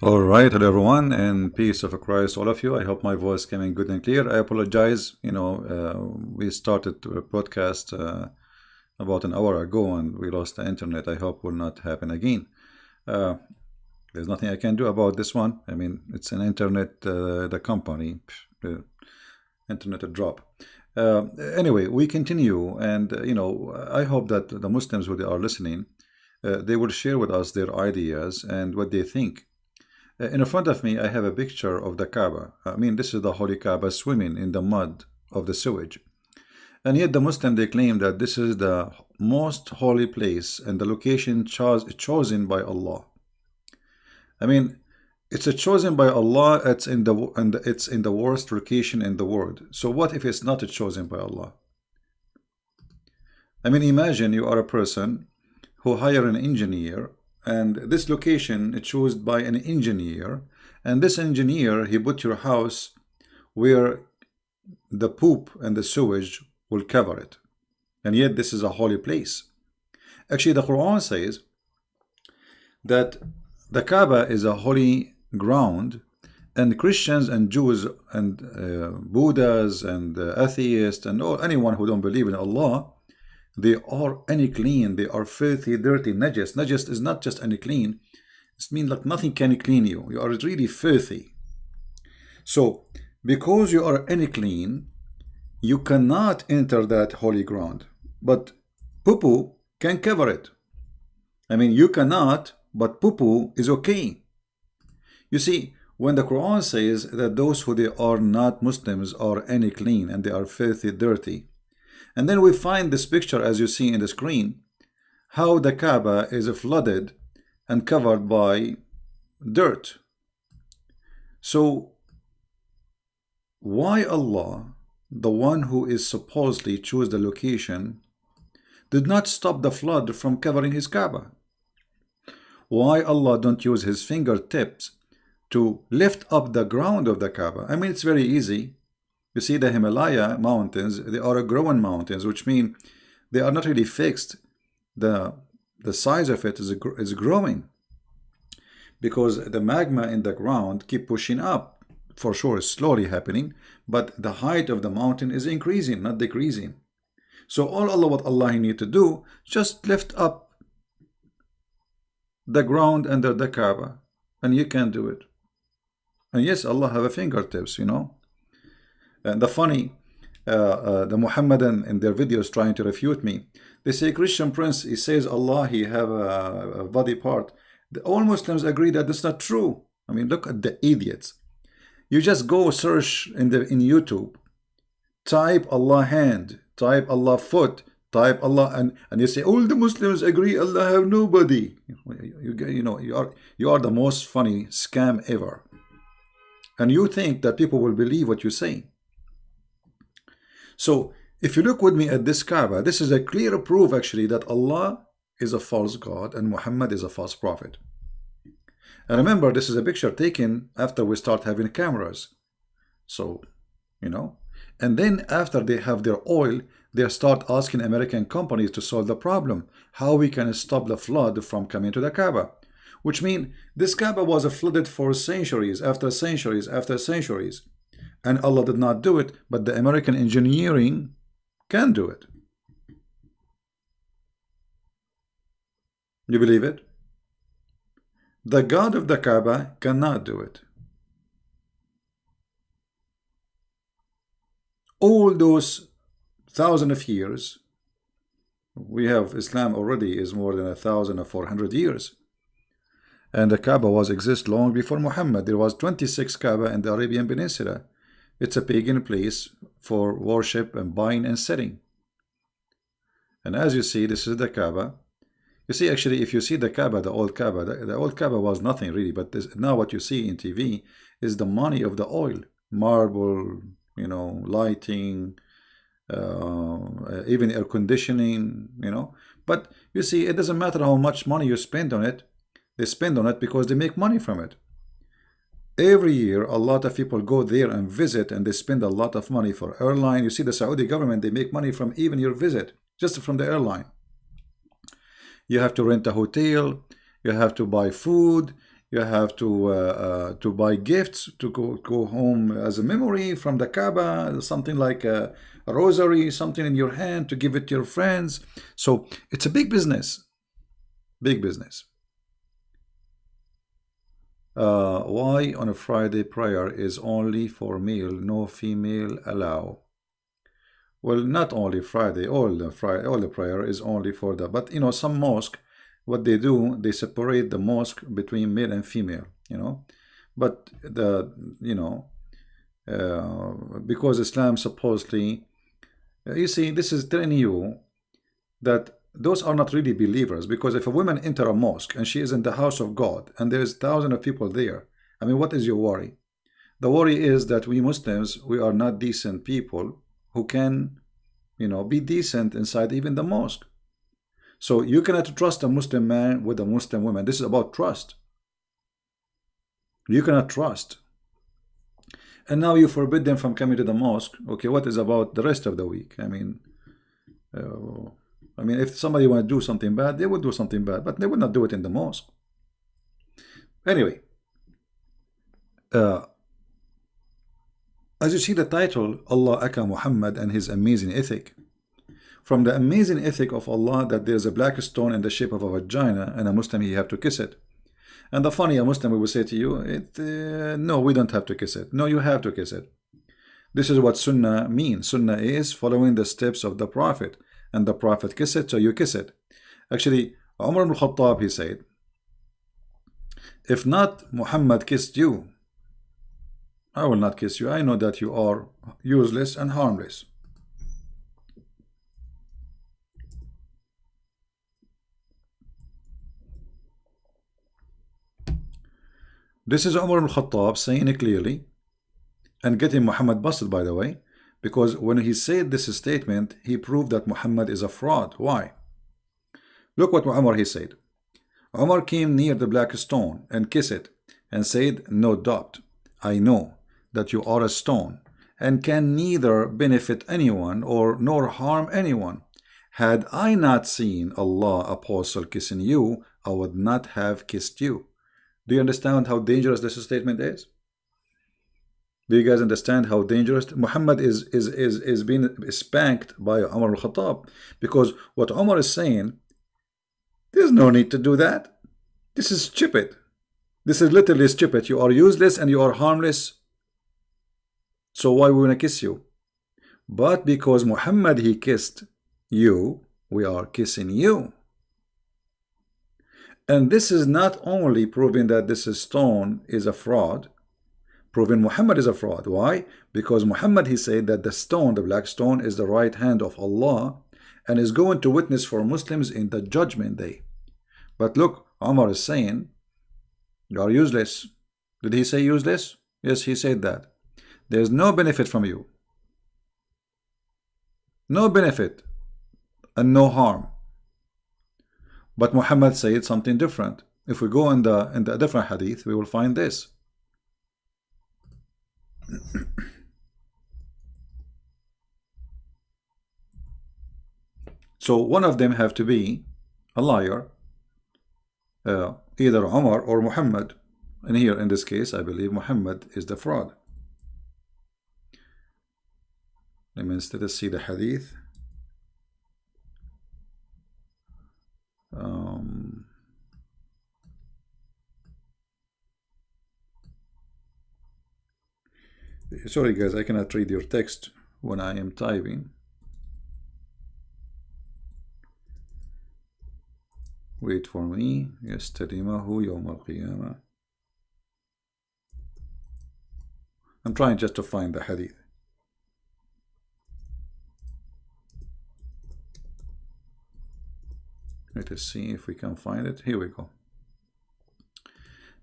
All right, hello everyone, and peace of Christ, all of you. I hope my voice coming good and clear. I apologize. We started a podcast about an hour ago, and we lost the internet. I hope will not happen again. Uh, there's nothing I can do about this one. I mean, it's an internet, the company, the internet drop. Anyway, we continue, and I hope that the Muslims who they are listening, they will share with us their ideas and what they think. In front of me, I have a picture of the Kaaba. I mean, this is the Holy Kaaba swimming in the mud of the sewage. And yet the Muslim, they claim that this is the most holy place and the location chosen by Allah. I mean, it's a chosen by Allah, it's in the worst location in the world. So what if it's not a chosen by Allah? I mean, imagine you are a person who hire an engineer, and this location is chosen by an engineer, and this engineer, he put your house where the poop and the sewage will cover it, and yet this is a holy place. Actually, the Quran says that the Kaaba is a holy ground, and Christians and Jews and Buddhas and atheists and anyone who don't believe in Allah, they are unclean, they are filthy, dirty, najas. Najas is not just unclean, it means like nothing can clean you. You are really filthy. So, because you are unclean, you cannot enter that holy ground. But poo-poo can cover it. I mean, you cannot, but poo-poo is okay. You see, when the Quran says that those who they are not Muslims are unclean and they are filthy, dirty, and then we find this picture, as you see in the screen, how the Kaaba is flooded and covered by dirt. So, why Allah, the one who is supposedly choose the location, did not stop the flood from covering his Kaaba? Why Allah don't use his fingertips to lift up the ground of the Kaaba? I mean, it's very easy. You see, the Himalaya mountains, they are growing mountains, which mean they are not really fixed. The size of it is growing because the magma in the ground keep pushing up. For sure, it's slowly happening, but the height of the mountain is increasing, not decreasing. So what Allah need to do, just lift up the ground under the Kaaba, and you can do it. And yes, Allah have a fingertips, And the funny, the Muhammadan in their videos trying to refute me, they say Christian Prince, he says Allah, he have a body part. All Muslims agree that that's not true. I mean, look at the idiots. You just go search in YouTube, type Allah hand, type Allah foot, type Allah, and you say all the Muslims agree Allah have nobody. You are the most funny scam ever. And you think that people will believe what you say. So, if you look with me at this Kaaba, this is a clear proof actually that Allah is a false God and Muhammad is a false prophet. And remember, this is a picture taken after we start having cameras. So, and then after they have their oil, they start asking American companies to solve the problem, how we can stop the flood from coming to the Kaaba. Which means this Kaaba was flooded for centuries after centuries after centuries. And Allah did not do it, but the American engineering can do it. You believe it? The God of the Kaaba cannot do it. All those thousands of years, we have Islam already is more than 1,400 years. And the Kaaba was exist long before Muhammad. There was 26 Kaaba in the Arabian Peninsula. It's a pagan place for worship and buying and selling. And as you see, this is the Kaaba. You see, actually, if you see the Kaaba, the old Kaaba was nothing really. But now what you see in TV is the money of the oil. Marble, lighting, even air conditioning, But you see, it doesn't matter how much money you spend on it. They spend on it because they make money from it. Every year, a lot of people go there and visit, and they spend a lot of money for airline. You see, the Saudi government, they make money from even your visit, just from the airline. You have to rent a hotel, you have to buy food, You have to buy gifts to go home as a memory from the Kaaba, something like a rosary, something in your hand to give it to your friends. So it's a big business, big business. Why on a Friday prayer is only for male, no female allow? Well, not only Friday, all the prayer is only for that. But you know, some mosque, what they do, they separate the mosque between male and female. You know, but because Islam supposedly, you see, this is telling you that those are not really believers. Because if a woman enter a mosque and she is in the house of God and there's thousands of people there, I mean, what is your worry? The worry is that we Muslims, we are not decent people who can, be decent inside even the mosque. So you cannot trust a Muslim man with a Muslim woman. This is about trust. You cannot trust. And now you forbid them from coming to the mosque. Okay, what is about the rest of the week? I mean, if somebody want to do something bad, they would do something bad, but they would not do it in the mosque. Anyway, as you see the title, Allah Aka Muhammad and his amazing ethic. From the amazing ethic of Allah that there's a black stone in the shape of a vagina, and a Muslim, you have to kiss it. And the funny, a Muslim will say to you, no, we don't have to kiss it. No, you have to kiss it. This is what Sunnah means. Sunnah is following the steps of the Prophet. And the Prophet kissed it, so you kiss it. Actually, Umar ibn Khattab, he said, if not Muhammad kissed you, I will not kiss you. I know that you are useless and harmless. This is Umar ibn Khattab saying it clearly and getting Muhammad busted, by the way, because when he said this statement, he proved that Muhammad is a fraud. Why? Look what Umar he said. Umar came near the black stone and kissed it and said, no doubt, I know that you are a stone and can neither benefit anyone or nor harm anyone. Had I not seen Allah apostle kissing you, I would not have kissed you. Do you understand how dangerous this statement is? Do you guys understand how dangerous? Muhammad is being spanked by Umar al-Khattab, because what Umar is saying, there's no need to do that. This is stupid. This is literally stupid. You are useless and you are harmless. So why we want to kiss you? But because Muhammad, he kissed you, we are kissing you. And this is not only proving that this stone is a fraud, proving Muhammad is a fraud. Why? Because Muhammad, he said that the stone, the black stone, is the right hand of Allah and is going to witness for Muslims in the judgment day. But look, Umar is saying, you are useless. Did he say useless? Yes, he said that. There's no benefit from you. No benefit and no harm. But Muhammad said something different. If we go in the different hadith, we will find this. So one of them have to be a liar, either Umar or Muhammad. And here in this case, I believe Muhammad is the fraud. Let me instead see the hadith. Sorry guys, I cannot read your text when I am typing. Wait for me. يستلمه يوم القيامة. I'm trying just to find the hadith. Let us see if we can find it. Here we go.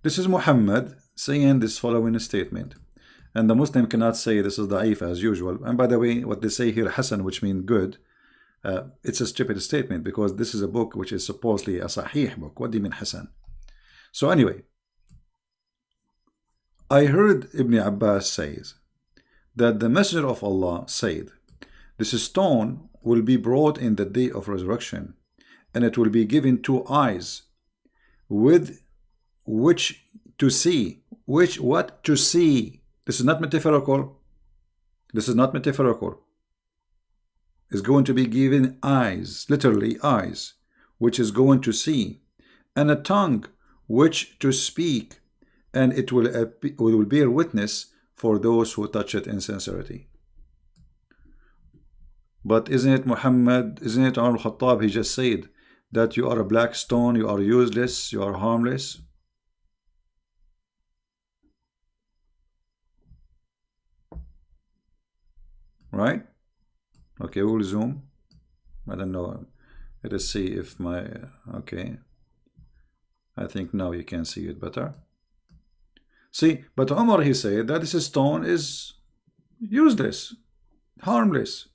This is Muhammad saying this following statement. And the Muslim cannot say this is da'if as usual. And by the way, what they say here, Hasan, which means good, it's a stupid statement, because this is a book which is supposedly a Sahih book. What do you mean Hasan? So anyway, I heard Ibn Abbas says that the Messenger of Allah said, this stone will be brought in the day of resurrection, and it will be given 2 eyes, with which to see. Which, what? To see. This is not metaphorical. This is not metaphorical. Is going to be given eyes, literally eyes, which is going to see, and a tongue which to speak, and it will bear witness for those who touch it in sincerity. But isn't it Muhammad, isn't it Umar al-Khattab, he just said that you are a black stone, you are useless, you are harmless? Right? Okay, we'll zoom. I don't know. Let us see if my, okay. I think now you can see it better. See, but Umar, he said that this stone is useless, harmless.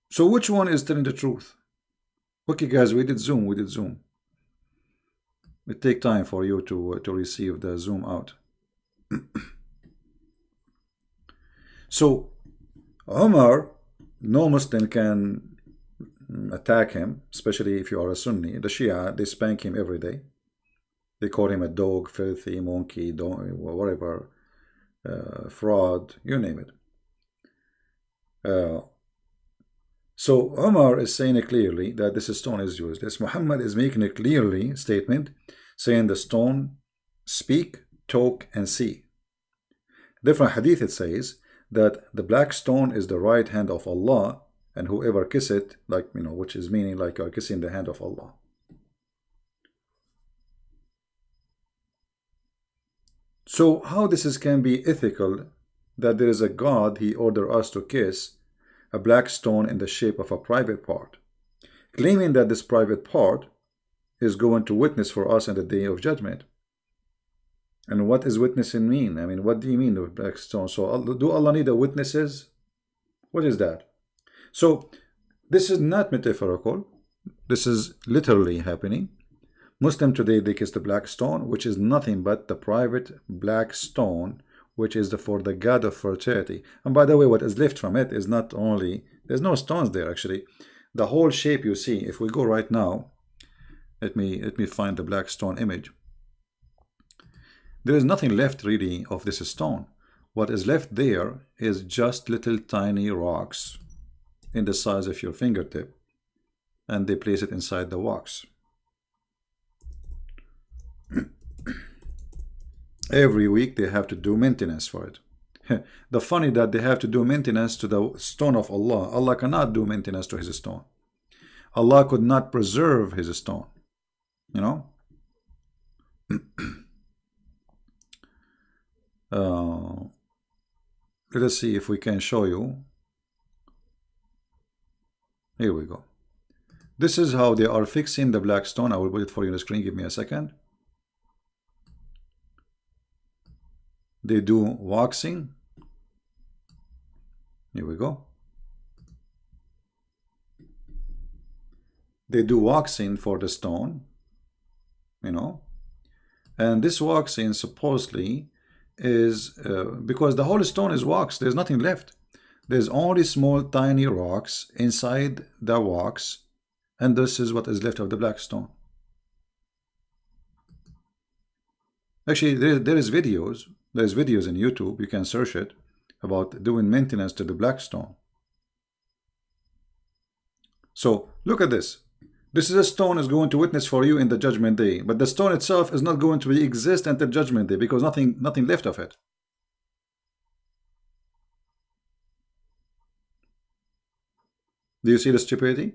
So which one is telling the truth? Okay, guys, we did zoom. It take time for you to receive the zoom out. So Umar, no Muslim can attack him, especially if you are a Sunni. The Shia, they spank him every day. They call him a dog, filthy, monkey, whatever, fraud, you name it. So Umar is saying clearly that this stone is useless. Muhammad is making a clearly statement saying the stone speak, talk, and see. Different hadith, it says that the black stone is the right hand of Allah, and whoever kiss it, like, you know, which is meaning like you are kissing the hand of Allah. So how this can be ethical, that there is a God, he ordered us to kiss a black stone in the shape of a private part, claiming that this private part is going to witness for us in the day of judgment. And what is witnessing mean? I mean, what do you mean with black stone? So do Allah need witnesses? What is that? So this is not metaphorical. This is literally happening. Muslim today, they kiss the black stone, which is nothing but the private black stone, which is for the god of fertility. And by the way, what is left from it is not only, there's no stones there actually. The whole shape you see, if we go right now, let me find the black stone image. There is nothing left really of this stone. What is left there is just little tiny rocks in the size of your fingertip, and they place it inside the wax. Every week they have to do maintenance for it. The funny that they have to do maintenance to the stone of Allah. Allah cannot do maintenance to his stone. Allah could not preserve his stone. You know? Let us see if we can show you. Here we go. This is how they are fixing the black stone. I will put it for you on the screen. Give me a second. They do waxing. Here we go. They do waxing for the stone, you know, and this waxing supposedly is because the whole stone is wax. There's nothing left. There's only small tiny rocks inside the wax, and this is what is left of the black stone. Actually, there is videos. There's videos in YouTube, you can search it, about doing maintenance to the black stone. So look at this. This is a stone is going to witness for you in the judgment day, but the stone itself is not going to exist until judgment day because nothing left of it. Do you see the stupidity?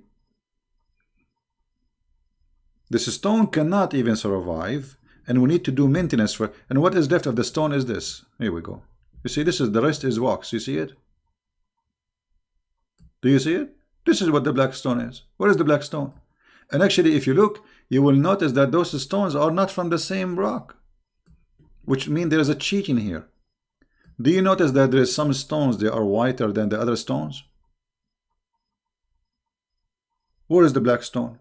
This stone cannot even survive, and we need to do maintenance for it. And what is left of the stone is this. Here we go. You see, this is the rest is wax. You see it? Do you see it? This is what the black stone is. What is the black stone? And actually, if you look, you will notice that those stones are not from the same rock, which means there is a cheating here. Do you notice that there is some stones that are whiter than the other stones? Where is the black stone?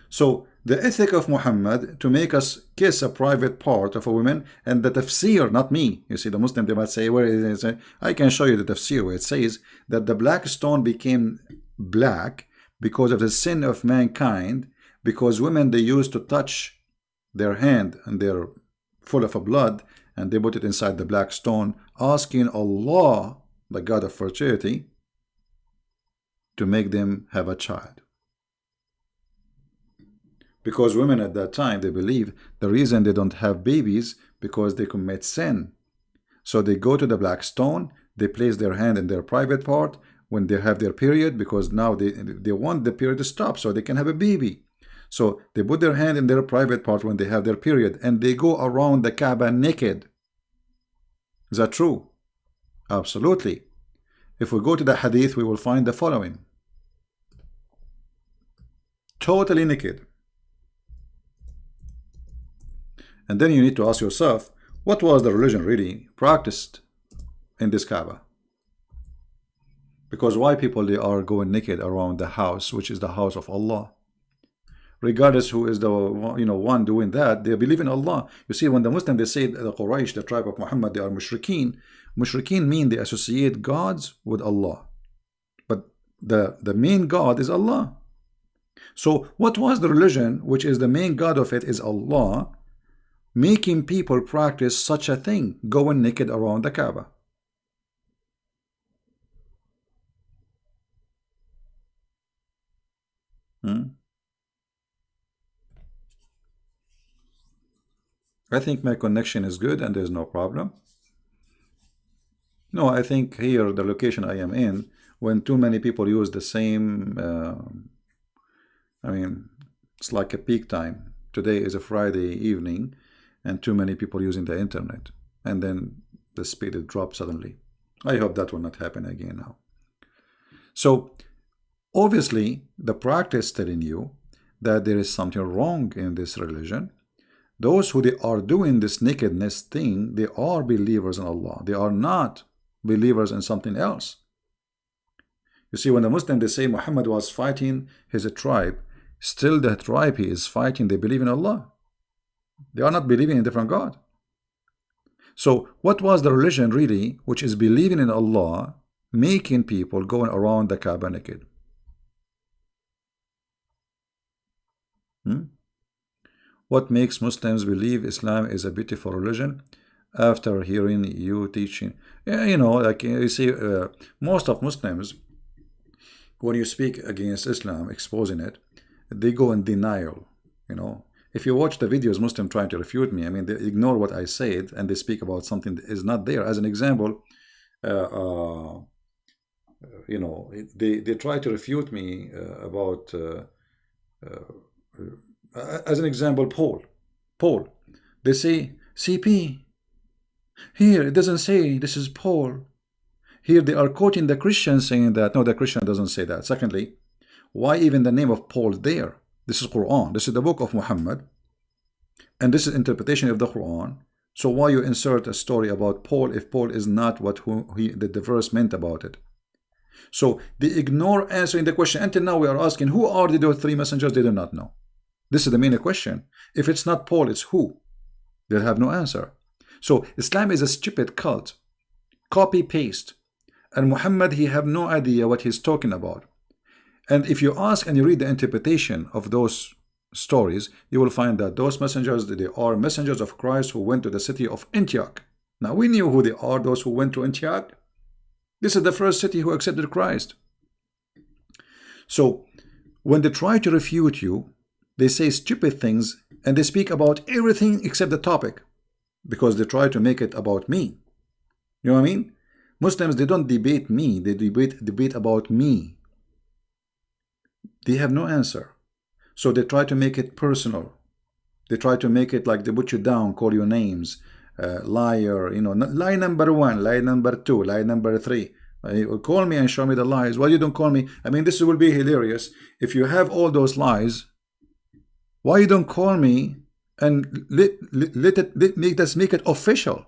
So the ethic of Muhammad to make us kiss a private part of a woman, and the tafsir, not me. You see, the Muslim, they might say, where is it? I can show you the tafsir where it says that the black stone became black because of the sin of mankind because women, they used to touch their hand and they're full of a blood, and they put it inside the black stone, asking Allah, the God of fertility, to make them have a child. Because women at that time, they believe the reason they don't have babies because they commit sin. So they go to the black stone, they place their hand in their private part when they have their period, because now they want the period to stop so they can have a baby. So they put their hand in their private part when they have their period, and they go around the Kaaba naked. Is that true? Absolutely. If we go to the hadith, we will find the following. Totally naked. And then you need to ask yourself, what was the religion really practiced in this Kaaba? Because why people, they are going naked around the house, which is the house of Allah? Regardless who is the one doing that, they believe in Allah. You see, when the Muslims, they say the Quraysh, the tribe of Muhammad, they are mushrikeen. Mushrikeen mean they associate gods with Allah, but the main God is Allah. So what was the religion which is the main God of it is Allah, making people practice such a thing, going naked around the Kaaba? I think my connection is good and there's no problem. No, I think here, the location I am in, when too many people use the same, I mean, it's like a peak time. Today is a Friday evening, and too many people using the internet, and then the speed it drops suddenly. I hope that will not happen again now. So, obviously, the practice telling you that there is something wrong in this religion. Those who they are doing this nakedness thing, they are believers in Allah. They are not believers in something else. You see, when the Muslims, they say Muhammad was fighting his tribe, still the tribe he is fighting, they believe in Allah. They are not believing in a different God. So what was the religion really, which is believing in Allah, making people going around the Kaaba naked? What makes Muslims believe Islam is a beautiful religion? After hearing you teaching, like you see, most of Muslims, when you speak against Islam, exposing it, they go in denial. If you watch the videos, Muslims trying to refute me, I mean, they ignore what I said and they speak about something that is not there. As an example, they try to refute me about. As an example, Paul. They say CP. Here it doesn't say this is Paul. Here they are quoting the Christian saying that. No, the Christian doesn't say that. Secondly, why even the name of Paul there? This is Quran. This is the book of Muhammad, and this is interpretation of the Quran. So why you insert a story about Paul if Paul is not what the verse meant about it? So they ignore answering the question. Until now we are asking, who are the three messengers? They do not know. This is the main question. If it's not Paul, it's who? They'll have no answer. So Islam is a stupid cult. Copy paste. And Muhammad, he have no idea what he's talking about. And if you ask and you read the interpretation of those stories, you will find that those messengers, they are messengers of Christ who went to the city of Antioch. Now we knew who they are, those who went to Antioch. This is the first city who accepted Christ. So when they try to refute you, they say stupid things and they speak about everything except the topic, because they try to make it about me. You know what I mean? Muslims, they don't debate me, they debate about me. They have no answer. So they try to make it personal. They try to make it like they put you down, call you names, liar, lie number 1, lie number 2, lie number 3. Call me and show me the lies. Why you don't call me? I mean, this will be hilarious. If you have all those lies, why you don't call me and make it official?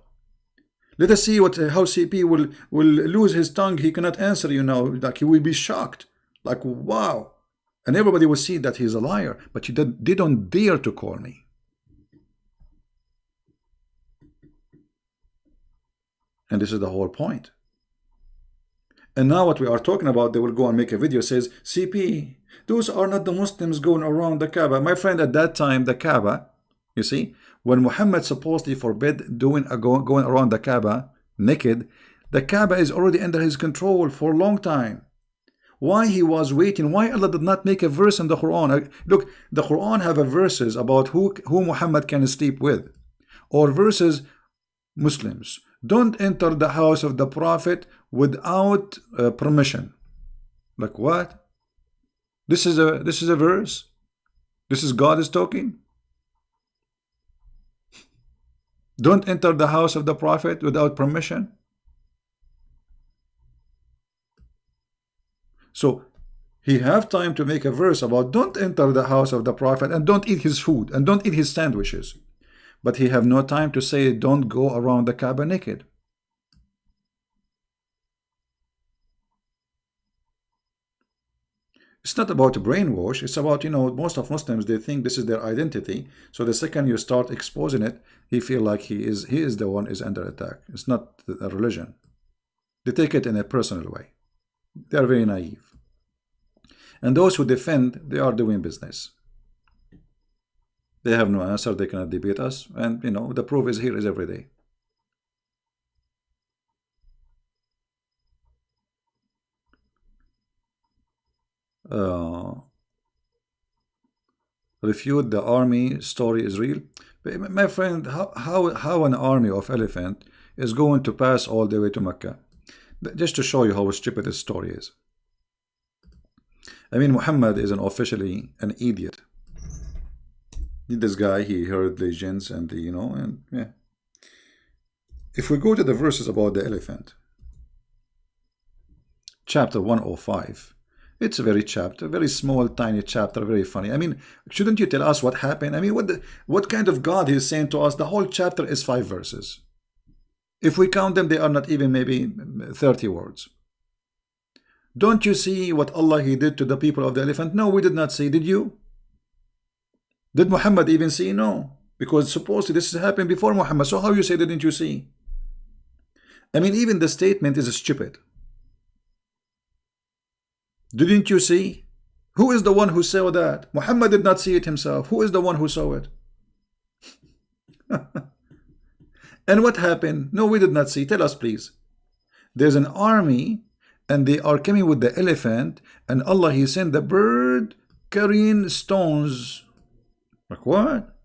Let us see how CP will lose his tongue. He cannot answer you now. Like, he will be shocked. Like, wow. And everybody will see that he's a liar. But they don't dare to call me. And this is the whole point. And now what we are talking about, they will go and make a video says, CP, those are not the Muslims going around the Kaaba. My friend, at that time, the Kaaba, you see, when Muhammad supposedly forbid going around the Kaaba naked, the Kaaba is already under his control for a long time. Why he was waiting? Why Allah did not make a verse in the Quran? Look, the Quran have a verses about who Muhammad can sleep with, or verses Muslims don't enter the house of the Prophet without permission. Like what? This is a verse. This is God is talking. Don't enter the house of the Prophet without permission. So he have time to make a verse about don't enter the house of the Prophet and don't eat his food and don't eat his sandwiches. But he have no time to say don't go around the Kaaba naked. It's not about brainwash. It's about, most of Muslims, they think this is their identity. So the second you start exposing it, he feel like he is the one is under attack. It's not a religion. They take it in a personal way. They are very naive. And those who defend, they are doing business. They have no answer. They cannot debate us. And, the proof is here is every day. Refute the army story is real. But my friend, how an army of elephant is going to pass all the way to Mecca? Just to show you how stupid this story is. I mean, Muhammad is officially an idiot. This guy, he heard legends and and yeah. If we go to the verses about the elephant, chapter 105, it's a very small, tiny chapter, very funny. I mean, shouldn't you tell us what happened? I mean, what kind of God he's saying to us? The whole chapter is 5 verses. If we count them, they are not even maybe 30 words. Don't you see what Allah he did to the people of the elephant? No, we did not see. Did you? Did Muhammad even see? No. Because supposedly this happened before Muhammad. So how you say didn't you see? I mean, even the statement is stupid. Didn't you see? Who is the one who saw that? Muhammad did not see it himself. Who is the one who saw it? And what happened? No, we did not see. Tell us, please. There's an army and they are coming with the elephant, and Allah he sent the bird carrying stones. Like what?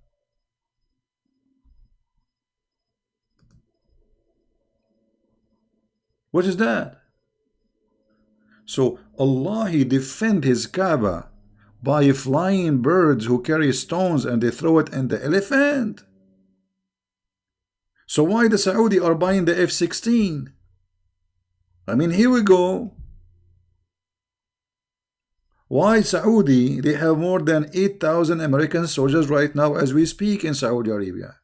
What is that? So Allah he defend his Kaaba by flying birds who carry stones and they throw it in the elephant. So why the Saudi are buying the F-16? I mean, here we go. Why Saudi? They have more than 8,000 American soldiers right now as we speak in Saudi Arabia.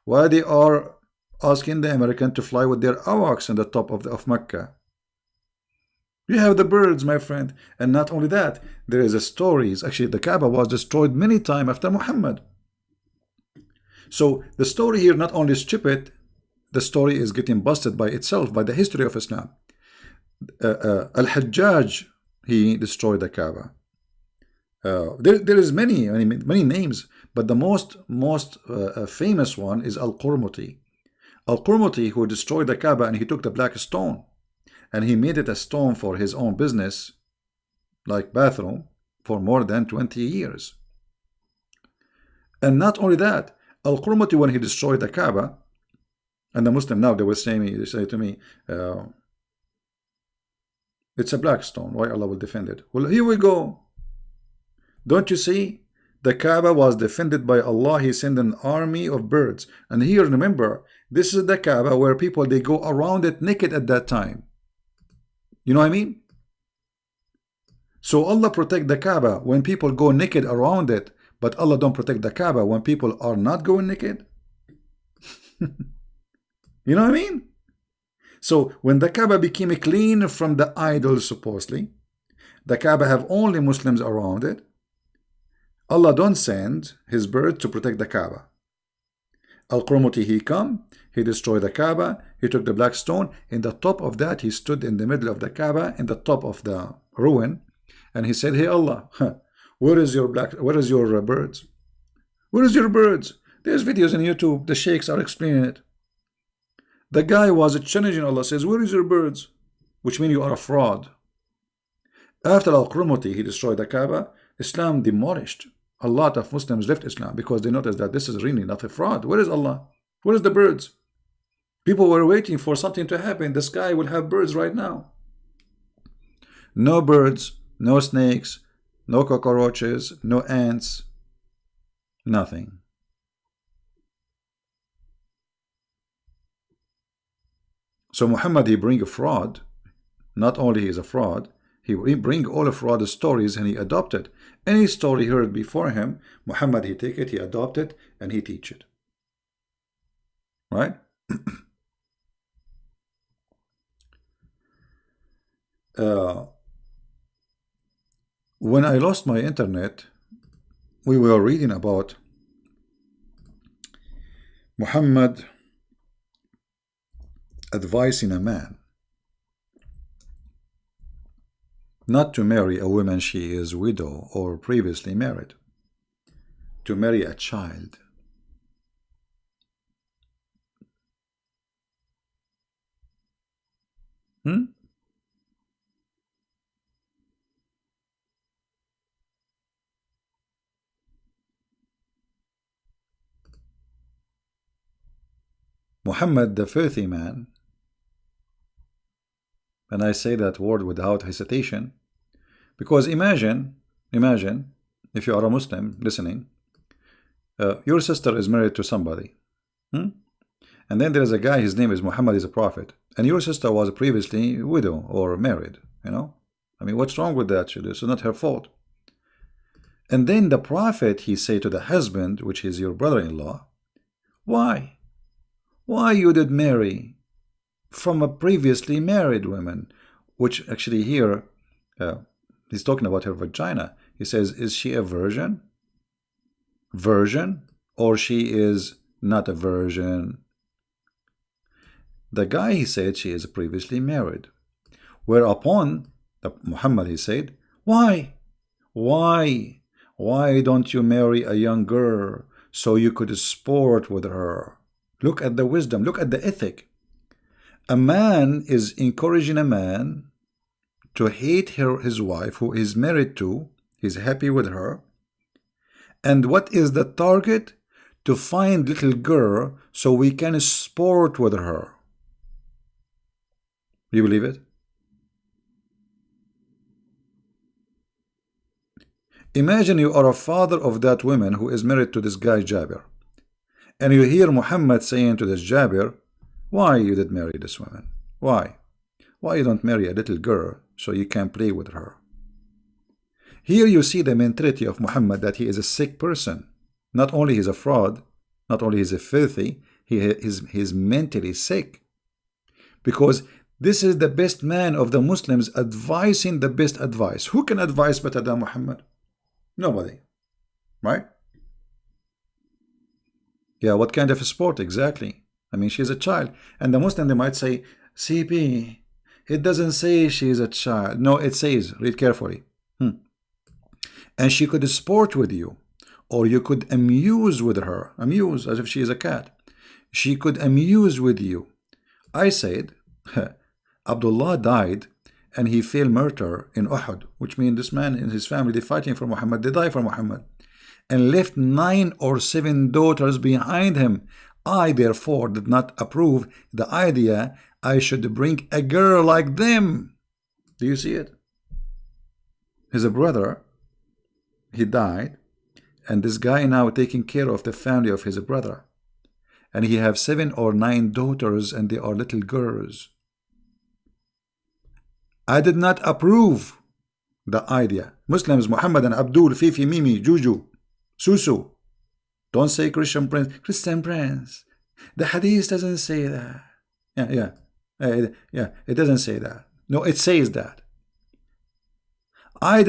Why they are asking the American to fly with their AWACS on the top of Mecca? You have the birds, my friend. And not only that, there is a story. Actually, the Kaaba was destroyed many times after Muhammad. So the story here not only stupid, the story is getting busted by itself, by the history of Islam. Al-Hajjaj, he destroyed the Kaaba. There is many names, but the most famous one is Al-Qurmuti. Al-Qurmuti, who destroyed the Kaaba, and he took the black stone and he made it a stone for his own business, like bathroom, for more than 20 years. And not only that, Al-Qurmuti, when he destroyed the Kaaba, and the Muslim now, they say to me, it's a black stone. Why Allah will defend it? Well, here we go. Don't you see? The Kaaba was defended by Allah. He sent an army of birds. And here, remember, this is the Kaaba where people, they go around it naked at that time. You know what I mean? So Allah protect the Kaaba when people go naked around it, but Allah don't protect the Kaaba when people are not going naked. You know what I mean? So when the Kaaba became clean from the idols, supposedly, the Kaaba have only Muslims around it, Allah don't send his bird to protect the Kaaba. Al-Qurmuti, he come, He destroyed the Kaaba. He took the black stone. In the top of that, he stood in the middle of the Kaaba, in the top of the ruin, and he said, "Hey Allah, where is your birds? Where is your birds?" There's videos on YouTube. The sheikhs are explaining it. The guy was challenging Allah, says, "Where is your birds?" Which means you are a fraud. After Al-Qurmuti, he destroyed the Kaaba. Islam demolished. A lot of Muslims left Islam because they noticed that this is really not a fraud. Where is Allah? Where is the birds? People were waiting for something to happen. The sky will have birds right now. No birds, no snakes, no cockroaches, no ants, nothing. So Muhammad, he bring a fraud. Not only he is a fraud, he bring all of fraud stories and he adopted. Any story heard before him, Muhammad, he take it, he adopt it, and he teach it. Right? When I lost my internet, we were reading about Muhammad advising a man not to marry a woman she is widow or previously married, to marry a child. Muhammad, the filthy man, and I say that word without hesitation, because imagine if you are a Muslim listening, your sister is married to somebody, and then there is a guy, his name is Muhammad, is a prophet, and your sister was previously widow or married, you know, I mean, what's wrong with that? It's not her fault. And then the prophet, he say to the husband, which is your brother-in-law, why you did marry from a previously married woman? Which actually here, he's talking about her vagina. He says, is she a virgin? Or she is not a virgin? The guy, he said, she is previously married. Whereupon, Muhammad, he said, why don't you marry a young girl so you could sport with her? Look at the wisdom, look at the ethic. A man is encouraging a man to hate his wife who is married to, he's happy with her. And what is the target? To find little girl so we can sport with her. You believe it? Imagine you are a father of that woman who is married to this guy Jabir. And you hear Muhammad saying to this Jabir, why you did marry this woman? Why you don't marry a little girl so you can play with her? Here you see the mentality of Muhammad, that he is a sick person. Not only he's a fraud, not only he's a filthy, he's mentally sick. Because this is the best man of the Muslims advising the best advice. Who can advise better than Muhammad? Nobody. Right? Yeah, what kind of a sport exactly? I mean, she's a child. And the Muslim, they might say, CP, it doesn't say she's a child. No, it says, read carefully. And she could sport with you, or you could amuse with her. Amuse, as if she is a cat. She could amuse with you. I said, Abdullah died, and he fell martyr in Uhud, which means this man and his family, they fighting for Muhammad, they die for Muhammad, and left 9 or 7 daughters behind him. I therefore did not approve the idea I should bring a girl like them. Do you see it? His brother, he died, and this guy now taking care of the family of his brother, and he have 7 or 9 daughters, and they are little girls. I did not approve the idea. Muslims, Muhammad and Abdul, Fifi, Mimi, Juju, Susu. Don't say Christian Prince. Christian Prince. The hadith doesn't say that. Yeah, it doesn't say that. No, it says that. I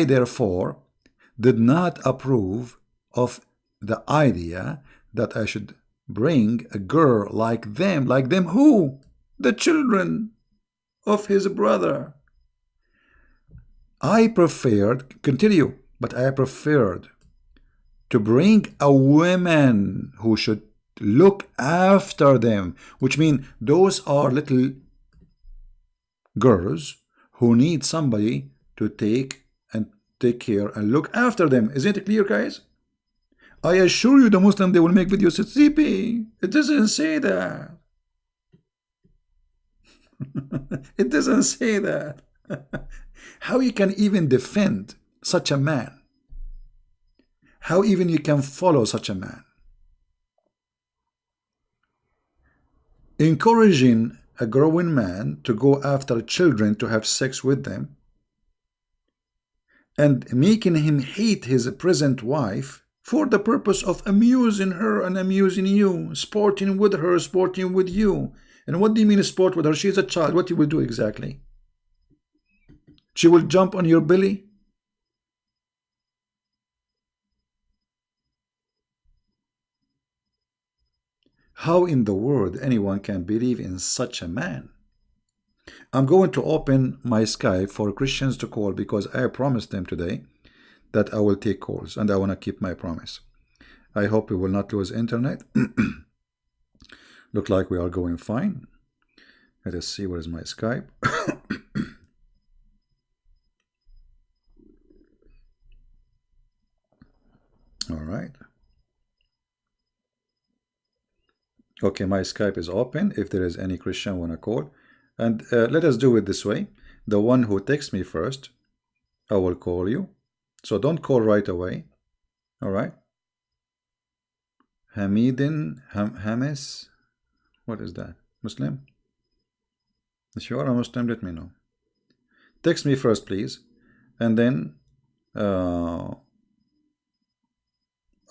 therefore did not approve of the idea that I should bring a girl like them. Like them who? The children of his brother. I preferred, continue, but I preferred to bring a woman who should look after them, which means those are little girls who need somebody to take care and look after them. Isn't it clear, guys? I assure you the Muslim, they will make videos. It's CP. It doesn't say that. It doesn't say that. How you can even defend such a man? How even you can follow such a man? Encouraging a growing man to go after children to have sex with them and making him hate his present wife for the purpose of amusing her and amusing you, sporting with her, sporting with you. And what do you mean sport with her? She's a child. What you will do exactly? She will jump on your belly? How in the world anyone can believe in such a man? I'm going to open my Skype for Christians to call because I promised them today that I will take calls and I want to keep my promise. I hope we will not lose internet. Look like we are going fine. Let us see, where is my Skype? All right. Okay, my Skype is open. If there is any Christian want to call, and let us do it this way. The one who texts me first, I will call you. So don't call right away. All right. Hamidin, Hamis. What is that? Muslim? If you are a Muslim, let me know. Text me first, please. And then I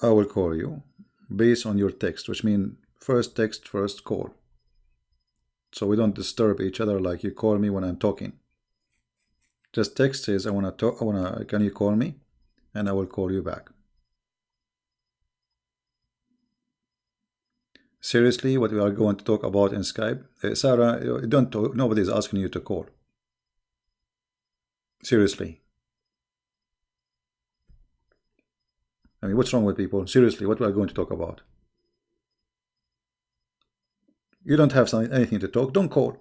will call you based on your text, which means first text, first call. So we don't disturb each other like you call me when I'm talking. Just text says, I want to talk, can you call me? And I will call you back. Seriously, what we are going to talk about in Skype? Sarah, don't talk, nobody is asking you to call. Seriously. I mean, what's wrong with people? Seriously, what we are going to talk about? You don't have anything to talk, don't call.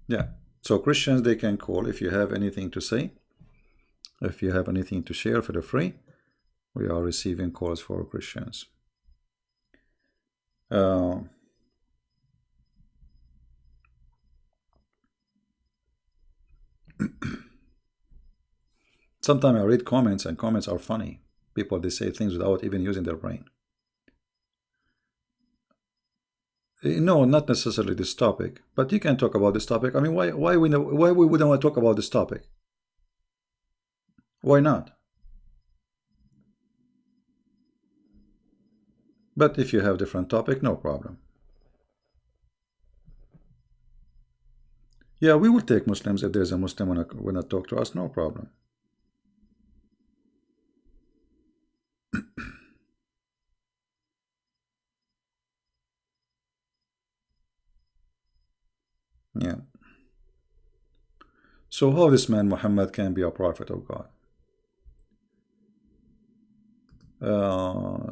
Yeah, so Christians, they can call if you have anything to say. If you have anything to share for the free, we are receiving calls for Christians. Sometimes I read comments and comments are funny. People, they say things without even using their brain. No, not necessarily this topic, but you can talk about this topic. I mean, why we wouldn't want to talk about this topic? Why not? But if you have different topic, no problem. Yeah, we will take Muslims if there's a Muslim wanna talk to us, no problem. Yeah. So how this man Muhammad can be a prophet of God?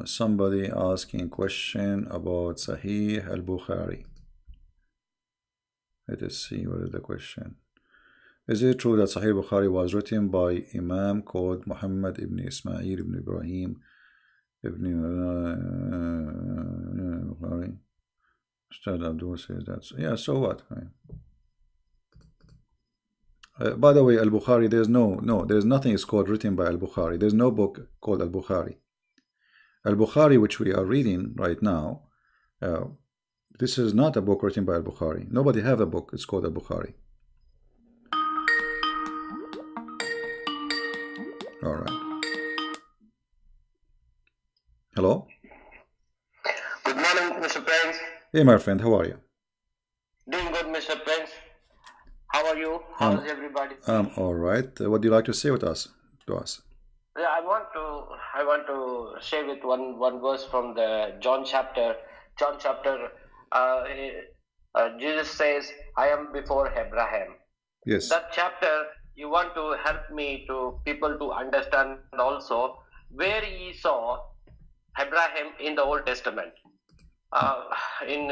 Somebody asking question about Sahih al-Bukhari. Let us see what is the question. Is it true that Sahih Bukhari was written by Imam called Muhammad ibn Ismail ibn Ibrahim ibn Bukhari? Ustad Abdul says that. Yeah, so what? By the way, Al-Bukhari, there's nothing is called written by Al-Bukhari. There's no book called Al-Bukhari. Al-Bukhari, which we are reading right now, this is not a book written by Al-Bukhari. Nobody have a book. It's called Al-Bukhari. All right. Hello? Good morning, Mr. Prince. Hey, my friend, how are you? Doing good, Mr. Prince. How are you? How is everybody? All right. What do you like to say with us? To us? Yeah, I want to share with one verse from the John chapter. Uh, Jesus says, "I am before Abraham." Yes. That chapter, you want to help me to people to understand also where he saw Abraham in the Old Testament. Uh, in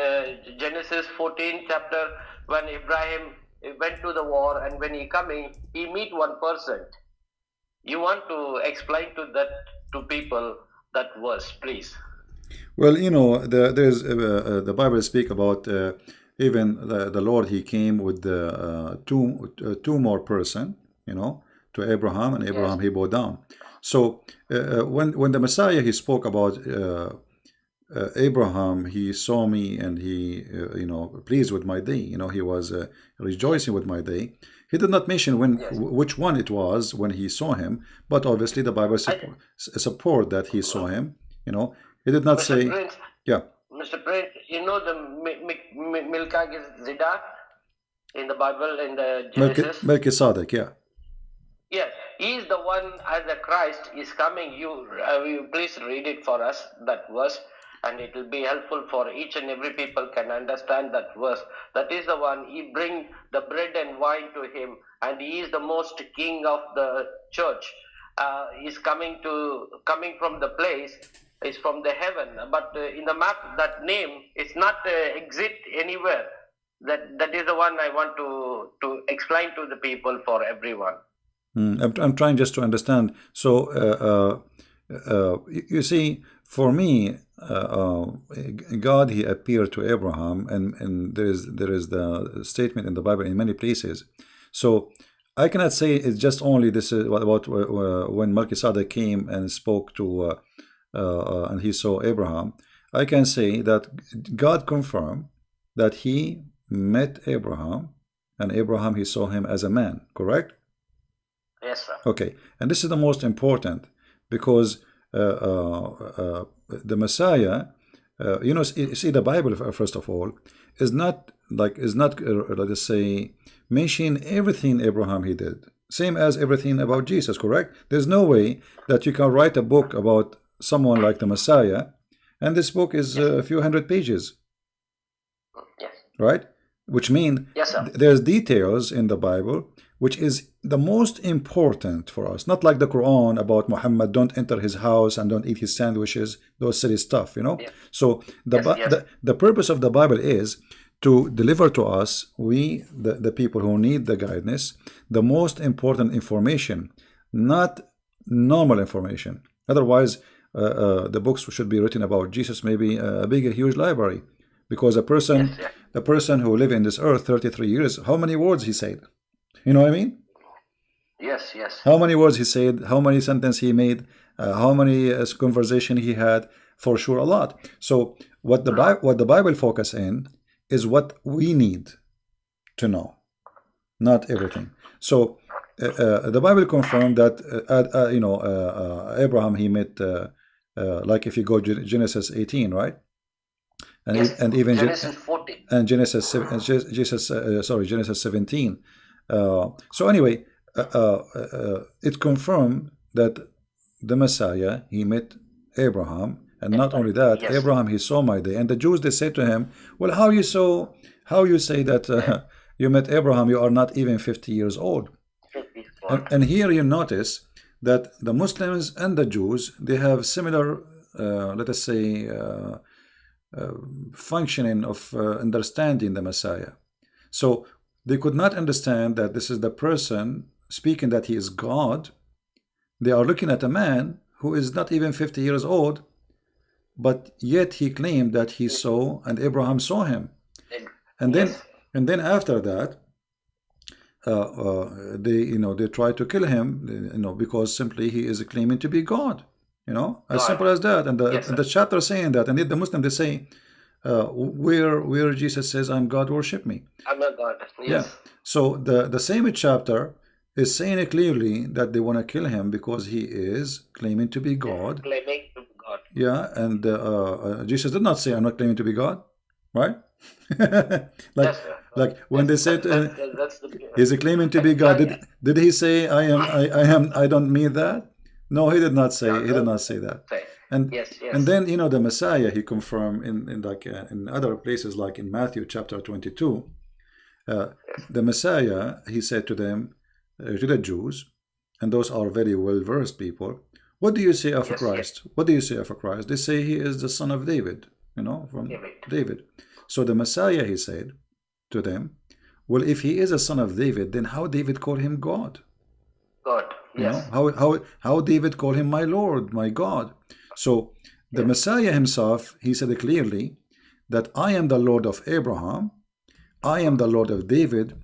Genesis 14 chapter, when Abraham went to the war and when he coming, he meet one person. You want to explain to that to people that verse, please. Well, there's the Bible speak about even the Lord. He came with the two more person, to Abraham, and Yes, Abraham he bowed down. So when the Messiah he spoke about Abraham, he saw me and he pleased with my day. He was rejoicing with my day. He did not mention yes. which one it was when he saw him, but obviously the Bible I, support that he saw him. He did not Mr. say, Prince, yeah. Mr. Prince, you know the Milka Zida in the Bible in the Genesis. Melchizedek, yeah. Yes, he is the one as the Christ is coming. You please read it for us that verse, and it will be helpful for each and every people can understand that verse. That is the one. He bring the bread and wine to him, and he is the most king of the church. He's coming from the place is from the heaven, but in the map that name is not exist anywhere. That is the one I want to explain to the people for everyone. I'm trying just to understand. So, you see, for me, God, he appeared to Abraham, and there is the statement in the Bible in many places. So, I cannot say it's just only this is about when Melchizedek came and spoke to, and he saw Abraham. I can say that God confirmed that he met Abraham, and Abraham he saw him as a man. Correct? Yes, sir. Okay, and this is the most important because the Messiah, see the Bible first of all is not let us say mention everything Abraham he did, same as everything about Jesus. Correct? There's no way that you can write a book about someone like the Messiah, and this book is a few hundred pages, Yes. right? Which mean Yes, sir. there's details in the Bible which is the most important for us. Not like the Quran about Muhammad, don't enter his house and don't eat his sandwiches, those silly stuff, Yeah. So Yes, yes. the purpose of the Bible is to deliver to us, the people who need the guidance, the most important information, not normal information. Otherwise, the books should be written about Jesus, maybe a big, huge library, because Yes, yes. the person who lived in this earth 33 years, how many words he said? You know what I mean? Yes, yes. How many words he said, how many sentences he made, how many conversation he had, for sure a lot. So what the Bible focus in is what we need to know, not everything. So the Bible confirmed that Abraham he met like if you go Genesis 18, right? And Yes. and even Genesis 40. and Genesis 17. So anyway, it confirmed that the Messiah he met Abraham, and not only that, Yes. Abraham he saw my day. And the Jews they said to him, "Well, how you say that you met Abraham? You are not even 50 years old." And here you notice that the Muslims and the Jews they have similar, let us say, functioning of understanding the Messiah. So they could not understand that this is the person speaking that he is God. They are looking at a man who is not even 50 years old, but yet he claimed that he saw and Abraham saw him. And then Yes. and then after that, they try to kill him, because simply he is claiming to be God. As God. simple as that. And Yes, the chapter saying that, and yet the Muslim they say, where Jesus says, "I'm God, worship me." I'm a God. Yeah. Yes. So the same chapter is saying it clearly that they want to kill him because he is claiming to be God. Claiming to be God. Yeah, and Jesus did not say, "I'm not claiming to be God," right? like Yes, sir. like when they said That's the he's claiming to be God, did he say, "I am"? I don't mean that. No, he did not say. Yeah, He did no. not say that. Say. And Yes, yes. and then the Messiah he confirmed in like in other places like in Matthew chapter 22. The Messiah he said to them, to the Jews, and those are very well versed people. What do you say of Yes, Christ? What do you say of Christ? They say he is the son of David. From David. So the Messiah he said to them, well, if he is a son of David, then how David called him God? God. Yes. How David called him my Lord, my God. So the Messiah himself, he said clearly that I am the Lord of Abraham, I am the Lord of David,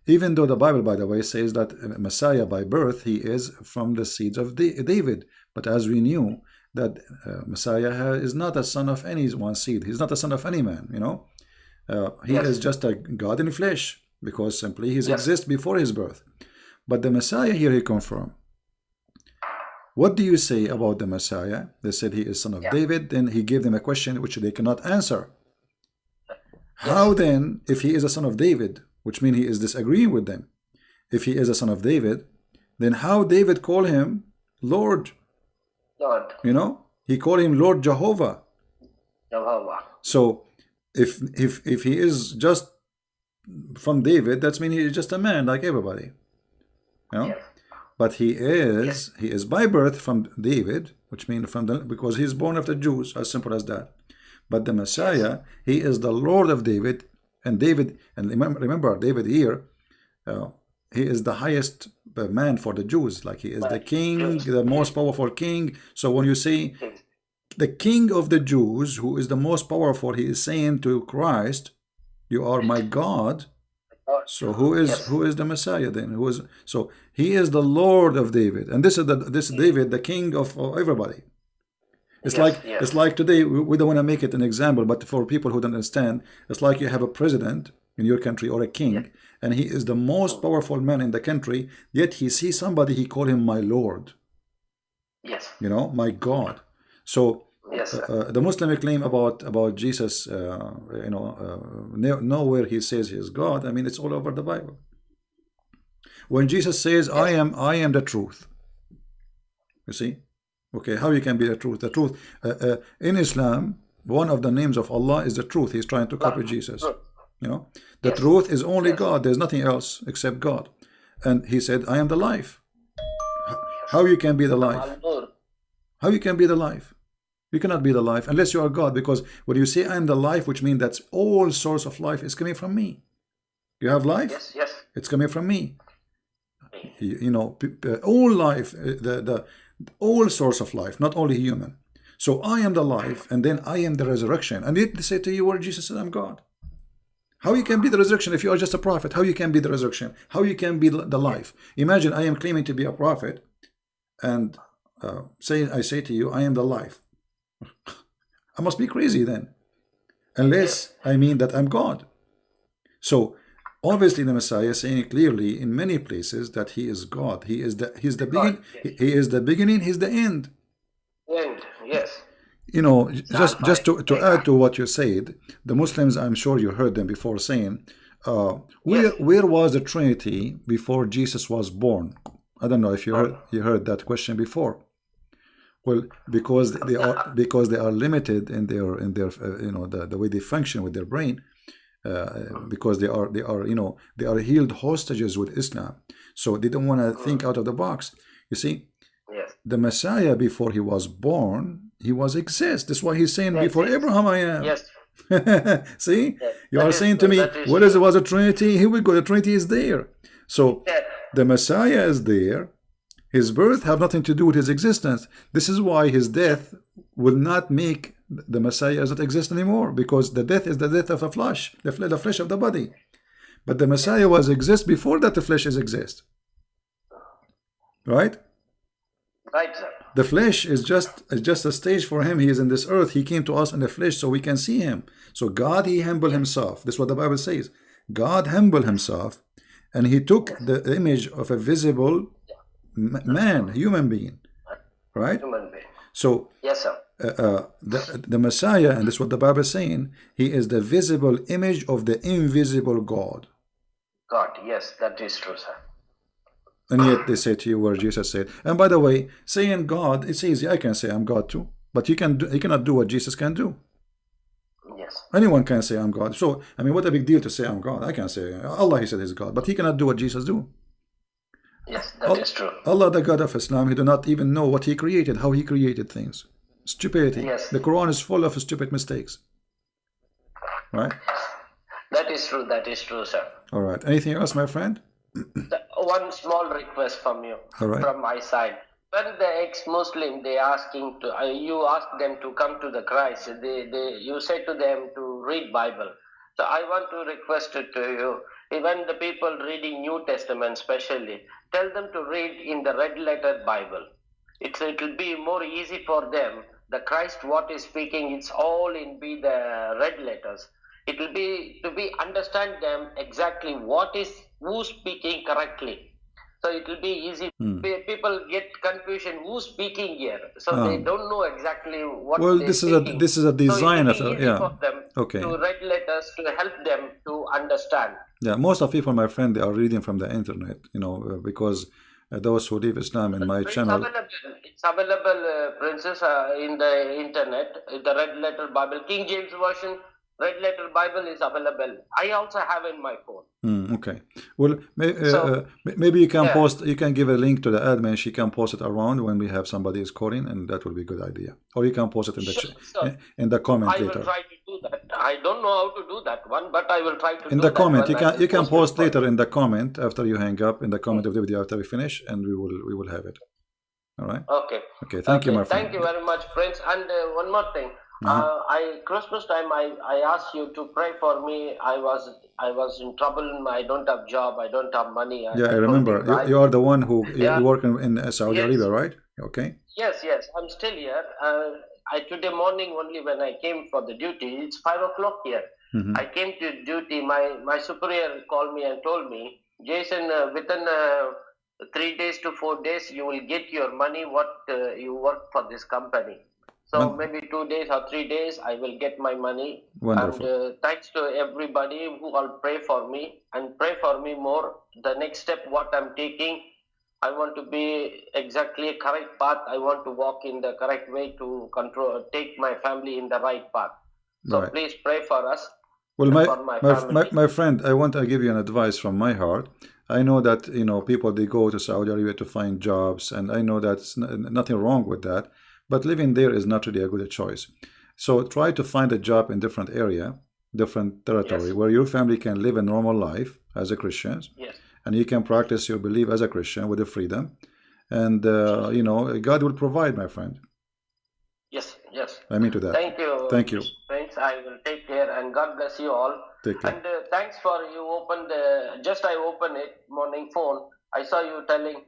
even though the Bible, by the way, says that Messiah by birth, he is from the seeds of David. But as we knew, that Messiah is not a son of any one seed. He's not a son of any man, He is just a God in flesh, because simply he exists before his birth. But the Messiah here he confirmed. What do you say about the Messiah? They said he is son of David. Then he gave them a question which they cannot answer. How then, if he is a son of David, which means he is disagreeing with them, if he is a son of David, then how David call him Lord? Lord. He called him Lord Jehovah. Jehovah. So if he is just from David, that means he is just a man like everybody. Yes. But he is by birth from David, which means because he is born of the Jews, as simple as that. But the Messiah, he is the Lord of David, and remember David here, he is the highest man for the Jews, like he is the king, the most powerful king. So when you say the king of the Jews, who is the most powerful, he is saying to Christ, you are my God. So who is the Messiah then? So he is the Lord of David, and this is David, the king of everybody. It's like today we don't want to make it an example, but for people who don't understand, it's like you have a president in your country or a king, and he is the most powerful man in the country. Yet he sees somebody, he call him my Lord. Yes. My God. So the Muslim claim about Jesus, nowhere he says he is God. I mean, it's all over the Bible. When Jesus says, I am the truth. You see? Okay, how you can be the truth? The truth in Islam, one of the names of Allah is the truth. He's trying to copy Jesus. The truth is only God. There's nothing else except God. And he said, I am the life. How you can be the life? How you can be the life? You cannot be the life unless you are God, because when you say I am the life, which means that all source of life is coming from me. You have life? Yes. It's coming from me. All life, all source of life, not only human. So I am the life, and then I am the resurrection. And yet they say to you, where Jesus said, I'm God. How you can be the resurrection if you are just a prophet? How you can be the resurrection? How you can be the life? Imagine I am claiming to be a prophet, and I say to you, I am the life. I must be crazy then, unless I mean that I'm God. So obviously the Messiah is saying clearly in many places that he is God. He's the beginning. He is the beginning. He's the end. Yes. Just to add to what you said, the Muslims, I'm sure you heard them before saying, where was the Trinity before Jesus was born? I don't know if you heard that question before. Well, because they are limited in their the way they function with their brain, because they are held hostages with Islam, so they don't want to think out of the box. You see, the Messiah before he was born, he was exist. That's why he's saying before Abraham I am. Yes. See, you are saying to me, what was a Trinity? Here we go. The Trinity is there. So the Messiah is there. His birth have nothing to do with his existence. This is why his death will not make the Messiah not exist anymore, because the death is the death of the flesh, the flesh of the body. But the Messiah was exist before that the flesh is exist. Right? Right, sir. The flesh is just a stage for him. He is in this earth. He came to us in the flesh so we can see him. So God, he humbled himself. This is what the Bible says. God humbled himself, and he took the image of a visible man, human being, right? Human being. So yes, sir. The Messiah, and this is what the Bible is saying, he is the visible image of the invisible God. God, yes, that is true, sir. And yet they say to you where Jesus said. And by the way, saying God, it's easy. I can say I'm God too. But you cannot do what Jesus can do. Yes. Anyone can say I'm God. So, I mean, what a big deal to say I'm God. I can say Allah, he said he's God. But he cannot do what Jesus do. Yes, that is true. Allah, the God of Islam, he do not even know what he created, how he created things. Stupidity. Yes. The Quran is full of stupid mistakes. Right? That is true. That is true, sir. All right. Anything else, my friend? One small request from you, All right. from my side. When the ex-Muslim, they asking to, you ask them to come to the Christ, you say to them to read Bible. So I want to request it to you, even the people reading New Testament especially, tell them to read in the red letter Bible. It will be more easy for them. The Christ what is speaking, it's all in be the red letters. It will be to be understand them exactly who's speaking correctly. So it will be easy. People get confusion who's speaking here, so they don't know exactly what. Well, they're this speaking. is a design so of for them Okay. to write letters to help them to understand. Yeah, most of people, my friend, they are reading from the internet, because those who leave Islam in my channel. It's available, Princess, in the internet. The red letter Bible, King James version. Red letter Bible is available. I also have in my phone. Okay. Well, maybe you can post. You can give a link to the admin. She can post it around when we have somebody is calling, and that will be a good idea. Or you can post it in the in the comment later. I will try to do that. I don't know how to do that one, but I will try to. In the comment, you can post later in the comment after you hang up in the comment of the video after we finish, and we will have it. All right. Okay. Okay. Thank you, my friend. Thank you very much, Prince. And one more thing. Christmas time, I asked you to pray for me. I was in trouble. I don't have job. I don't have money. I remember. You are the one who you work in Saudi Arabia, right? Okay. Yes. I'm still here. Today morning only when I came for the duty. It's 5 o'clock here. I came to duty. My superior called me and told me, Jason, within 3 days to 4 days, you will get your money. What you work for this company. So maybe 2 days or 3 days, I will get my money. Wonderful. And thanks to everybody who will pray for me and pray for me more. The next step, what I'm taking, I want to be exactly a correct path. I want to walk in the correct way to take my family in the right path. So please pray for us. Well, my friend, I want to give you an advice from my heart. I know that people, they go to Saudi Arabia to find jobs, and I know that's nothing wrong with that. But living there is not really a good choice. So try to find a job in different area, different territory, where your family can live a normal life as a Christian. Yes. And you can practice your belief as a Christian with the freedom. And, God will provide, my friend. Yes. I mean to that. Thank you. Thank you. Friends, I will take care, and God bless you all. Take care. And thanks for you opened, I opened it, morning phone. I saw you telling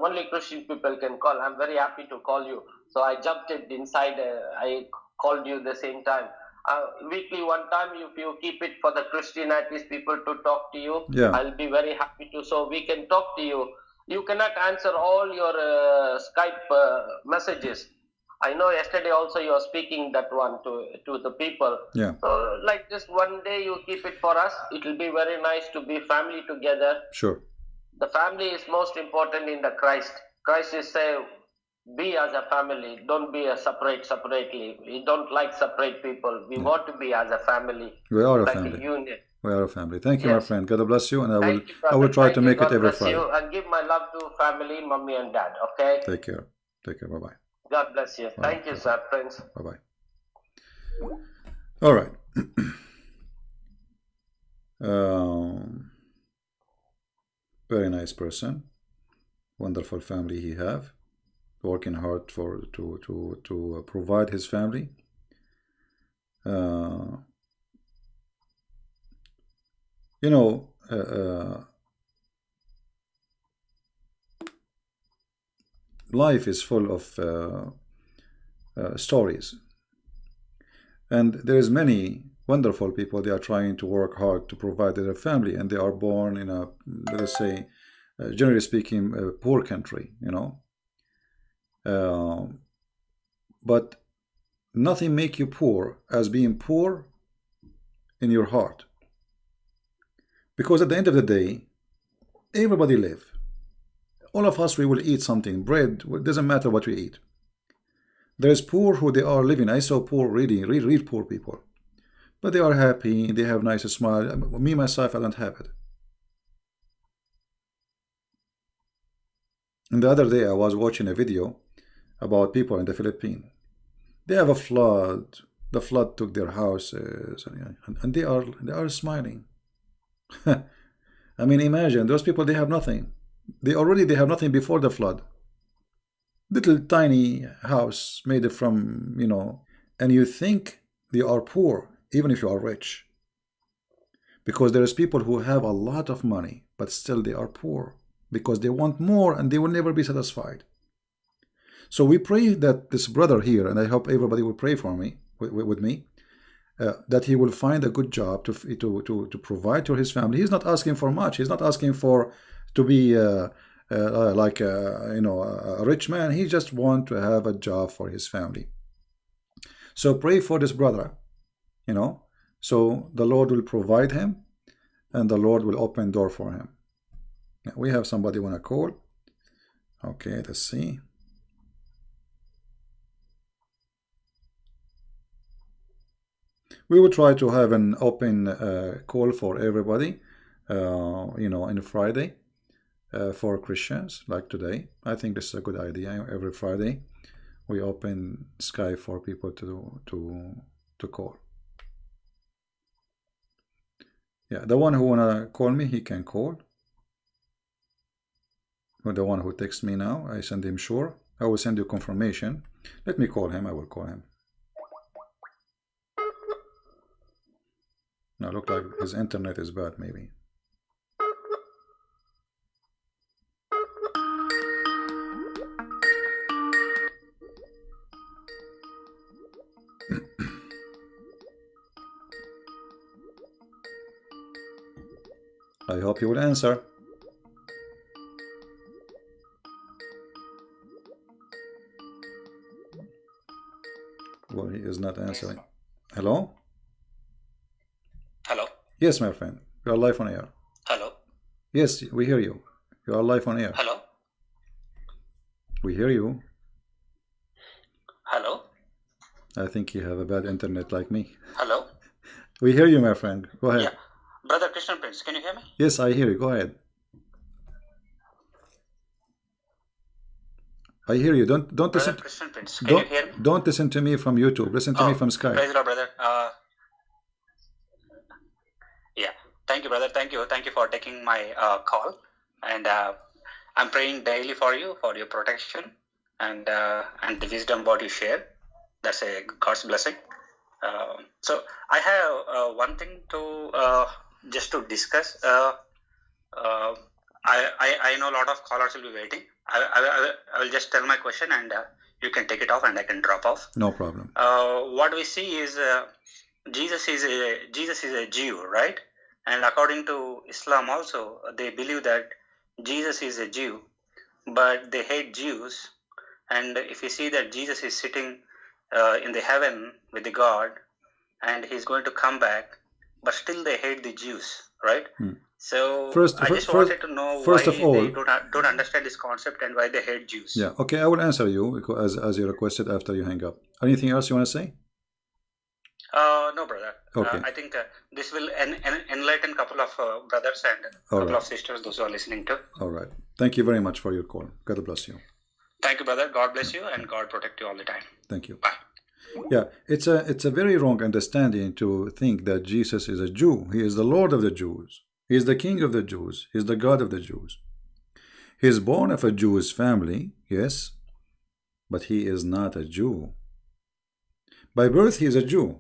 only Christian people can call. I'm very happy to call you. So I jumped it inside. I called you the same time. Weekly one time, if you keep it for the Christianities people to talk to you, I'll be very happy to. So we can talk to you. You cannot answer all your Skype messages. I know yesterday also you are speaking that one to the people. Yeah. So like just one day you keep it for us. It will be very nice to be family together. Sure. The family is most important in the Christ. Christ is say, be as a family. Don't be a separately. We don't like separate people. We want to be as a family. We are a like family. A unit. We are a family. Thank you, my friend. God bless you, and I will try Thank to you. make God it every bless Friday. you, and give my love to family, mommy and dad. Okay. Take care. Bye bye. God bless you. Thank you, sir, friends. Bye bye. All right. Very nice person. Wonderful family he have. Working hard to provide his family. Life is full of stories, and there is many wonderful people. They are trying to work hard to provide their family, and they are born in a, let us say, generally speaking, a poor country, but nothing make you poor as being poor in your heart, because at the end of the day, everybody live. All of us, we will eat something. Bread, it doesn't matter what we eat. There is poor who they are living. I saw poor, really, real poor people. But they are happy, they have nice smile. Me, myself, I don't have it. And the other day I was watching a video about people in the Philippines. They have a flood. The flood took their houses, and they are smiling. I mean, imagine those people. They have nothing. They have nothing before the flood. Little tiny house made from, and you think they are poor, even if you are rich. Because there is people who have a lot of money, but still they are poor because they want more and they will never be satisfied. So we pray that this brother here, and I hope everybody will pray for me, with me, that he will find a good job to provide to his family. He's not asking for much. He's not asking for to be like a rich man. He just wants to have a job for his family. So pray for this brother, so the Lord will provide him and the Lord will open door for him. Now, we have somebody want to call. Okay, let's see. We will try to have an open call for everybody, in Friday for Christians, like today. I think this is a good idea. Every Friday, we open Skype for people to call. Yeah, the one who wanna call me, he can call. Or the one who texts me now, I send him sure. I will send you confirmation. Let me call him. I will call him. Now look like his internet is bad, maybe. I hope you will answer. Well, he is not answering. Hello? Hello? Yes, my friend. You are live on air. Hello? Yes, we hear you. You are live on air. Hello? We hear you. Hello? I think you have a bad internet like me. Hello? We hear you, my friend. Go ahead. Yeah. Brother Christian Prince, can you hear me? Yes, I hear you. Go ahead. I hear you. Don't Brother listen. Christian Prince, can you hear me? Don't listen to me from YouTube. Listen to me from Skype. Praise the Lord, brother. Yeah. Thank you, brother. Thank you. Thank you for taking my call. And I'm praying daily for you, for your protection and the wisdom what you share. That's a God's blessing. So I have one thing to just to discuss. I know a lot of callers will be waiting. I will just tell my question and you can take it off and I can drop off. No problem. What we see is Jesus is a Jew, right? And according to Islam also, they believe that Jesus is a Jew, but they hate Jews. And if you see that Jesus is sitting in the heaven with the God, and he's going to come back, but still they hate the Jews, right? So I just wanted to know why they don't understand this concept and why they hate Jews. Yeah, okay, I will answer you as you requested after you hang up. Anything else you want to say? No, brother. Okay. I think this will enlighten a couple of brothers and a couple of sisters, those who are listening to. All right. Thank you very much for your call. God bless you. Thank you, brother. God bless you and God protect you all the time. Thank you. Bye. Yeah, it's a very wrong understanding to think that Jesus is a Jew. He is the Lord of the Jews. He is the King of the Jews. He is the God of the Jews. He is born of a Jewish family, yes, but he is not a Jew. By birth, he is a Jew,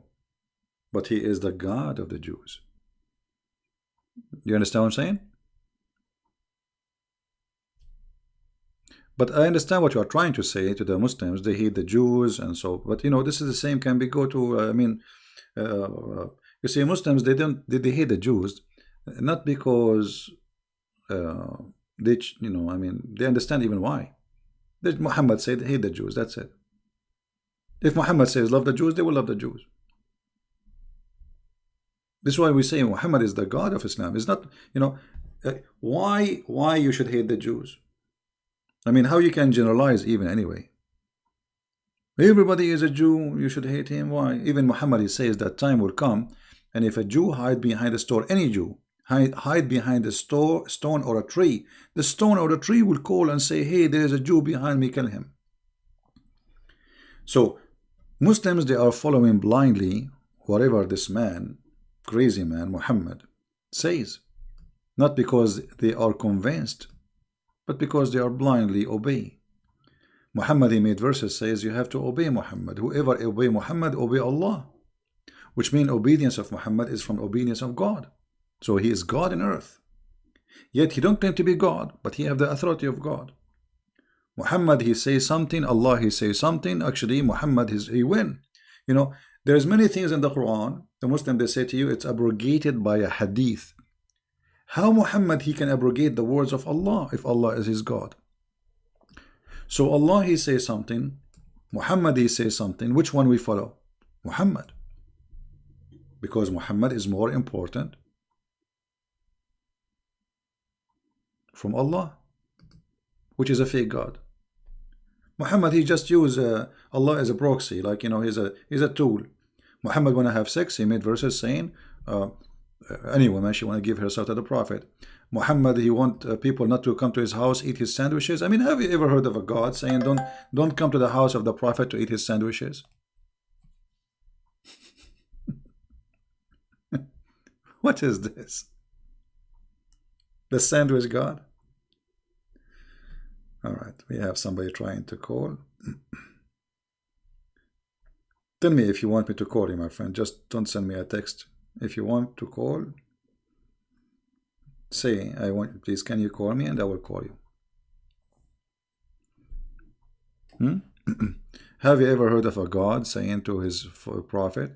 but he is the God of the Jews. Do you understand what I'm saying? But I understand what you are trying to say to the Muslims. They hate the Jews and so. But this is the same. Can we go to? You see, Muslims they hate the Jews, not because they understand even why. Muhammad said hate the Jews. That's it. If Muhammad says love the Jews, they will love the Jews. This is why we say Muhammad is the God of Islam. It's not why you should hate the Jews. I mean, how you can generalize even anyway? Everybody is a Jew, you should hate him. Why? Even Muhammad, he says that time will come, and if a Jew hide behind a store, any Jew hide behind a stone or a tree, the stone or the tree will call and say, hey, there's a Jew behind me, kill him. So Muslims, they are following blindly whatever this man, crazy man Muhammad, says, not because they are convinced, but because they are blindly obey. Muhammad, he made verses, says you have to obey Muhammad. Whoever obey Muhammad, obey Allah, which means obedience of Muhammad is from obedience of God. So he is God in earth, yet he don't claim to be God, but he have the authority of God. Muhammad, he says something, Allah, he says something. Actually, Muhammad, he win. You know, there's many things in the Quran, the Muslim, they say to you, it's abrogated by a hadith. How Muhammad, he can abrogate the words of Allah if Allah is his God? So Allah, he says something, Muhammad, he says something. Which one we follow? Muhammad, because Muhammad is more important from Allah, which is a fake God. Muhammad, he just used Allah as a proxy, like, you know, he's a tool. Muhammad wanna have sex, he made verses saying any woman, she wanna give herself to the Prophet. Muhammad, he want people not to come to his house, eat his sandwiches. I mean, have you ever heard of a God saying don't come to the house of the Prophet to eat his sandwiches? What is this? The sandwich God? All right, we have somebody trying to call. Tell me if you want me to call you, my friend. Just don't send me a text. If you want to call, say, I want, please, can you call me, and I will call you. Have you ever heard of a God saying to his prophet,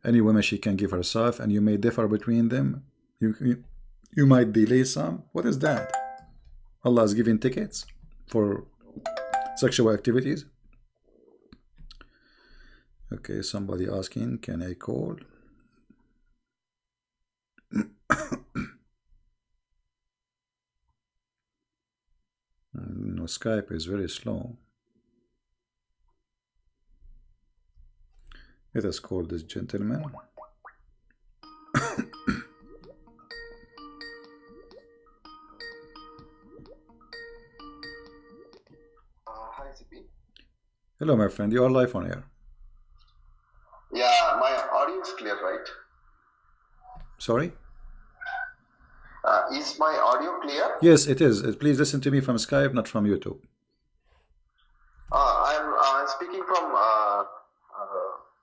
any woman she can give herself, and you may differ between them? You might delay some. What is that? Allah is giving tickets for sexual activities. Okay, somebody asking, can I call? No, Skype is very slow. Let us call this gentleman. Hi, CP. Hello, my friend. You are live on air. Yeah, my audio is clear, right? Sorry? Is my audio clear? Yes, it is. Please listen to me from Skype, not from YouTube. I'm speaking from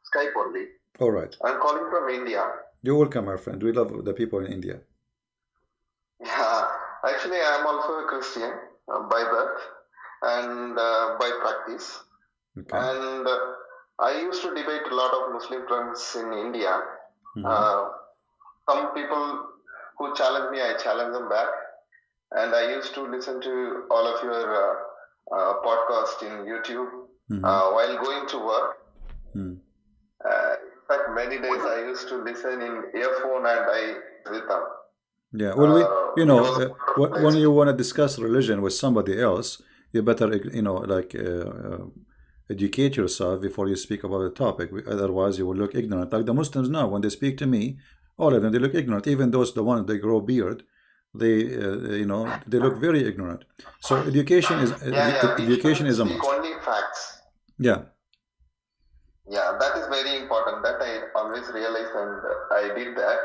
Skype only. All right. I'm calling from India. You're welcome, my friend. We love the people in India. Yeah, actually, I'm also a Christian by birth and by practice. Okay. And I used to debate a lot of Muslim friends in India. Some people who challenge me, I challenge them back. And I used to listen to all of your podcast in YouTube while going to work. In fact, many days I used to listen in earphone and I with them. Yeah, well, when you want to discuss religion with somebody else, you better, educate yourself before you speak about the topic. Otherwise, you will look ignorant. Like the Muslims now, when they speak to me, all of them, they look ignorant. Even those, the ones that grow beard, they, they look very ignorant. So education is education is a must. Only facts. Yeah. Yeah, that is very important. That I always realized, and I did that.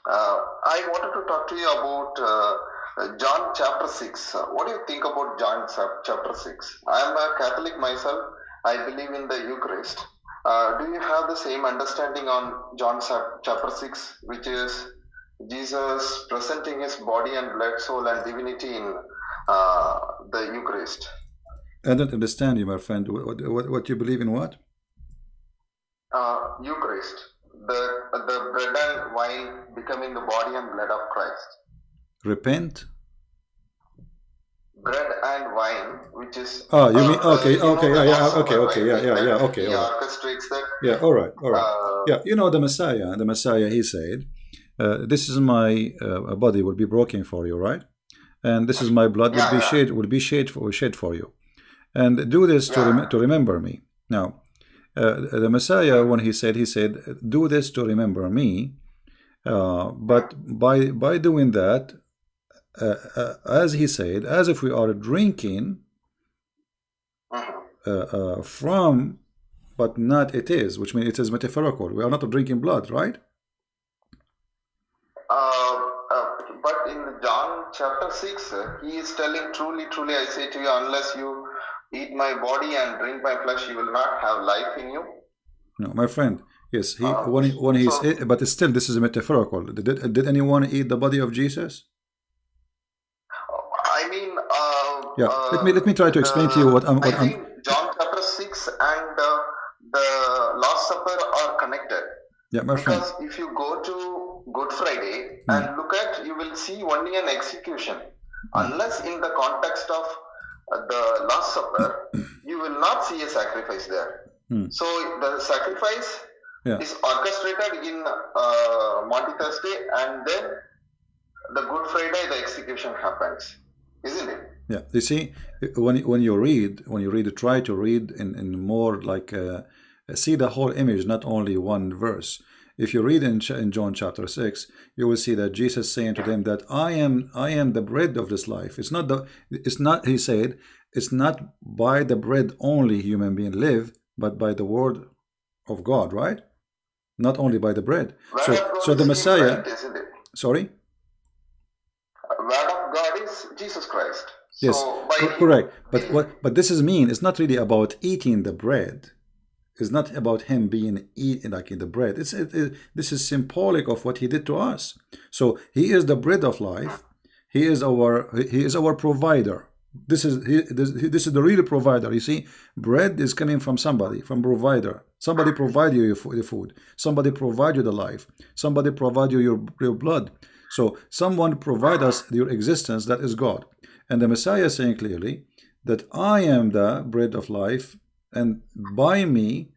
I wanted to talk to you about John chapter 6. What do you think about John chapter 6? I am a Catholic myself. I believe in the Eucharist. Do you have the same understanding on John chapter 6, which is Jesus presenting his body and blood, soul, and divinity in the Eucharist? I don't understand you, my friend. What you believe in? What? Eucharist, the bread and wine becoming the body and blood of Christ. Repent. Bread and wine, which is you mean okay, yeah, okay, he all right. orchestrates that. Yeah, all right. Yeah, the Messiah, he said, this is my body will be broken for you, right? And this is my blood will be shed for you. and do this Yeah. to remember me. Now, the Messiah, when he said, do this to remember me. But by doing that, as he said, as if we are drinking from, but not it is, which means it is metaphorical. We are not drinking blood, right? But in John chapter 6, he is telling, truly, truly, I say to you, unless you eat my body and drink my flesh, you will not have life in you. No, my friend. Yes, So, but still, this is metaphorical. Did anyone eat the body of Jesus? I mean, Yeah, let me try to explain to you I think John chapter 6 and the Last Supper are connected. Yeah, my friend. Because if you go to Good Friday and look at, you will see only an execution. Unless in the context of the Last Supper, you will not see a sacrifice there. So the sacrifice is orchestrated in Maundy Thursday, and then the Good Friday, the execution happens, isn't it? Yeah, you see, when you read, try to read in more like see the whole image, not only one verse. If you read in John chapter 6, you will see that Jesus saying to them that I am the bread of this life. He said, it's not by the bread only human being live, but by the word of God, right? Not only by the bread. So the Messiah, Christ, isn't it? sorry? Word of God is Jesus Christ. Yes, So by correct. But this is mean. It's not really about eating the bread. It's not about him being like in the bread. This is symbolic of what he did to us. So he is the bread of life. He is our provider. This is the real provider. You see, bread is coming from somebody, from provider. Somebody provide you the food. Somebody provide you the life. Somebody provide you your blood. So someone provide us your existence. That is God. And the Messiah is saying clearly that I am the bread of life, and by me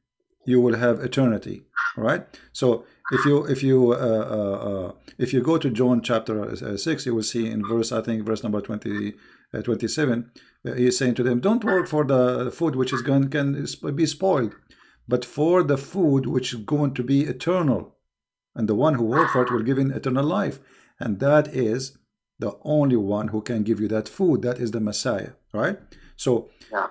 you will have eternity. All right. So if you go to John chapter 6, you will see in verse number 27, he is saying to them, don't work for the food which can be spoiled, but for the food which is going to be eternal, and the one who works for it will give in eternal life, and that is the only one who can give you that food. That is the Messiah, right? So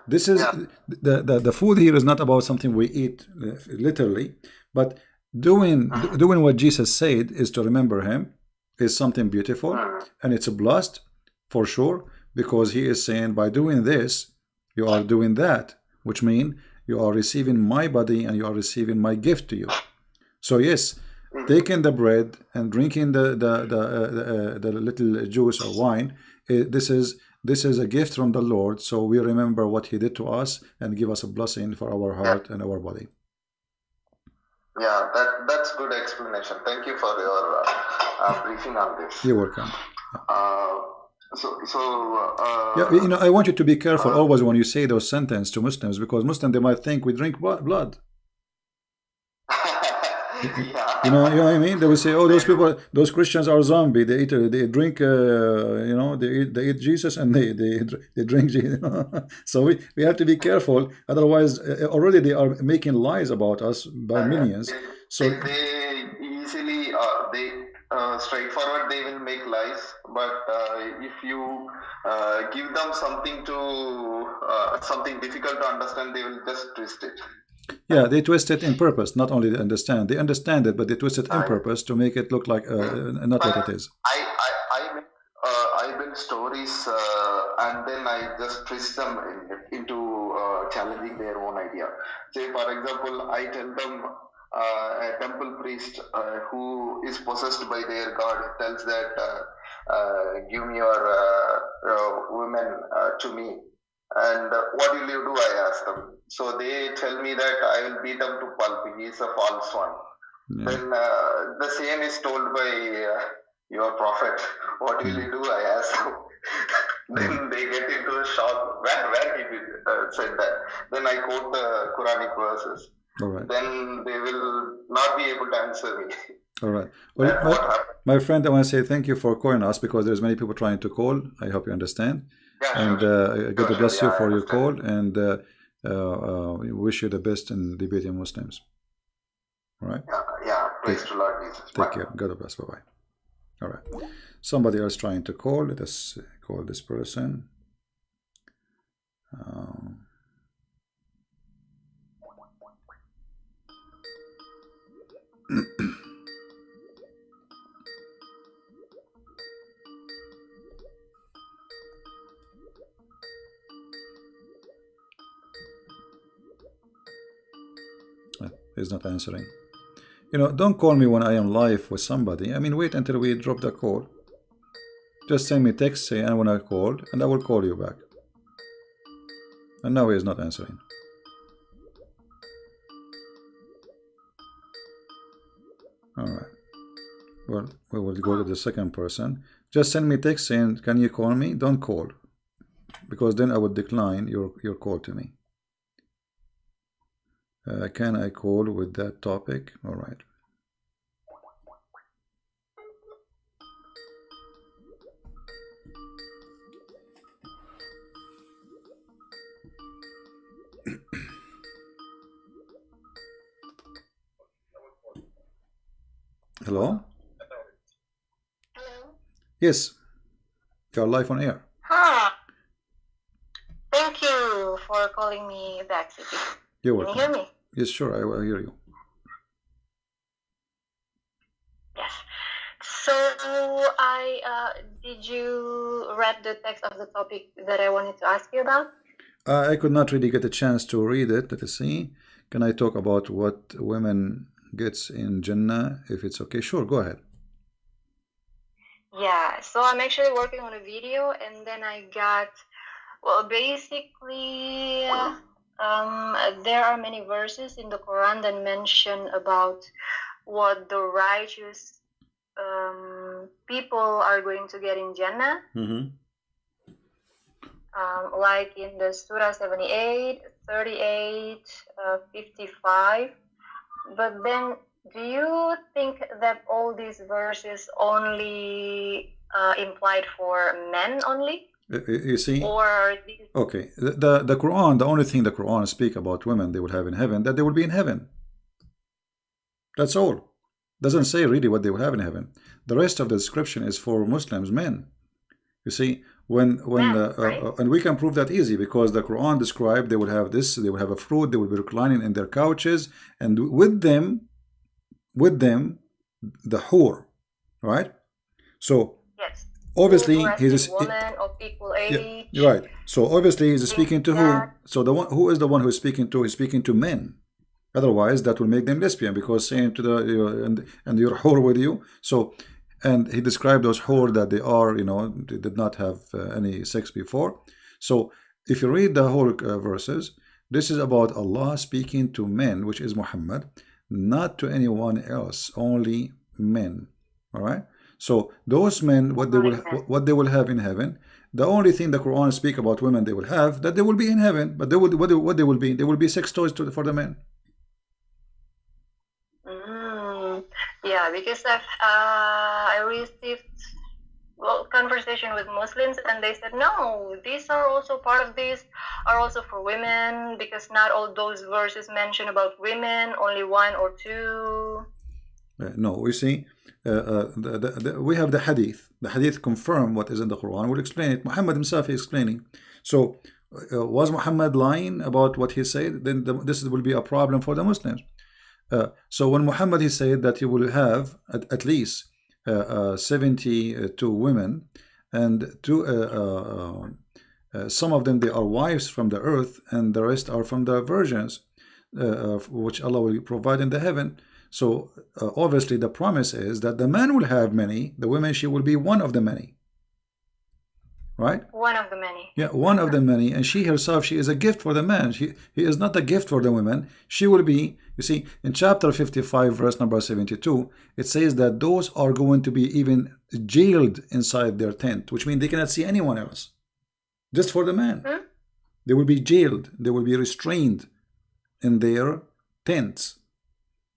this is the food here is not about something we eat literally, but doing what Jesus said is to remember him is something beautiful, and it's a blessed for sure, because he is saying by doing this you are doing that, which means you are receiving my body and you are receiving my gift to you. So yes, taking the bread and drinking the little juice or wine, this is a gift from the Lord, so we remember what he did to us and give us a blessing for our heart and our body. Yeah, that's good explanation. Thank you for your briefing on this. You're welcome. Yeah, I want you to be careful always when you say those sentences to Muslims, because Muslims, they might think we drink blood. You know what I mean? They will say, "Oh, those people, those Christians are zombie. They drink, they eat Jesus and they drink Jesus." So we have to be careful. Otherwise, already they are making lies about us by millions. So they easily straightforward they will make lies, but if you give them something something difficult to understand, they will just twist it. Yeah, they twist it in purpose. Not only they understand it, but they twist it in purpose to make it look like not what it is. I build stories and then I just twist them into challenging their own idea. Say, for example, I tell them a temple priest who is possessed by their god tells that give me your women to me. And what will you do? I ask them. So they tell me that I will beat them to pulp. He is a false one. Yeah. Then the same is told by your prophet. What will you do? I ask them. Then they get into a shock. Where he said that? Then I quote the Quranic verses. All right. Then they will not be able to answer me. All right. Well, my friend, I want to say thank you for calling us, because there's many people trying to call. I hope you understand. Yeah, And sure. God Sure, bless sure. you Yeah, I for your understand. call, and we wish you the best in debating Muslims. All right. Yeah, yeah. Praise to Lord Jesus. Take Bye. care. God bless. Bye bye. All right. Somebody else trying to call. Let us call this person. He's not answering. You know, don't call me when I am live with somebody. I mean, wait until we drop the call. Just send me text, say I want to call, and I will call you back. And now he is not answering. All right. Well, we will go to the second person. Just send me text saying, can you call me? Don't call, because then I would decline your call to me. Can I call with that topic? All right. Hello? Hello. Yes. You're live on air. Huh. Thank you for calling me back, Siti. You're Can welcome. you hear me? Yes, sure. I will hear you. Yes. So did you read the text of the topic that I wanted to ask you about? I could not really get a chance to read it. Let us see. Can I talk about what women gets in Jannah, if it's okay? Sure, go ahead. Yeah. So I'm actually working on a video, and then I got, well, basically, there are many verses in the Quran that mention about what the righteous people are going to get in Jannah. Like in the Surah 78, 38, 55. But then, do you think that all these verses only implied for men only? You see? Or these... Okay. The Quran, the only thing the Quran speak about women they will have in heaven, that they will be in heaven. That's all. Doesn't say really what they will have in heaven. The rest of the description is for Muslims, men. You see, and we can prove that easy, because the Quran described they will have this, they will have a fruit, they will be reclining in their couches, and with them the hur, right? So Yes. obviously he's a woman of equal age. Yeah, right. So obviously he's speaking to who? So the one who is the one who is speaking to? He's speaking to men. Otherwise, that will make them lesbian, because saying to the and your whore with you. So, and he described those whore that they are, they did not have any sex before. So, if you read the whole verses, this is about Allah speaking to men, which is Muhammad, not to anyone else, only men. All right. So those men, what they will have in heaven. The only thing the Quran speak about women they will have, that they will be in heaven, but they will what they will be? They will be sex toys for the men. Yeah, because I received conversation with Muslims, and they said no, these are also part of this, are also for women, because not all those verses mention about women, only one or two. No, we see, we have the hadith. The hadith confirm what is in the Quran. We'll explain it. Muhammad himself is explaining. So, was Muhammad lying about what he said? Then this will be a problem for the Muslims. So when Muhammad he said that he will have at least 72 women, and some of them they are wives from the earth, and the rest are from the virgins, which Allah will provide in the heaven. So obviously the promise is that the man will have many, the women she will be one of the many. Right? One of the many. Yeah, one of the many, and she herself, she is a gift for the man. He is not a gift for the women. She will be, you see, in chapter 55, verse number 72, it says that those are going to be even jailed inside their tent, which means they cannot see anyone else. Just for the man. They will be jailed. They will be restrained in their tents.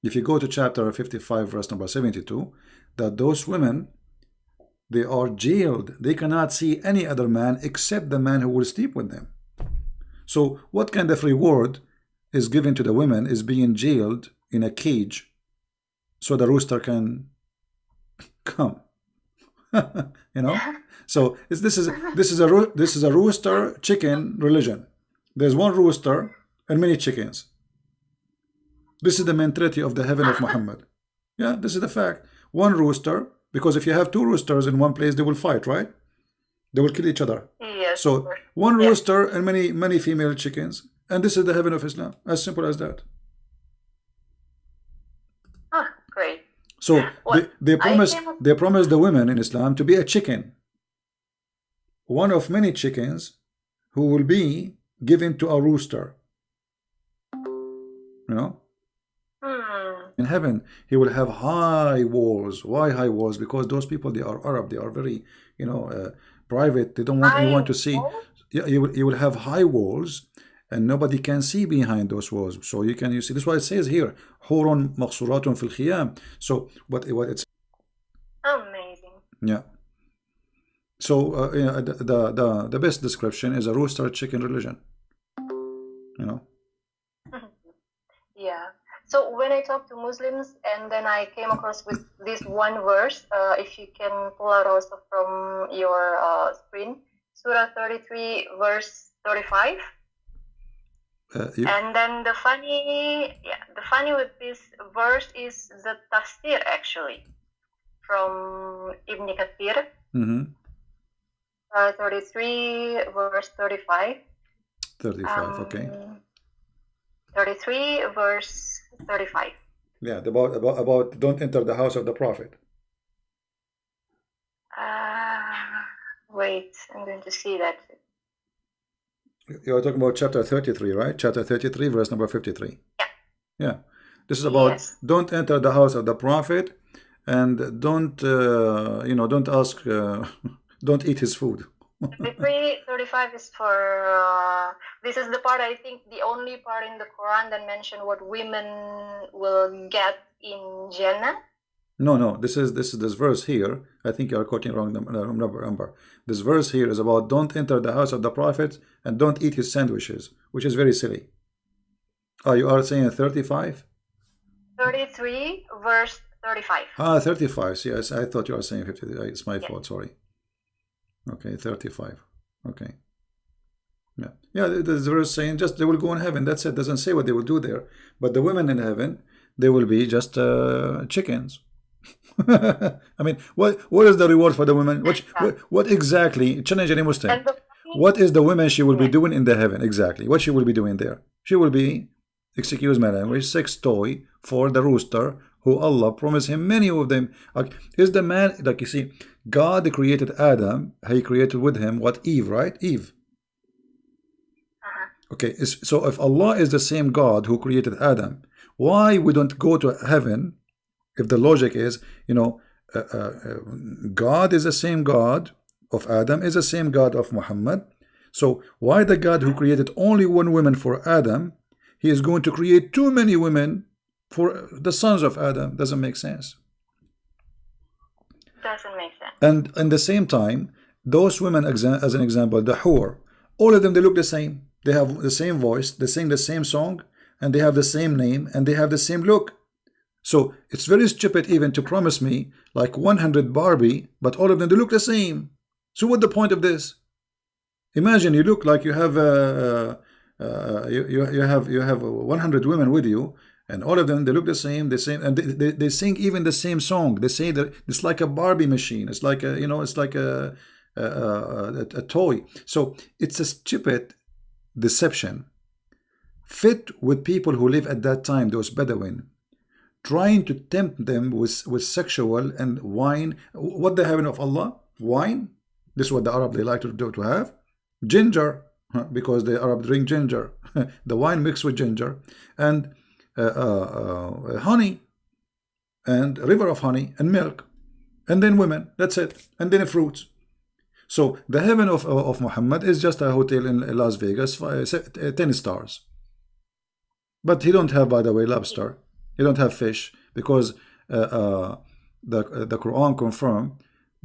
If you go to chapter 55, verse number 72, that those women, They are jailed. They cannot see any other man except the man who will sleep with them. So what kind of reward is given to the women is being jailed in a cage so the rooster can come? You know? So this is a rooster chicken religion. There's one rooster and many chickens. This is the mentality of the heaven of Muhammad. Yeah, this is the fact. One rooster, because if you have two roosters in one place, they will fight, right? They will kill each other. Yes. So one rooster and many female chickens, and this is the heaven of Islam. As simple as that. Ah, great. So Well, they promise I came- they promise the women in Islam to be a chicken, one of many chickens who will be given to a rooster. You know, in heaven he will have high walls. Why high walls? Because those people, they are Arab. They are very, private. They don't want anyone to see. Yeah, you will have high walls, and nobody can see behind those walls. So you see. That's why it says here, "Hurun maqsuratun fil khiyam." So what it's Amazing. yeah. So the best description is a rooster chicken religion. You know. Yeah. So when I talk to Muslims, and then I came across with this one verse, if you can pull out also from your screen, Surah 33, verse 35. And then the funny with this verse is the tafsir actually from Ibn Kathir. 33, verse 35. 35. Okay. 33, verse 35. Yeah, about don't enter the house of the prophet. Wait, I'm going to see that. You are talking about chapter 33, right? Chapter 33, verse number 53. Yeah. Yeah. This is about Yes. don't enter the house of the prophet, and don't don't ask, don't eat his food. 33, 35 is for, this is the part, I think, the only part in the Quran that mention what women will get in Jannah. No. This verse here. I think you are quoting wrong number. This verse here is about don't enter the house of the prophet and don't eat his sandwiches, which is very silly. Oh, you are saying 35? 33, verse 35. 35. Yes, I thought you were saying 50. It's my fault. Sorry. Okay, 35. Okay. Yeah. There's a verse saying just they will go in heaven. That's it. Doesn't say what they will do there. But the women in heaven, they will be just chickens. I mean, what is the reward for the women? What exactly? Challenge any Muslim. And the What is the woman she will be doing in the heaven exactly? What she will be doing there? She will be, excuse my language, sex toy for the rooster, who Allah promised him many of them. Is the man, like you see, God created Adam. He created with him what? Eve, right? Eve. Okay, so if Allah is the same God who created Adam, why we don't go to heaven? If the logic is, God is the same God of Adam, is the same God of Muhammad. So why the God who created only one woman for Adam, he is going to create too many women for the sons of Adam? Doesn't make sense. doesn't make sense. And in the same time, those women, as an example, the hur, all of them, they look the same. They have the same voice, they sing the same song, and they have the same name, and they have the same look. So it's very stupid even to promise me like 100 Barbie, but all of them, they look the same. So what's the point of this? Imagine you look like you have you have 100 women with you, and all of them, they look the same, and they sing even the same song. They say that it's like a Barbie machine. It's like it's like a toy. So it's a stupid deception fit with people who live at that time, those Bedouin, trying to tempt them with sexual and wine. What the heaven of Allah? Wine. This is what the Arab, they like to have. Ginger, because the Arab drink ginger. The wine mixed with ginger, and honey, and river of honey, and milk, and then women. That's it. And then fruits. So the heaven of Muhammad is just a hotel in Las Vegas, 10 stars. But he don't have, by the way, lobster. He don't have fish, because the Quran confirmed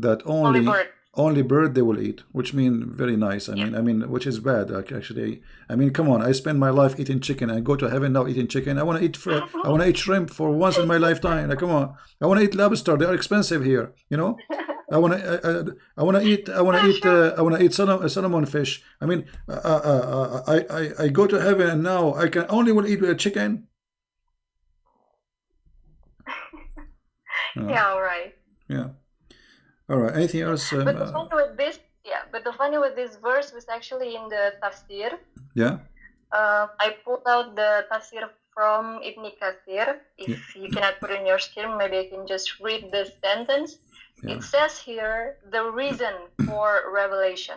that Only bird. only bird they will eat, which mean very nice. I mean, which is bad. Actually, I mean, come on. I spend my life eating chicken and go to heaven now eating chicken. I want to eat I want to eat shrimp for once in my lifetime. Like, come on. I want to eat lobster. They are expensive here. You know. I want to eat salmon fish. I mean, I go to heaven and now I can only will eat chicken. Yeah, all right. Yeah. All right. Anything else? But the funny with this, but the funny with this verse was actually in the tafsir. Yeah. I pulled out the tafsir from Ibn Kathir. If you cannot put it in your screen, maybe I can just read the sentence. Yeah. It says here the reason for revelation.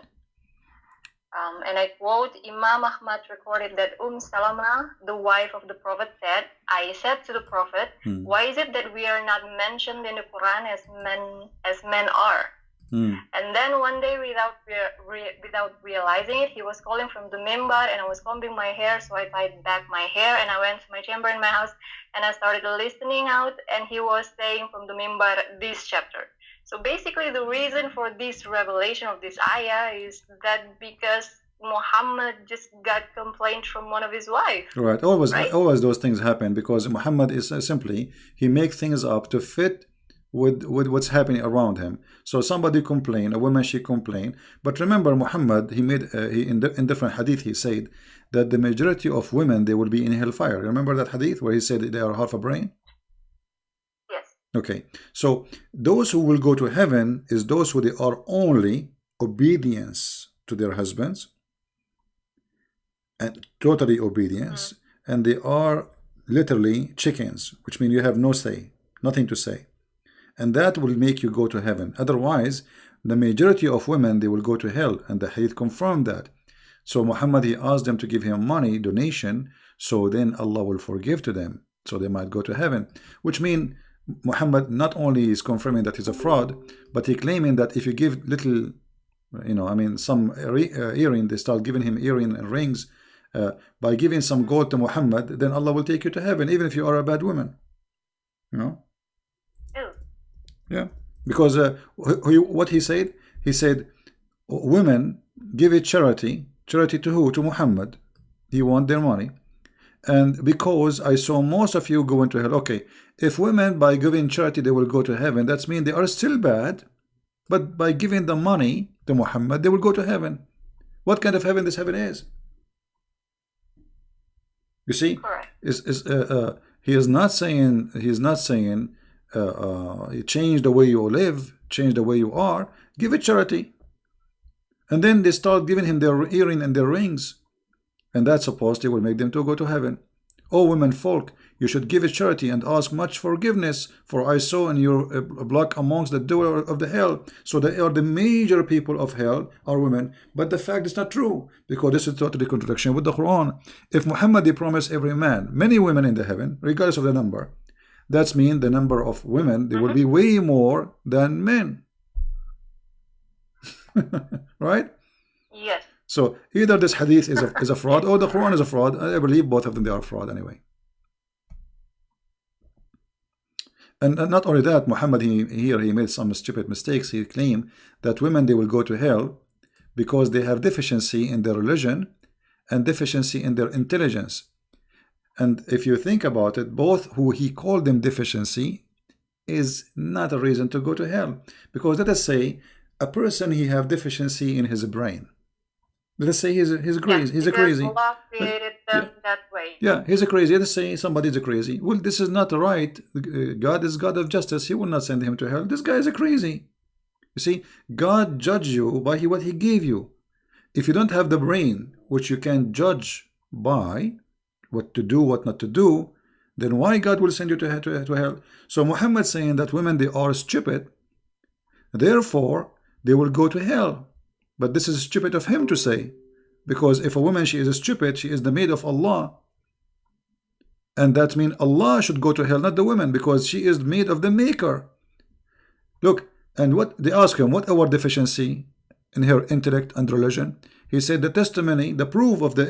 And I quote, Imam Ahmad recorded that Salama, the wife of the Prophet, said, I said to the Prophet, why is it that we are not mentioned in the Quran as men are? And then one day, without realizing it, he was calling from the mimbar, and I was combing my hair, so I tied back my hair, and I went to my chamber in my house, and I started listening out, and he was saying from the mimbar this chapter. So basically, the reason for this revelation of this ayah is that because Muhammad just got complaints from one of his wives. Right. Always those things happen because Muhammad is simply, he makes things up to fit with what's happening around him. So somebody complain, a woman, she complain. But remember, Muhammad, he made in different hadith, he said that the majority of women, they will be in hellfire. Remember that hadith where he said they are half a brain? Okay, so those who will go to heaven is those who they are only obedience to their husbands and totally obedience, and they are literally chickens, which means you have no say, nothing to say, and that will make you go to heaven. Otherwise, the majority of women, they will go to hell, and the hadith confirmed that. So Muhammad, he asked them to give him money, donation, so then Allah will forgive to them, so they might go to heaven, which means Muhammad not only is confirming that he's a fraud, but he claiming that if you give little, some earring, they start giving him earring and rings, by giving some gold to Muhammad, then Allah will take you to heaven, even if you are a bad woman. Yeah, because what he said? He said, women give it charity. Charity to who? To Muhammad. He want their money. And because I saw most of you going to hell, okay, if women by giving charity they will go to heaven, that means they are still bad, but by giving the money to Muhammad they will go to heaven. What kind of heaven this heaven is? You see, he is not saying change the way you live, change the way you are, give it charity. And then they start giving him their earring and their rings, and that supposedly will make them to go to heaven. O women folk, you should give a charity and ask much forgiveness, for I saw in your block amongst the door of the hell. So they are the major people of hell are women. But the fact is not true, because this is totally contradiction with the Quran. If Muhammad, he promised every man many women in the heaven, regardless of the number, that means the number of women, they will be way more than men. Right? Yes. So either this hadith is a fraud or the Quran is a fraud. I believe both of them, they are fraud anyway. And not only that, Muhammad, he made some stupid mistakes. He claimed that women, they will go to hell because they have deficiency in their religion and deficiency in their intelligence. And if you think about it, both who he called them deficiency is not a reason to go to hell. Because let us say a person, he have deficiency in his brain. Let us say he's crazy. He's a crazy. Allah created them that way. Yeah, he's a crazy. Let us say somebody's a crazy. Well, this is not right. God is God of justice. He will not send him to hell. This guy is a crazy. You see, God judge you by what he gave you. If you don't have the brain, which you can judge by what to do, what not to do, then why God will send you to hell? So Muhammad saying that women, they are stupid, therefore they will go to hell. But this is stupid of him to say, because if a woman, she is stupid, she is the maid of Allah, and that means Allah should go to hell, not the woman, because she is maid of the maker. Look, and what they ask him, what our deficiency in her intellect and religion? He said the testimony, the proof of the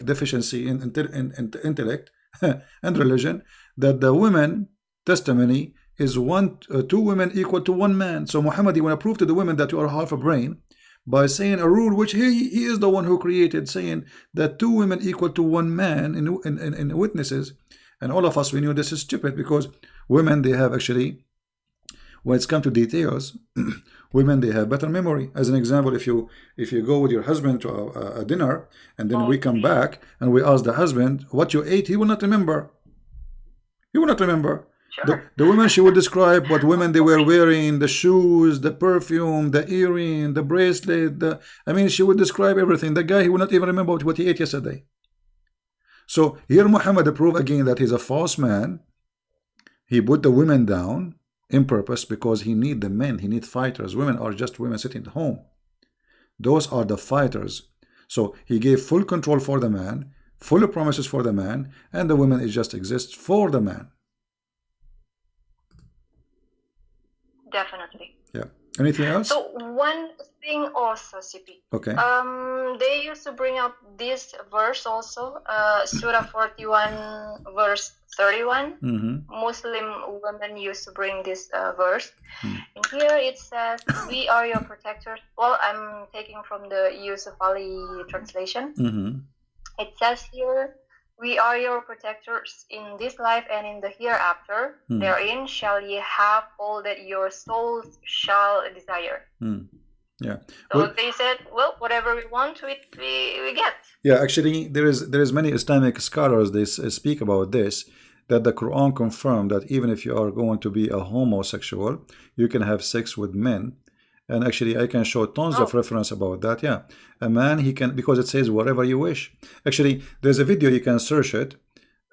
deficiency in intellect and religion, that the women testimony, is two women equal to one man. So Muhammad, he want to prove to the women that you are half a brain by saying a rule which he is the one who created, saying that two women equal to one man in witnesses. And all of us, we knew this is stupid, because women, they have actually, when it's come to details, women, they have better memory. As an example, if you go with your husband to a dinner, and then we come back and we ask the husband what you ate, he will not remember. He will not remember. Sure. The women, she would describe what women they were wearing, the shoes, the perfume, the earring, the bracelet. I mean, she would describe everything. The guy, he would not even remember what he ate yesterday. So here Muhammad proved again that he's a false man. He put the women down in purpose, because he need the men. He need fighters. Women are just women sitting at home. Those are the fighters. So he gave full control for the man, full promises for the man, and the women, it just exists for the man. Definitely. Yeah. Anything else? So one thing also, CP. Okay. They used to bring up this verse also, Surah 41, verse 31. Muslim women used to bring this verse. And here it says, "We are your protectors." Well, I'm taking from the Yusuf Ali translation. It says here, "We are your protectors in this life and in the hereafter. Therein shall ye have all that your souls shall desire." Yeah. So Well, they said, well, whatever we want, we get. yeah, actually, there is many Islamic scholars, they speak about this, that the Quran confirmed that even if you are going to be a homosexual, you can have sex with men. And actually, I can show tons of reference about that. Yeah, a man, he can, because it says whatever you wish. Actually, there's a video, you can search it.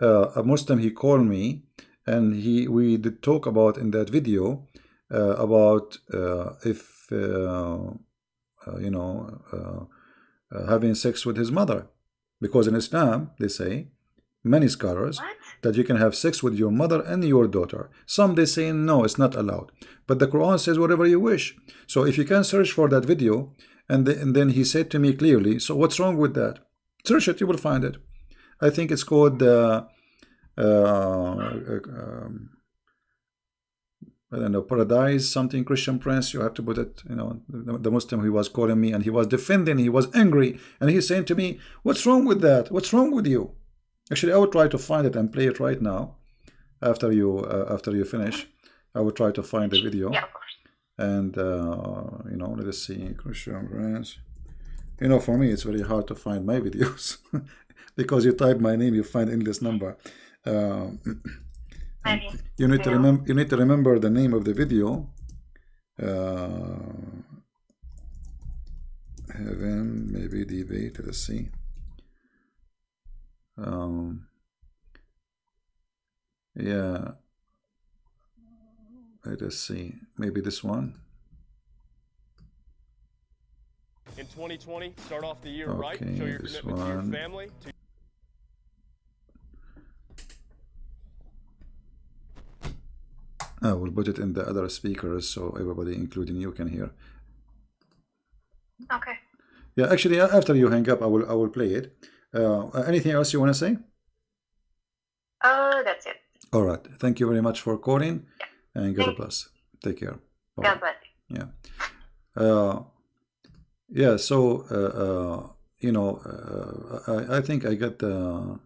A Muslim, he called me, and we did talk about in that video about if having sex with his mother, because in Islam they say, many scholars, What? that you can have sex with your mother and your daughter. Some they say no, it's not allowed, but the Quran says whatever you wish. So if you can search for that video, and then he said to me clearly, so what's wrong with that? Search it, you will find it. I think it's called I don't know, Paradise something, Christian Prince. You have to put it, the Muslim, he was calling me and he was defending, he was angry, and he's saying to me, what's wrong with that? What's wrong with you? Actually, I will try to find it and play it right now. After you finish, I will try to find the video. Yeah, of course. And let us see, Christian Prince. For me, it's very hard to find my videos because you type my name, you find endless number. You need to remember. You need to remember the name of the video. Heaven, maybe debate. Let's see. Yeah. Let us see. Maybe this one. In 2020, start off the year right. Okay, Show your this commitment to your one. family. I will put it in the other speakers so everybody, including you, can hear. Okay. Yeah, actually, after you hang up, I will play it. Anything else you want to say? That's it. All right. Thank you very much for calling, and God Thank bless. Take care. Bye-bye. God bless. Yeah. Yeah. So I think I got the.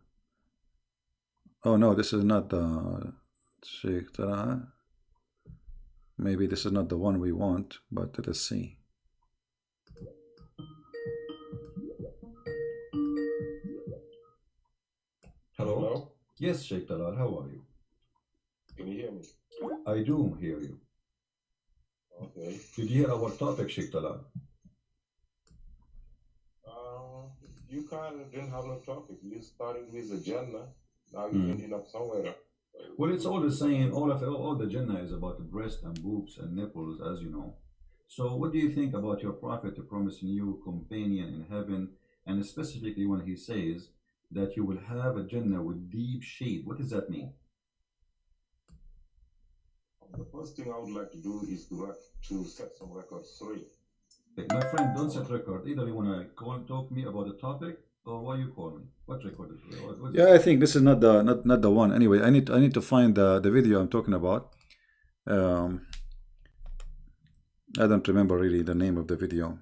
Oh no, this is not the Sheikh Tara. Maybe this is not the one we want, but let us see. Hello? Yes, Sheikh Talal, how are you? Can you hear me? I do hear you. Okay. Did you hear our topic, Sheikh Talal? You kind of didn't have no topic. You started with the Jannah. Now you're ending up somewhere. Well, it's all the same. All the Jannah is about the breast and boobs and nipples, as you know. So what do you think about your prophet promising you companion in heaven, and specifically when he says that you will have a Jannah with deep shade? What does that mean? The first thing I would like to do is to set some records straight. Hey, my friend, don't set record. Either you want to call and talk to me about the topic, or why you call me? What record is it? Yeah, I think this is not the one. Anyway, I need to find the video I'm talking about. Um, I don't remember really the name of the video.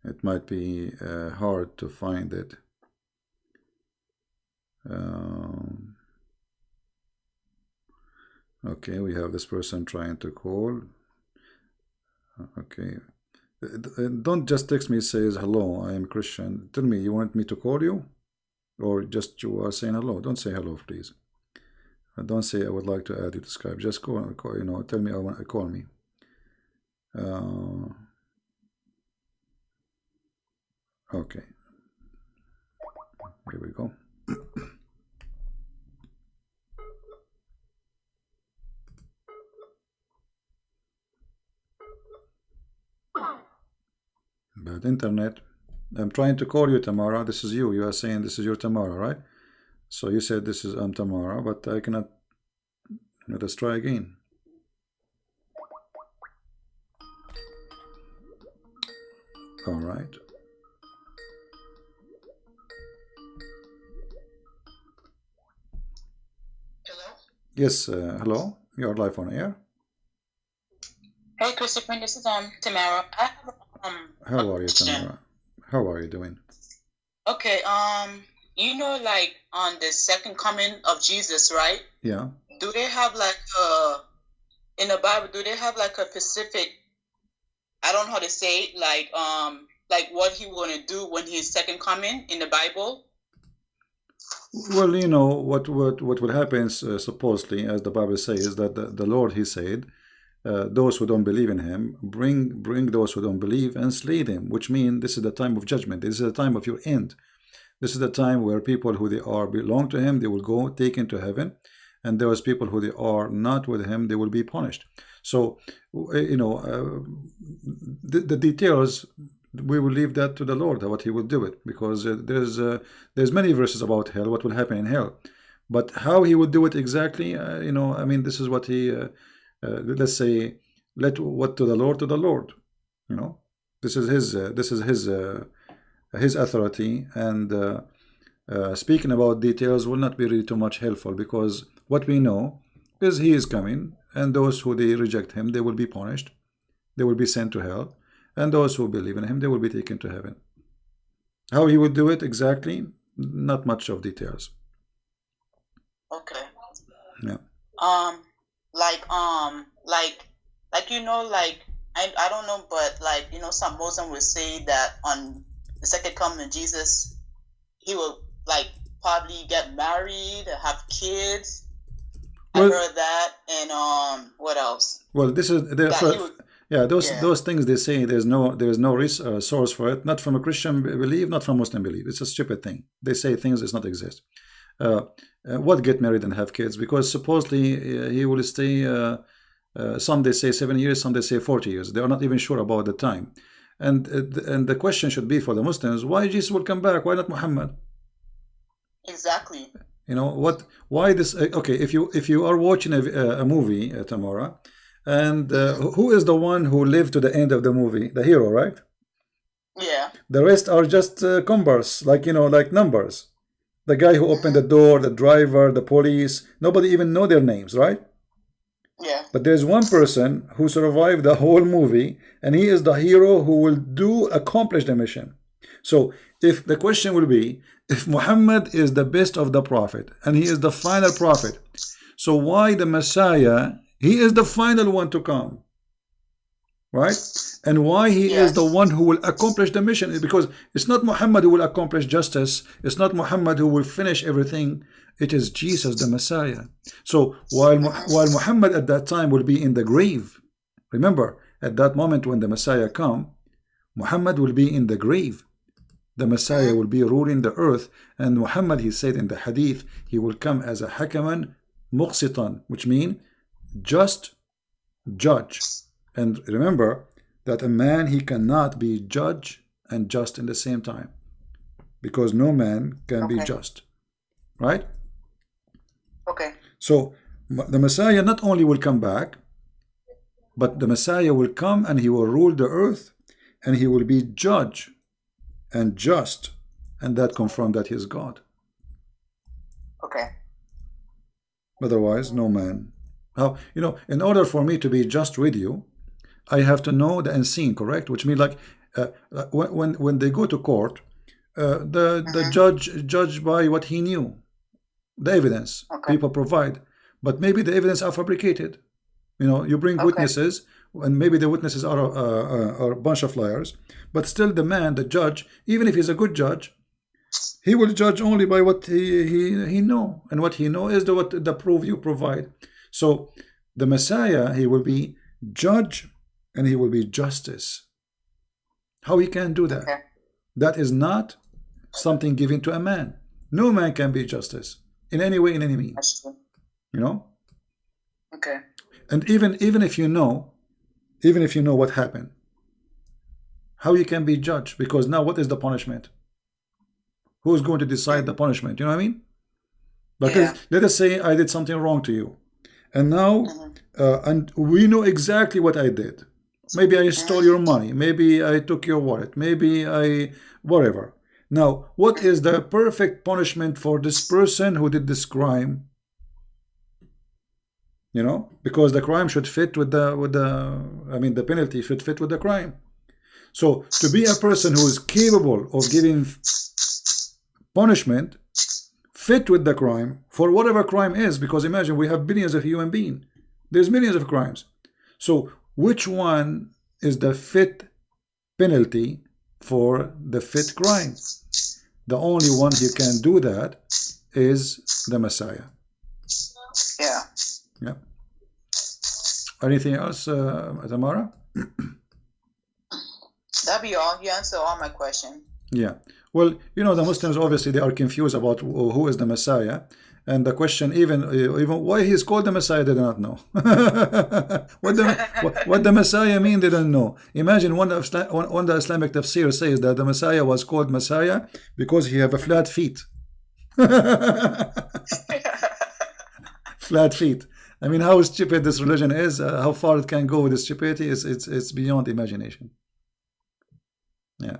It might be hard to find it. Okay, we have this person trying to call. Okay. Don't just text me, says hello, I am Christian. Tell me, you want me to call you? Or just you are saying hello? Don't say hello, please. Don't say I would like to add you to Skype. Just call you know, tell me I want call me. Okay. Here we go. Bad internet. I'm trying to call you, Tamara. This is you. You are saying this is your Tamara, right? So you said this is Tamara, but I cannot. Let us try again. All right. Hello? Yes, hello. You are live on air. Hey, Christopher, this is Tamara. I have How are you, question. Tamara? How are you doing? Okay, you know, like on the second coming of Jesus, right? Yeah. Do they have like in the Bible? Do they have like a specific? I don't know how to say it, like what he gonna do when his second coming in the Bible? Well, you know what will happen supposedly, as the Bible says, that the Lord, He said, those who don't believe in Him, bring those who don't believe and slay them. Which means this is the time of judgment. This is the time of your end. This is the time where people who they are belong to Him, they will go taken to heaven, and those people who they are not with Him, they will be punished. So, you know, the details, we will leave that to the Lord, what He will do it, because there's many verses about hell, what will happen in hell, but how He will do it exactly, you know, I mean, this is what He, let's say, let what to the Lord, you know, this is His authority, and speaking about details will not be really too much helpful, because what we know is He is coming, and those who they reject Him, they will be punished, they will be sent to hell, and those who believe in Him, they will be taken to heaven. How He would do it exactly, not much of details. Okay. Yeah. Like you know, like I don't know, but like you know, some Muslims would say that on the second coming of Jesus, He will like probably get married, have kids. I Well, heard that, and what else? well, this is the That he would, yeah, yeah. those things they say there's no source for it, not from a Christian belief, not from Muslim belief. It's a stupid thing. They say things does not exist. What get married and have kids? Because supposedly He will stay. Some they say 7 years, some they say 40 years. They are not even sure about the time. And the question should be for the Muslims: why Jesus will come back? Why not Muhammad? Exactly. You know what? Why this? Okay, if you are watching a movie, Tamara, and who is the one who lived to the end of the movie? The hero, right? Yeah. The rest are just compass, like you know, like numbers. The guy who opened the door, the driver, the police. Nobody even know their names, right? Yeah. But there's one person who survived the whole movie, and he is the hero who will accomplish the mission. So if the question will be, if Muhammad is the best of the prophet and he is the final prophet, so why the Messiah, he is the final one to come, right? And why he is the one who will accomplish the mission? Because it's not Muhammad who will accomplish justice, it's not Muhammad who will finish everything, it is Jesus the Messiah. So while Muhammad at that time will be in the grave, remember, at that moment when the Messiah come, Muhammad will be in the grave. The Messiah will be ruling the earth, and Muhammad, he said in the hadith, he will come as a hakaman muqsitan, which means just judge. And remember that a man, he cannot be judge and just in the same time, because no man can be just, right? Okay. So the Messiah not only will come back, but the Messiah will come and he will rule the earth, and he will be judge and just, and that confirm that he is God. Okay. Otherwise, no man How, you know, in order for me to be just with you, I have to know the unseen, correct? Which means like when they go to court, the judge by what he knew, the evidence people provide, but maybe the evidence are fabricated. You know, you bring witnesses, and maybe the witnesses are a bunch of liars, but still the man, the judge, even if he's a good judge, he will judge only by what he know, and what he know is the proof you provide. So the Messiah, he will be judge and he will be justice. How he can do that? That is not something given to a man. No man can be justice in any way, in any means. That's true. You know? Okay. And even if you know what happened, how you can be judged? Because now what is the punishment? Who's going to decide the punishment? You know what I mean? Because let us say I did something wrong to you, and now and we know exactly what I did. Maybe I stole your money, maybe I took your wallet, maybe I whatever. Now, what is the perfect punishment for this person who did this crime? You know, because the crime should fit with the penalty should fit with the crime. So to be a person who is capable of giving punishment fit with the crime for whatever crime is, because imagine we have billions of human beings, there's millions of crimes. So which one is the fit penalty for the fit crime? The only one who can do that is the Messiah. Yeah. Yeah. Anything else, Tamara? That'd be all. You answered all my questions. Yeah. Well, you know, the Muslims obviously they are confused about who is the Messiah, and the question even why he is called the Messiah they do not know. what the Messiah mean they don't know. Imagine one the Islamic tafsir says that the Messiah was called Messiah because he have a flat feet. Flat feet. I mean, how stupid this religion is, how far it can go with stupidity it's beyond imagination. Yeah.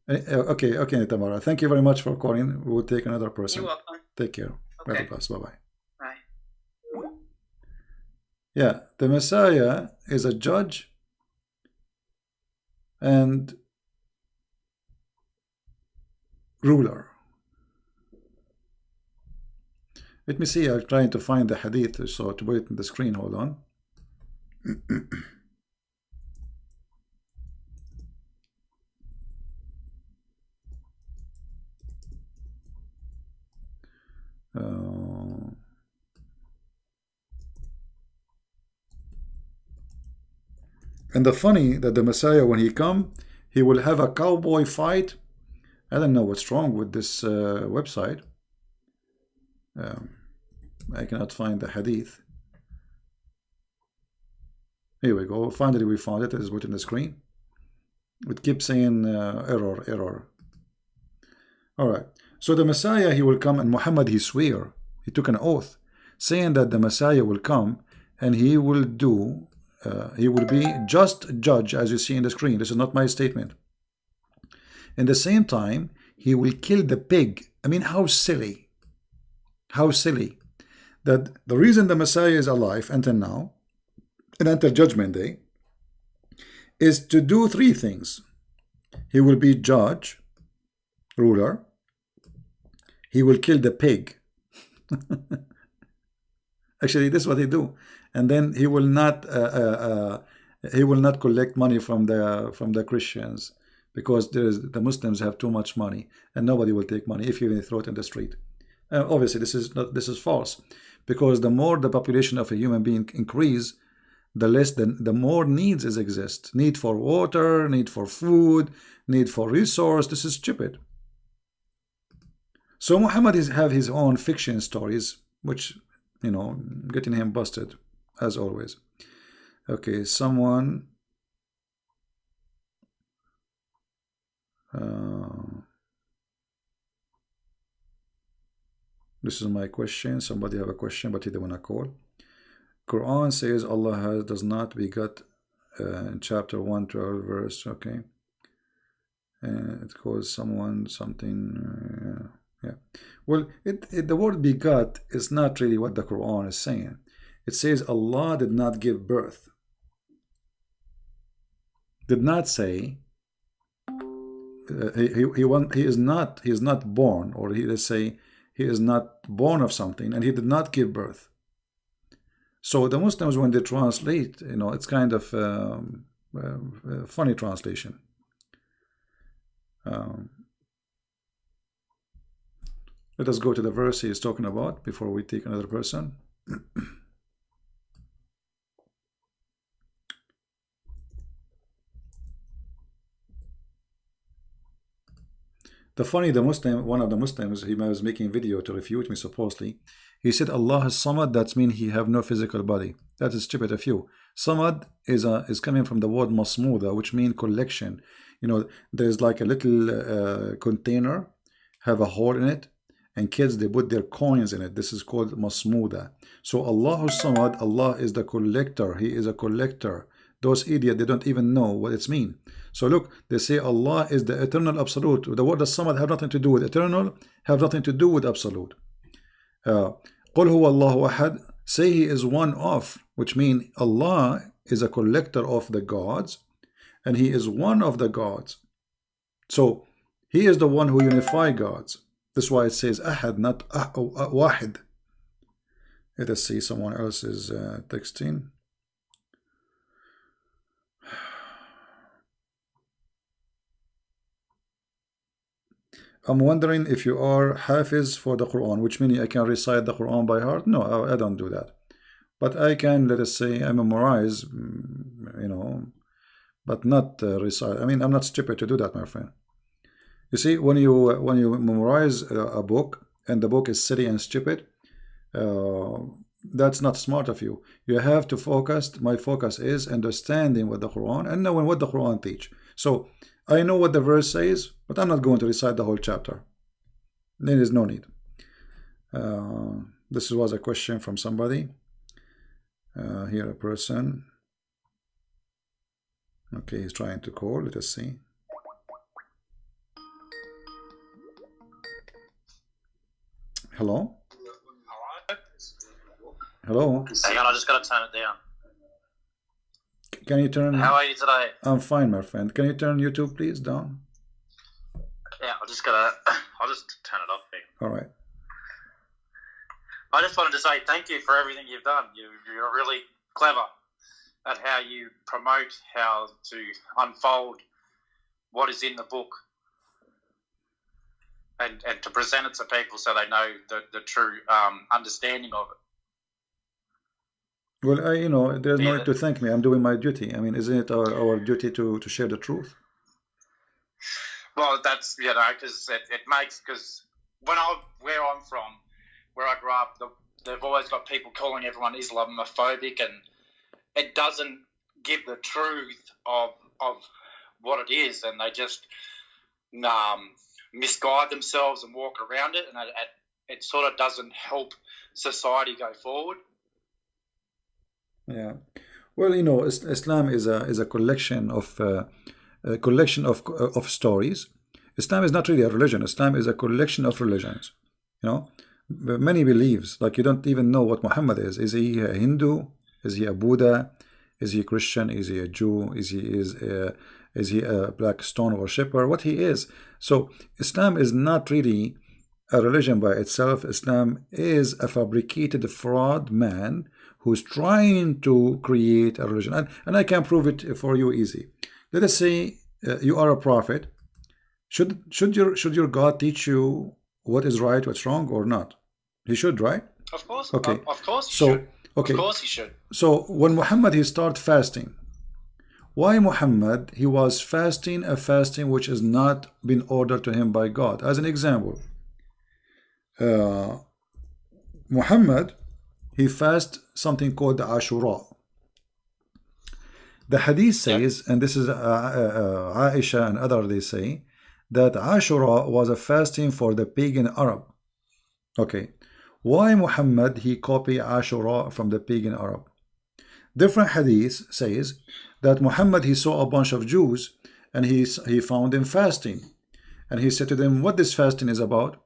Okay, Tamara. Thank you very much for calling. We will take another person. You're welcome. Take care. Okay. Bye-bye. Bye. Yeah, the Messiah is a judge and ruler. Let me see. I'm trying to find the hadith, so to wait on the screen. Hold on. And the funny that the Messiah, when he come, he will have a cowboy fight. I don't know what's wrong with this website. I cannot find the hadith. Here we go. Finally, we found it. It is written on the screen. It keeps saying error. All right. So the Messiah, he will come, and Muhammad, he swear, he took an oath, saying that the Messiah will come and he will do, he will be just judge, as you see in the screen. This is not my statement. In the same time, he will kill the pig. I mean, how silly. How silly. That the reason the Messiah is alive until now, and until Judgment Day, is to do three things. He will be judge, ruler. He will kill the pig. Actually, this is what he do, and then he will not collect money from the Christians, because the Muslims have too much money, and nobody will take money if you even throw it in the street. Obviously, this is false, because the more the population of a human being increase, the more needs exist. Need for water, need for food, need for resource. This is stupid. So Muhammad have his own fiction stories, which, you know, getting him busted, as always. Okay, someone... this is my question. Somebody have a question, but he don't want to call. Quran says Allah does not begot in chapter 112 verse. Okay. It calls someone something... yeah. Well, the word begot is not really what the Quran is saying. It says Allah did not give birth. Did not say he is not born, or let's say he is not born of something, and he did not give birth. So the Muslims, when they translate, it's kind of funny translation. Let us go to the verse he is talking about before we take another person. One of the Muslims, he was making video to refute me supposedly. He said Allah is Samad, that means he have no physical body. That is stupid of you. Samad is coming from the word masmuda, which means collection. There's like a little container, have a hole in it, and kids, they put their coins in it. This is called masmuda. So Allah is Samad, Allah is the collector. He is a collector. Those idiots, they don't even know what it's mean. So look, they say Allah is the eternal absolute. The word Samad have nothing to do with eternal, have nothing to do with absolute. قُلْ هُوَ اللَّهُ أَحَدٌ, say he is one of, which means Allah is a collector of the gods, and he is one of the gods. So he is the one who unify gods. That's why it says Ahad, not Wahid. Let us see, someone else is texting. I'm wondering if you are Hafiz for the Quran, which means I can recite the Quran by heart. No, I don't do that. But I can, let us say, I memorize, but not recite. I mean, I'm not stupid to do that, my friend. You see, when you memorize a book, and the book is silly and stupid, that's not smart of you. You have to focus. My focus is understanding what the Quran and knowing what the Quran teach. So I know what the verse says, but I'm not going to recite the whole chapter. There is no need. This was a question from somebody. Here a person. Okay, he's trying to call. Let us see. Hello? Hello? Hang on, I just got to turn it down. Can you turn... How are you today? I'm fine, my friend. Can you turn YouTube, please, down? Yeah, I'll just turn it off here. All right. I just wanted to say thank you for everything you've done. You're really clever at how you promote how to unfold what is in the book and to present it to people so they know the true understanding of it. Well, there's no need to thank me. I'm doing my duty. I mean, isn't it our duty to share the truth? Well, that's, because it makes, because where I'm from, where I grew up, they've always got people calling everyone Islamophobic, and it doesn't give the truth of what it is, and they just misguide themselves and walk around it, and it sort of doesn't help society go forward. Yeah, well, Islam is a collection of stories. Islam is not really a religion. Islam is a collection of religions. Many beliefs, like you don't even know what Muhammad is. Is he a Hindu? Is he a Buddha? Is he a Christian? Is he a Jew? Is he a black stone worshipper? What he is. So Islam is not really a religion by itself. Islam is a fabricated fraud man who's trying to create a religion. And I can prove it for you easy. Let us say you are a prophet. Should your God teach you what is right, what's wrong, or not? He should, right? Of course. Okay. Of course he should. Okay. Of course he should. So when Muhammad, he started fasting, why Muhammad, he was fasting a fasting which is not been ordered to him by God? As an example, Muhammad, he fast something called the Ashura. The hadith says, and this is Aisha and others, they say that Ashura was a fasting for the pagan Arab. Okay, why Muhammad, he copied Ashura from the pagan Arab? Different hadith says that Muhammad, he saw a bunch of Jews and he found them fasting, and he said to them, what this fasting is about?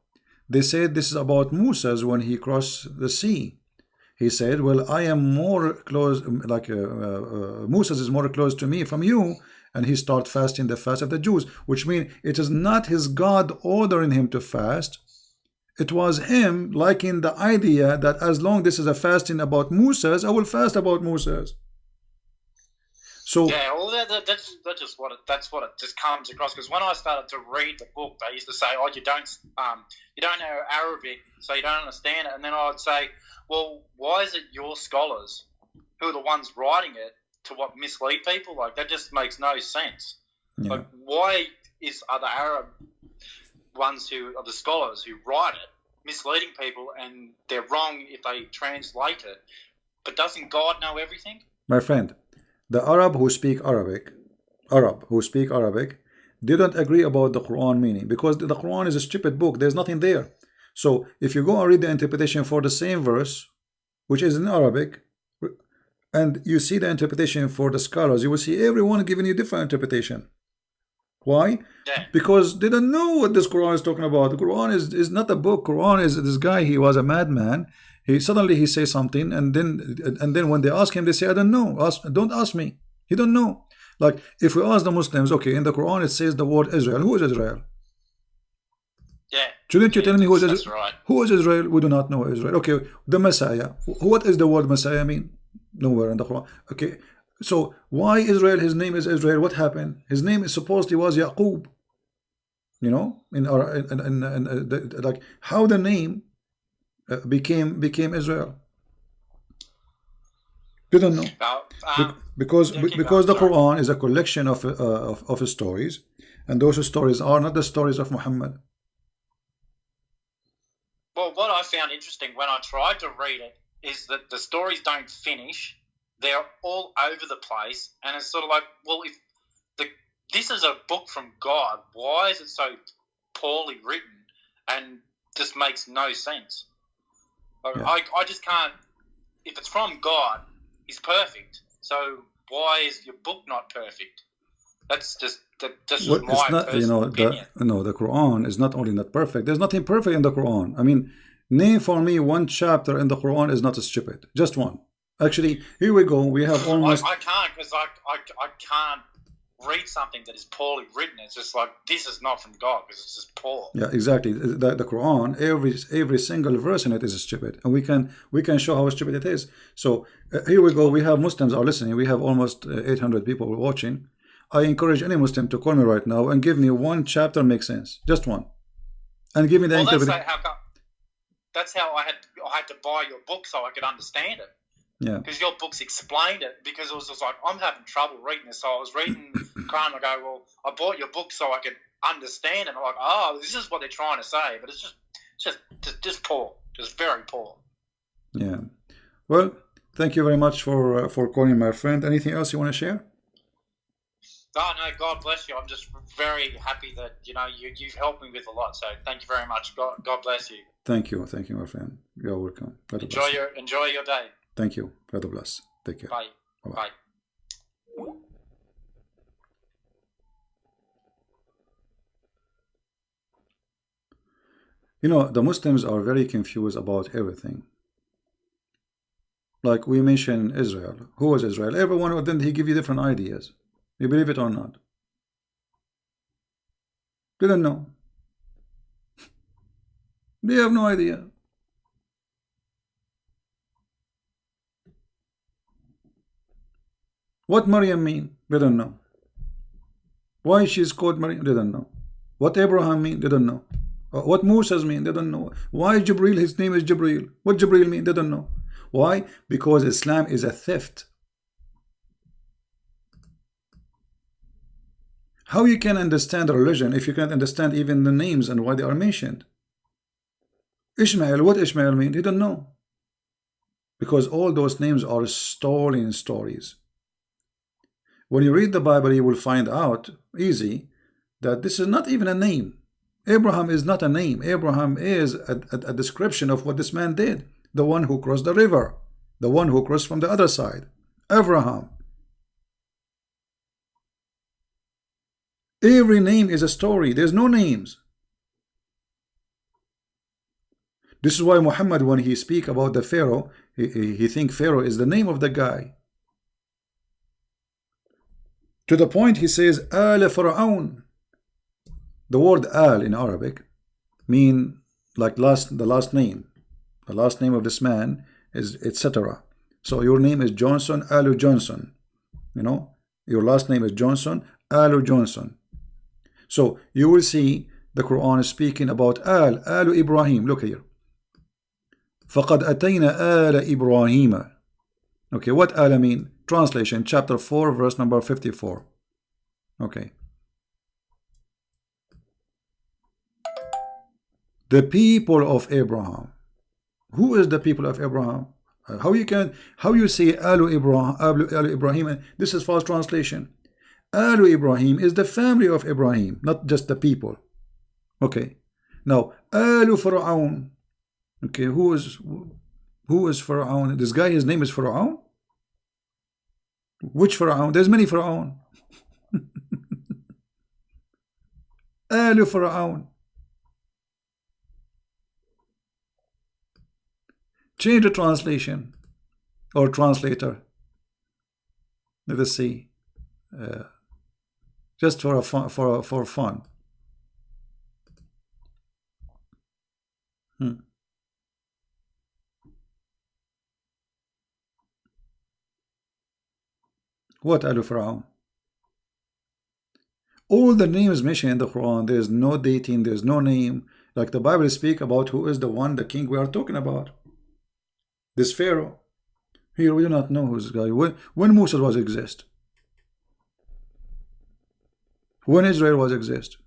They said this is about Moses when he crossed the sea. He said, well, I am more close, like Moses is more close to me from you, and he start fasting the fast of the Jews, which means it is not his God ordering him to fast. It was him liking the idea that as long this is a fasting about Moses, I will fast about Moses. So yeah, well, that's just what it just comes across. Because when I started to read the book, they used to say, "Oh, you don't know Arabic, so you don't understand it." And then I would say, "Well, why is it your scholars who are the ones writing it to what mislead people? Like that just makes no sense. yeah. Like why are the Arab ones who are the scholars who write it misleading people, and they're wrong if they translate it? But doesn't God know everything?" My friend, the Arab who speak Arabic, didn't agree about the Quran meaning, because the Quran is a stupid book. There's nothing there. So if you go and read the interpretation for the same verse, which is in Arabic, and you see the interpretation for the scholars, you will see everyone giving you different interpretation. Why? Yeah. Because they don't know what this Quran is talking about. The Quran is not a book. Quran is this guy. He was a madman. He suddenly says something, and then when they ask him, they say, "I don't know. Don't ask me." He don't know. Like if we ask the Muslims, okay, in the Quran it says the word Israel. Who is Israel? Yeah. Shouldn't you tell me who is That's Israel? right. Who is Israel? We do not know Israel. Okay, the Messiah. What is the word Messiah mean? Nowhere in the Quran. Okay, so why Israel? His name is Israel. What happened? His name is supposedly was Yaqub. You know, like how the name became Israel. You don't know. Because the Quran is a collection of stories, and those stories are not the stories of Muhammad. Well, what I found interesting when I tried to read it is that the stories don't finish. They're all over the place, and it's sort of like, well, if this is a book from God, why is it so poorly written and just makes no sense? Yeah. I just can't. If it's from God, He's perfect. So why is your book not perfect? That's just Well, my it's not, personal opinion. the Quran is not only not perfect. There's nothing perfect in the Quran. I mean, name for me one chapter in the Quran is not stupid. Just one. Actually, here we go. We have almost. I can't, because I can't read something that is poorly written. It's just like, this is not from God because it's just poor. Yeah, exactly. The Quran, every single verse in it is stupid, and we can show how stupid it is. So here we go. We have Muslims are listening. We have almost 800 people watching. I encourage any Muslim to call me right now and give me one chapter makes sense, just one, and give me the interpretation. That's how I had to buy your book so I could understand it. Yeah. Because your books explained it. Because it was just like, I'm having trouble reading this. So I was reading Quran. I go, well, I bought your book so I could understand it. And I'm like, oh, this is what they're trying to say. But it's just poor, just very poor. Yeah. Well, thank you very much for calling, my friend. Anything else you want to share? Oh, no, God bless you. I'm just very happy that, you've helped me with a lot. So thank you very much. God bless you. Thank you, my friend. You're welcome. God bless. Enjoy your day. Thank you. God bless. Take care. Bye. Bye-bye. Bye. The Muslims are very confused about everything. Like we mentioned Israel. Who was Israel? Everyone of them, he give you different ideas. You believe it or not? Didn't know. They have no idea. What Maryam mean? They don't know. Why she's called Maryam? They don't know. What Abraham mean? They don't know. What Moses mean? They don't know. Why Jibril? His name is Jibril. What Jibril mean? They don't know. Why? Because Islam is a theft. How you can understand a religion if you can't understand even the names and why they are mentioned? Ishmael, what Ishmael mean? They don't know. Because all those names are stolen stories. When you read the Bible, you will find out easy that this is not even a name. Abraham is not a name. Abraham is a description of what this man did. The one who crossed the river. The one who crossed from the other side. Abraham. Every name is a story. There's no names. This is why Muhammad, when he speak about the Pharaoh, he think Pharaoh is the name of the guy. To the point he says, Al Fir'aun. The word Al in Arabic mean like the last name. The last name of this man is etc. So your name is Johnson, Alu Johnson. You know, your last name is Johnson, Alu Johnson. So you will see the Quran is speaking about Alu Ibrahim. Look here. فَقَدْ أَتَيْنَا آلَ إِبْرَاهِيمَ. Okay, what Ala mean? Translation, chapter 4, verse number 54. Okay. The people of Abraham. Who is the people of Abraham? How you say Alu Ibrahim? This is false translation. Alu Ibrahim is the family of Ibrahim, not just the people. Okay. Now Alu Fir'aun. Okay, who is Fir'aun? This guy, his name is Fir'aun? Which Fir'aun? There's many Fir'aun. Alu Fir'aun. Change the translation or translator. Let us see. Just for fun. What Alu Fir'aun? All the names mentioned in the Quran, there is no dating, there is no name. Like the Bible speak about who is the king we are talking about. This Pharaoh. Here we do not know who's the guy. When Musa was exist? When Israel was exist?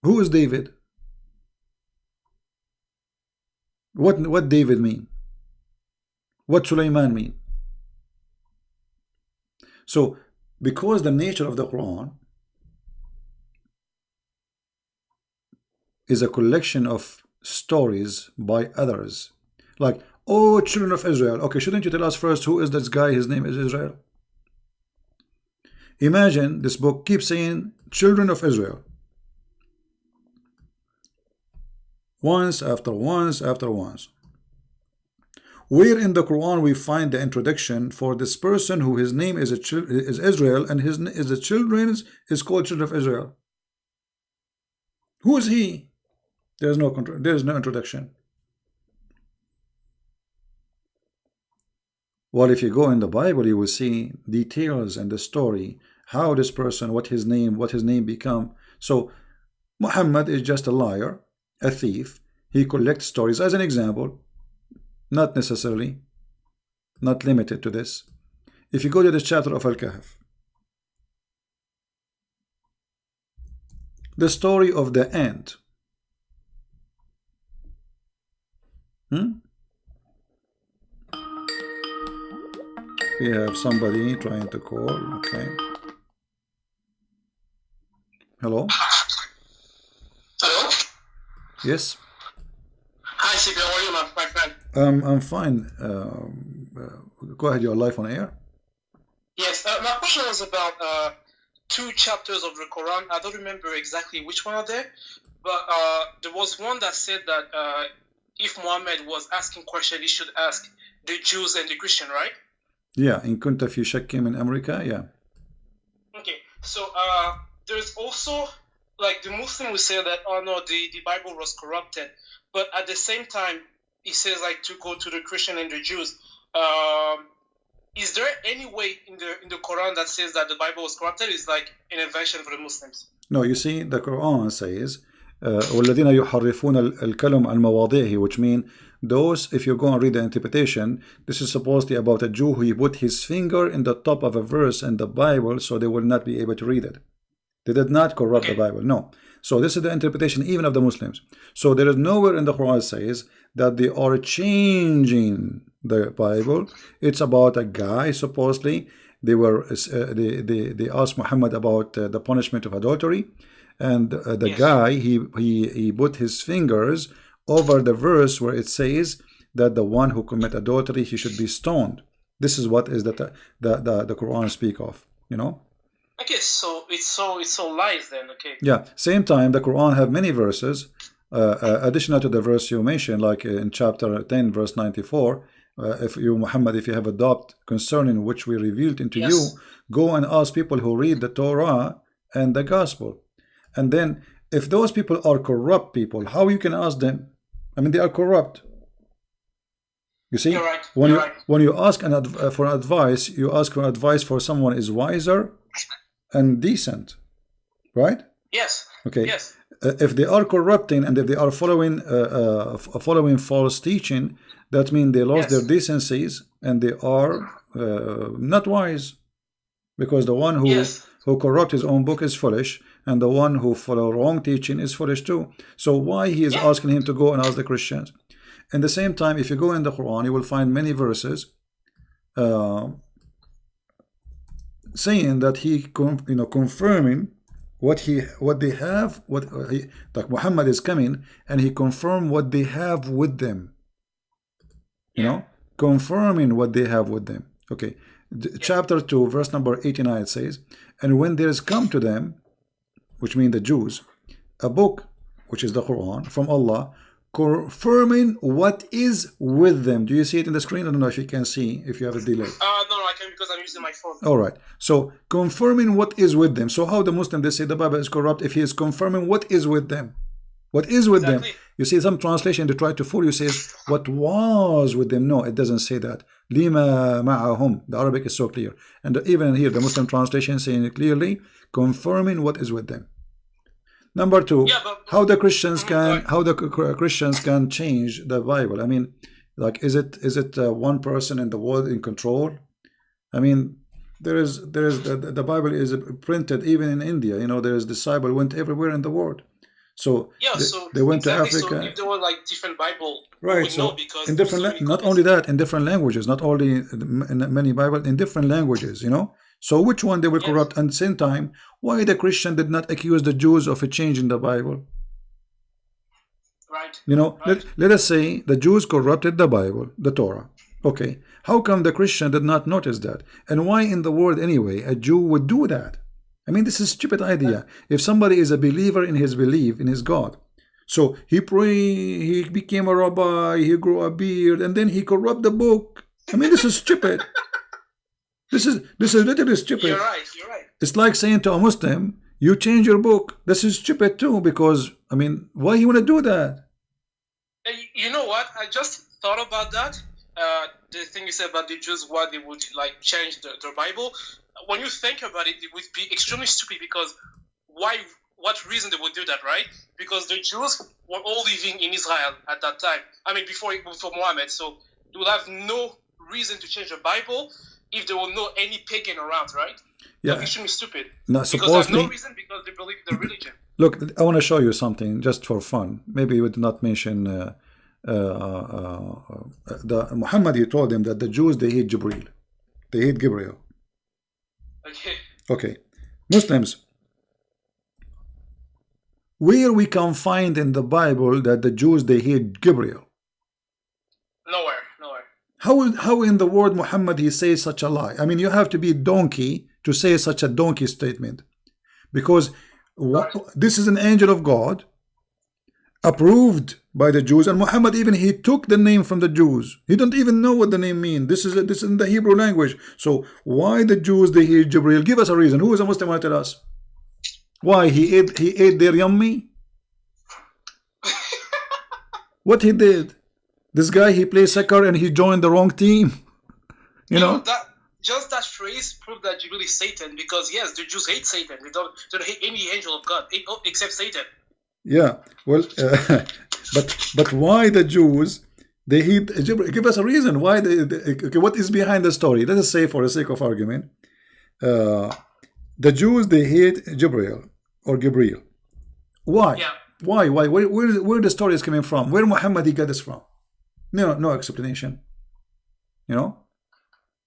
Who is David? What David mean? What Sulaiman mean? So, because the nature of the Quran is a collection of stories by others, like, oh, children of Israel. Okay, shouldn't you tell us first who is this guy? His name is Israel. Imagine this book keeps saying children of Israel, once after once after once. Where in the Quran we find the introduction for this person who his name is Israel and the children is called children of Israel? Who is he? There is no introduction. Well, if you go in the Bible, you will see details and the story, how this person, what his name become. So Muhammad is just a liar, a thief. He collects stories. As an example, not necessarily, not limited to this. If you go to this chapter of Al-Kahf, the story of the ant. We have somebody trying to call. Okay. Hello? Hello? Yes? Hi, CP. How are you, my friend? I'm fine. Go ahead, you're live on air. Yes, my question was about two chapters of the Quran. I don't remember exactly which one are there, but there was one that said that if Muhammad was asking questions, he should ask the Jews and the Christian, right? Yeah, in kunta fi shakkin min America, yeah. Okay, so there's also, like, the Muslim will say that, oh no, the Bible was corrupted, but at the same time, he says, like, to go to the Christian and the Jews. Is there any way in the Quran that says that the Bible was corrupted? It's like an invention for the Muslims. No, you see, the Quran says, وَالَّذِينَ يُحَرِّفُونَ الْكَلِمَ عَنْ مَوَاضِعِهِ, which mean those, if you go and read the interpretation, this is supposedly about a Jew who put his finger in the top of a verse in the Bible so they will not be able to read it. They did not corrupt the Bible, no. So this is the interpretation even of the Muslims. So there is nowhere in the Quran says that they are changing the Bible. It's about a guy, supposedly. They asked Muhammad about the punishment of adultery, and the guy he put his fingers over the verse where it says that the one who commit adultery, he should be stoned. This is what is the Quran speak of, you know. Okay, so it's so lies then. Okay. Yeah. Same time, the Quran have many verses additional to the verse you mentioned, like in chapter 10, verse 94, if you, Muhammad, if you have a doubt concerning which we revealed into you, go and ask people who read the Torah and the Gospel. And then, if those people are corrupt people, how you can ask them? I mean, they are corrupt. You see, when you ask for advice, you ask for advice for someone is wiser and decent, right? Yes. Okay. Yes. If they are corrupting and if they are following false teaching, that means they lost their decencies and they are not wise, because the one who corrupt his own book is foolish, and the one who follow wrong teaching is foolish too. So why he is asking him to go and ask the Christians? In the same time, if you go in the Quran, you will find many verses saying that he confirming what they have, like Muhammad is coming and he confirmed what they have with them. You know, confirming what they have with them. Okay, chapter 2, verse number 89, it says, and when there is come to them, which mean the Jews, a book, which is the Quran, from Allah, confirming what is with them. Do you see it in the screen? I don't know if you can see, if you have a delay. No, I can, because I'm using my phone. All right. So confirming what is with them. So how the Muslim, they say the Bible is corrupt if he is confirming what is with them. What is with them? You see some translation, they try to fool you, says what was with them. No, it doesn't say that. Lima ma'ahum. The Arabic is so clear. And even here, the Muslim translation saying it clearly, confirming what is with them. Number two, how the Christians can change the Bible. I mean, like, is it one person in the world in control? I mean, the Bible is printed even in India. You know, there is this Bible went everywhere in the world. So they went to Africa. So if there were like different Bible, right? So in different, not only that, in different languages, not only in many Bible, in different languages. You know. So which one they will corrupt? And at the same time, why the Christian did not accuse the Jews of a change in the Bible? Right. You know, let us say the Jews corrupted the Bible, the Torah. Okay. How come the Christian did not notice that? And why in the world anyway a Jew would do that? I mean, this is a stupid idea. If somebody is a believer in his belief, in his God, so he prayed, he became a rabbi, he grew a beard, and then he corrupt the book. I mean, this is stupid. This is literally stupid. You're right. It's like saying to a Muslim, you change your book. This is stupid too, because, I mean, why you want to do that? You know what? I just thought about that. The thing you said about the Jews, why they would like change the Bible. When you think about it, it would be extremely stupid, because what reason they would do that, right? Because the Jews were all living in Israel at that time. I mean, before Muhammad. So they would have no reason to change the Bible if there were no any pagan around, right? Yeah. Like, extremely stupid. No, because there's no reason, because they believe in the religion. Look, I want to show you something just for fun. Maybe you would not mention the Muhammad. He told them that the Jews, they hate Jibreel. They hate Gabriel. Okay. Muslims, where we can find in the Bible that the Jews, they hate Gabriel? Nowhere. How in the word Muhammad he says such a lie? I mean, you have to be a donkey to say such a donkey statement, because this is an angel of God approved by the Jews, and Muhammad even he took the name from the Jews. He don't even know what the name means. This is in the Hebrew language. So why the Jews they hate Jibreel? Give us a reason. Who is a Muslim want to tell us? Why he ate their yummy? What he did? This guy, he plays soccer and he joined the wrong team. You know that phrase proved that Jibreel is Satan, because yes, the Jews hate Satan. They don't hate any angel of God except Satan. Yeah, well, but why the Jews they hate Jibreel? Give us a reason why okay, what is behind the story? Let us say, for the sake of argument, the Jews they hate Jibreel or Gabriel. Why? Yeah. Why? Where the story is coming from? Where Muhammad he got this from? No explanation. You know,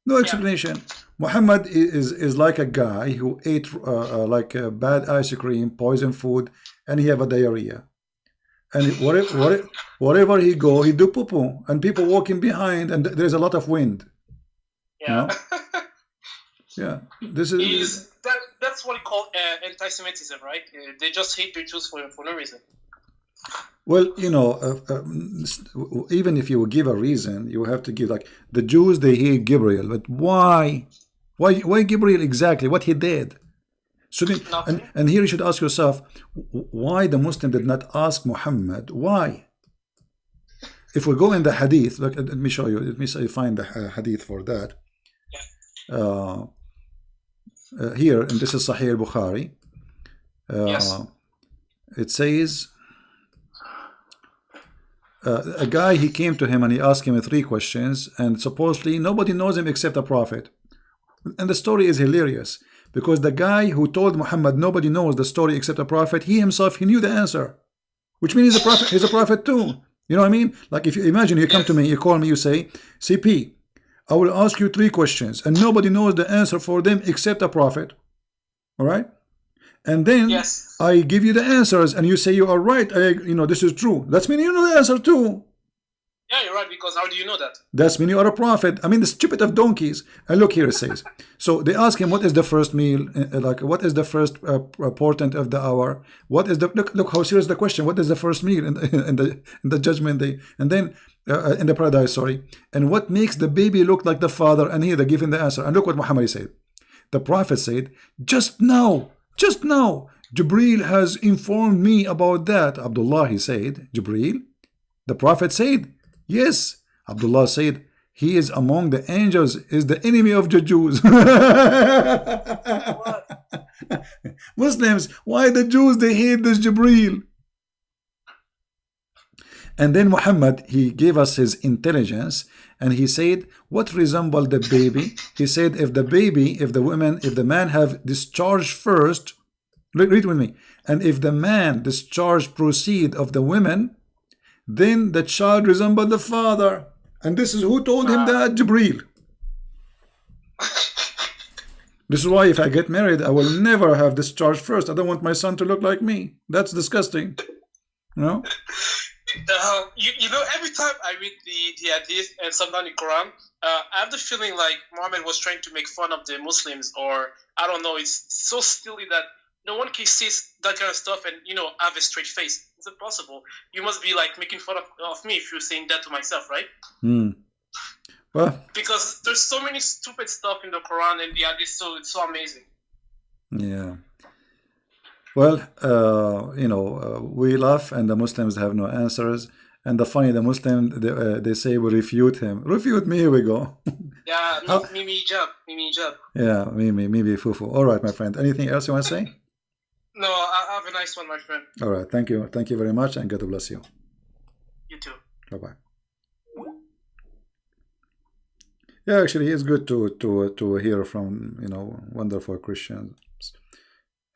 no explanation. Yeah. Muhammad is like a guy who ate like bad ice cream, poison food, and he have a diarrhea. And wherever he go, he do poo-poo, and people walking behind, and there's a lot of wind. Yeah. You know? Yeah. This is that's what we call anti-Semitism, right? They just hate the Jews for no reason. Well, you know, even if you give a reason, you have to give, like, the Jews, they hate Gabriel, but why? Why Gabriel exactly? What he did? So then, and here you should ask yourself, why the Muslim did not ask Muhammad? Why? If we go in the hadith, look, let me show you. Let me find the hadith for that. Here, and this is Sahih al-Bukhari. It says, a guy, he came to him and he asked him 3 questions, and supposedly nobody knows him except a prophet. And the story is hilarious, because the guy who told Muhammad nobody knows the story except a prophet, he himself, he knew the answer, which means he's a prophet. He's a prophet too. You know what I mean? Like, if you imagine, you come to me, you call me, you say, CP, I will ask you 3 questions, and nobody knows the answer for them except a prophet. All right? And then I give you the answers, and you say you are right. You know, this is true. That's mean you know the answer too. Yeah, you're right, because how do you know that? That's mean you are a prophet. I mean, the stupid of donkeys. And look here, it says. So they ask him, what is the first meal? Like, what is the first portent of the hour? What is the look how serious the question? What is the first meal in the judgment day? And then in the paradise, sorry. And what makes the baby look like the father? And here they're giving the answer. And look what Muhammad said. The prophet said, just now, Jibreel has informed me about that. Abdullah, he said, Jibreel. The prophet said, yes. Abdullah said, he is among the angels, is the enemy of the Jews. Muslims, why the Jews, they hate this Jibreel? And then Muhammad, he gave us his intelligence, and he said, what resembled the baby? He said, if the man have discharged first, read with me, and if the man discharged proceed of the women, then the child resembled the father. And this is who told him that? Jibreel. This is why if I get married, I will never have discharged first. I don't want my son to look like me. That's disgusting. You know? You know, every time I read the hadith and sometimes the Quran, I have the feeling like Muhammad was trying to make fun of the Muslims, or I don't know, it's so silly that no one can see that kind of stuff and, you know, have a straight face. It's impossible. You must be like making fun of me if you're saying that to myself, right? Well, because there's so many stupid stuff in the Quran and the hadith, so it's so amazing. Yeah. Well, you know, we laugh and the Muslims have no answers. And the Muslim, they say we refute him. Refute me, here we go. Yeah, Mimi hijab. Yeah, Mimi fufu. All right, my friend. Anything else you want to say? No, have a nice one, my friend. All right, thank you. Thank you very much, and God bless you. You too. Bye-bye. Yeah, actually, it's good to hear from, you know, wonderful Christians,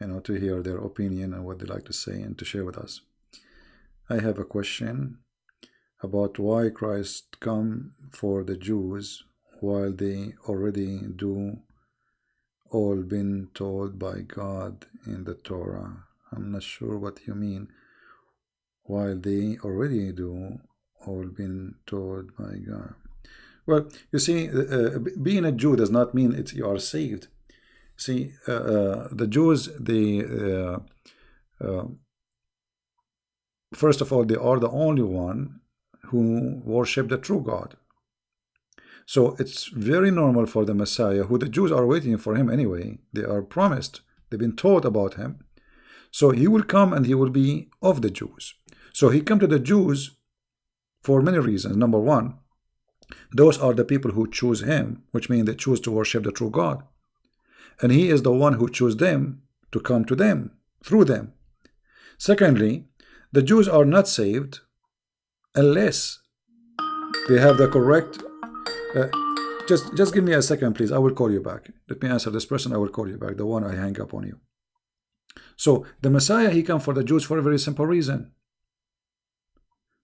you know, to hear their opinion and what they like to say and to share with us. I have a question about why Christ come for the Jews while they already do all been told by God in the Torah. I'm not sure what you mean. While they already do all been told by God. Well, you see, being a Jew does not mean you are saved. See, the Jews, they first of all, they are the only one who worship the true God. So it's very normal for the Messiah, who the Jews are waiting for him anyway. They are promised. They've been taught about him. So he will come and he will be of the Jews. So he come to the Jews for many reasons. Number one, those are the people who choose him, which means they choose to worship the true God. And he is the one who chose them to come to them, through them. Secondly, the Jews are not saved unless they have the correct... just give me a second, please. I will call you back. Let me answer this person. I will call you back, the one I hang up on you. So the Messiah, he come for the Jews for a very simple reason.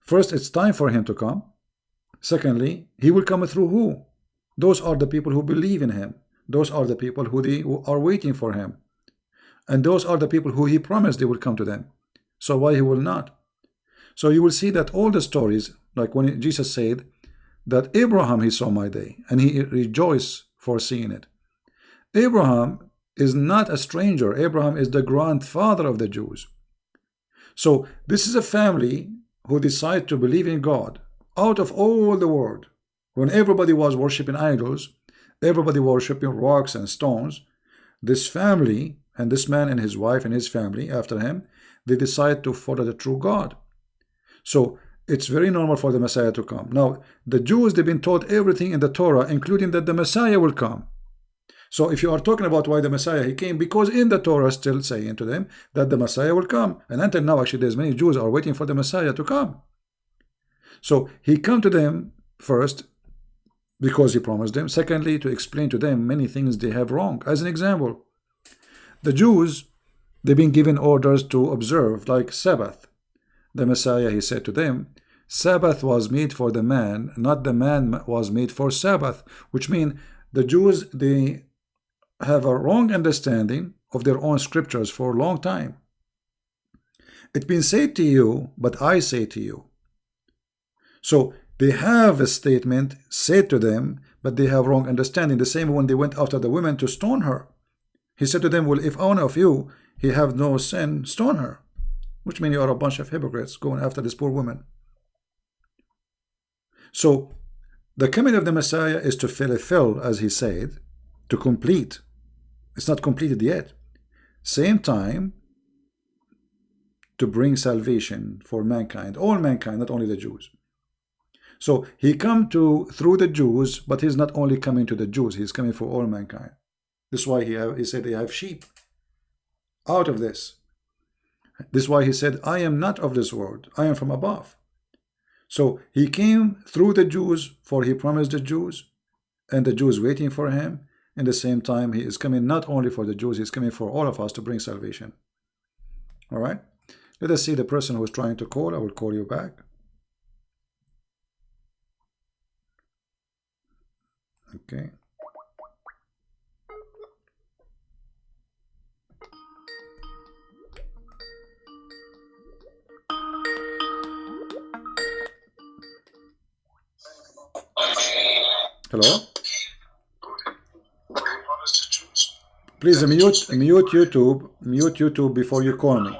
First, it's time for him to come. Secondly, he will come through who? Those are the people who believe in him. Those are the people who are waiting for him. And those are the people who he promised they will come to them. So why he will not? So you will see that all the stories, like when Jesus said that Abraham, he saw my day, and he rejoiced for seeing it. Abraham is not a stranger. Abraham is the grandfather of the Jews. So this is a family who decide to believe in God out of all the world, when everybody was worshiping idols, everybody worshiping rocks and stones, this family and this man and his wife and his family after him, they decide to follow the true God. So it's very normal for the Messiah to come. Now, the Jews, they've been taught everything in the Torah, including that the Messiah will come. So if you are talking about why the Messiah, he came, because in the Torah still saying to them that the Messiah will come. And until now, actually, there's many Jews are waiting for the Messiah to come. So he come to them first because he promised them. Secondly, to explain to them many things they have wrong. As an example, the Jews, they've been given orders to observe, like Sabbath. The Messiah, he said to them, Sabbath was made for the man, not the man was made for Sabbath, which means the Jews, they have a wrong understanding of their own scriptures for a long time. It's been said to you, but I say to you. So they have a statement said to them, but they have wrong understanding. The same when they went after the woman to stone her. He said to them, well, if one of you, he have no sin, stone her. Which means you are a bunch of hypocrites going after this poor woman. So the coming of the Messiah is to fulfill, as he said, to complete. It's not completed yet. Same time, to bring salvation for mankind, all mankind, not only the Jews. So he come through the Jews, but he's not only coming to the Jews, he's coming for all mankind. This is why he said they have sheep out of this. This is why he said, I am not of this world, I am from above. So he came through the Jews, for he promised the Jews, and the Jews waiting for him. In the same time, he is coming not only for the Jews, he's coming for all of us to bring salvation. All right? Let us see the person who is trying to call. I will call you back. Okay. Hello? Please mute YouTube before you call me.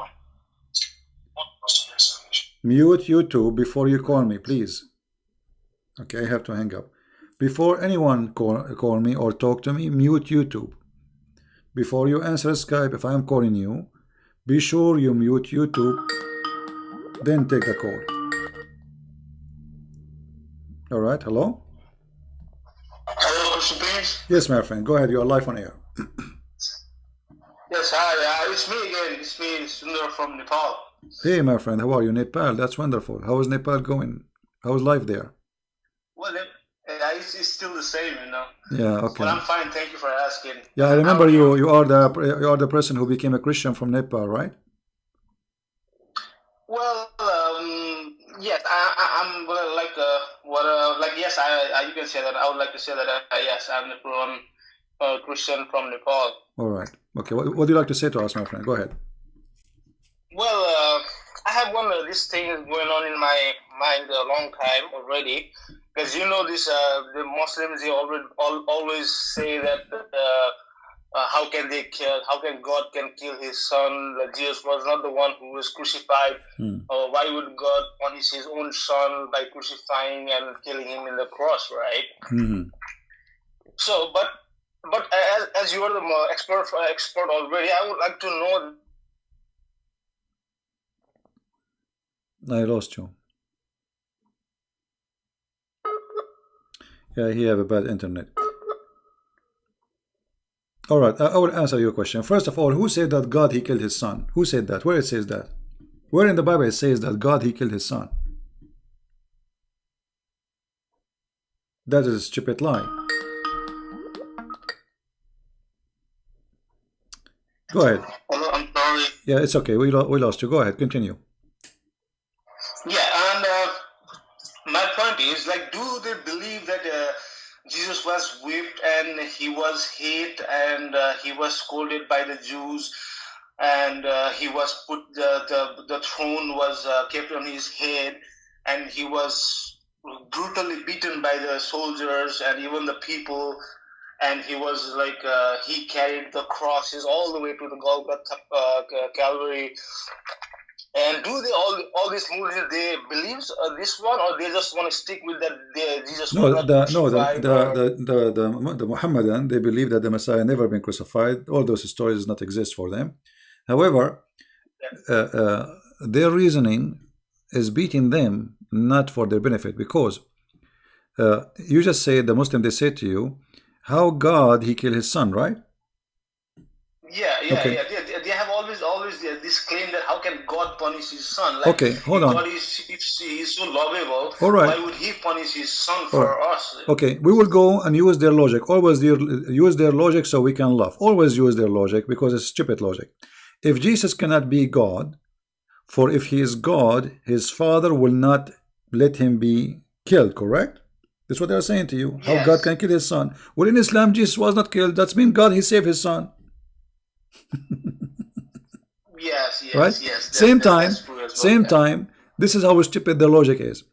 Mute YouTube before you call me, please. Okay, I have to hang up. Before anyone call me or talk to me, mute YouTube. Before you answer Skype, if I am calling you, be sure you mute YouTube, then take the call. All right, hello? Hello, Christian Prince. Yes, my friend, go ahead. You are live on air. Yes, hi. It's me again. It's me, Sundar from Nepal. Hey, my friend, how are you? Nepal, that's wonderful. How is Nepal going? How is life there? Well, it's still the same, you know. Yeah, okay. But I'm fine. Thank you for asking. Yeah, I remember you. You are the person who became a Christian from Nepal, right? Well, yes, I'm like yes, you can say that. I would like to say that yes, I'm a Christian from Nepal. All right. Okay. What do you like to say to us, my friend? Go ahead. Well, I have one of these things going on in my mind a long time already, because you know this. The Muslims, they always say that how can God can kill his son? That Jesus was not the one who was crucified. Why would God punish his own son by crucifying and killing him in the cross, right? Mm-hmm. So, but as you are the expert already, I would like to know. I lost you. Yeah, he have a bad internet. All right, I will answer your question. First of all, who said that God, he killed his son? Who said that? Where it says that? Where in the Bible it says that God, he killed his son? That is a stupid lie. Go ahead. Hello, I'm sorry. Yeah, it's okay. We lost you. Go ahead. Continue. Yeah, and my point is, like, do they believe that Jesus was whipped and he was hit and he was scolded by the Jews and he was put the throne was kept on his head and he was brutally beaten by the soldiers and even the people, and he was like he carried the crosses all the way to the Golgotha Calvary. And do they all these Muslims they believe this one, or they just want to stick with that Jesus was not crucified? The Muhammadan, they believe that the Messiah never been crucified. All those stories does not exist for them. However, their reasoning is beating them not for their benefit, because you just say, the Muslim, they say to you, how God he killed his son, right? Okay. They have always this claim that how can God punish his son? Like, okay, hold on. God if he is so lovable, all right, why would he punish his son for us? Okay, we will go and use their logic. Always use their logic so we can laugh. Always use their logic, because it's stupid logic. If Jesus cannot be God, for if he is God, his father will not let him be killed, correct? That's what they're saying to you. How God can kill his son. Well, in Islam, Jesus was not killed. That's mean God, he saved his son. Right? Same time, this is how stupid the logic is.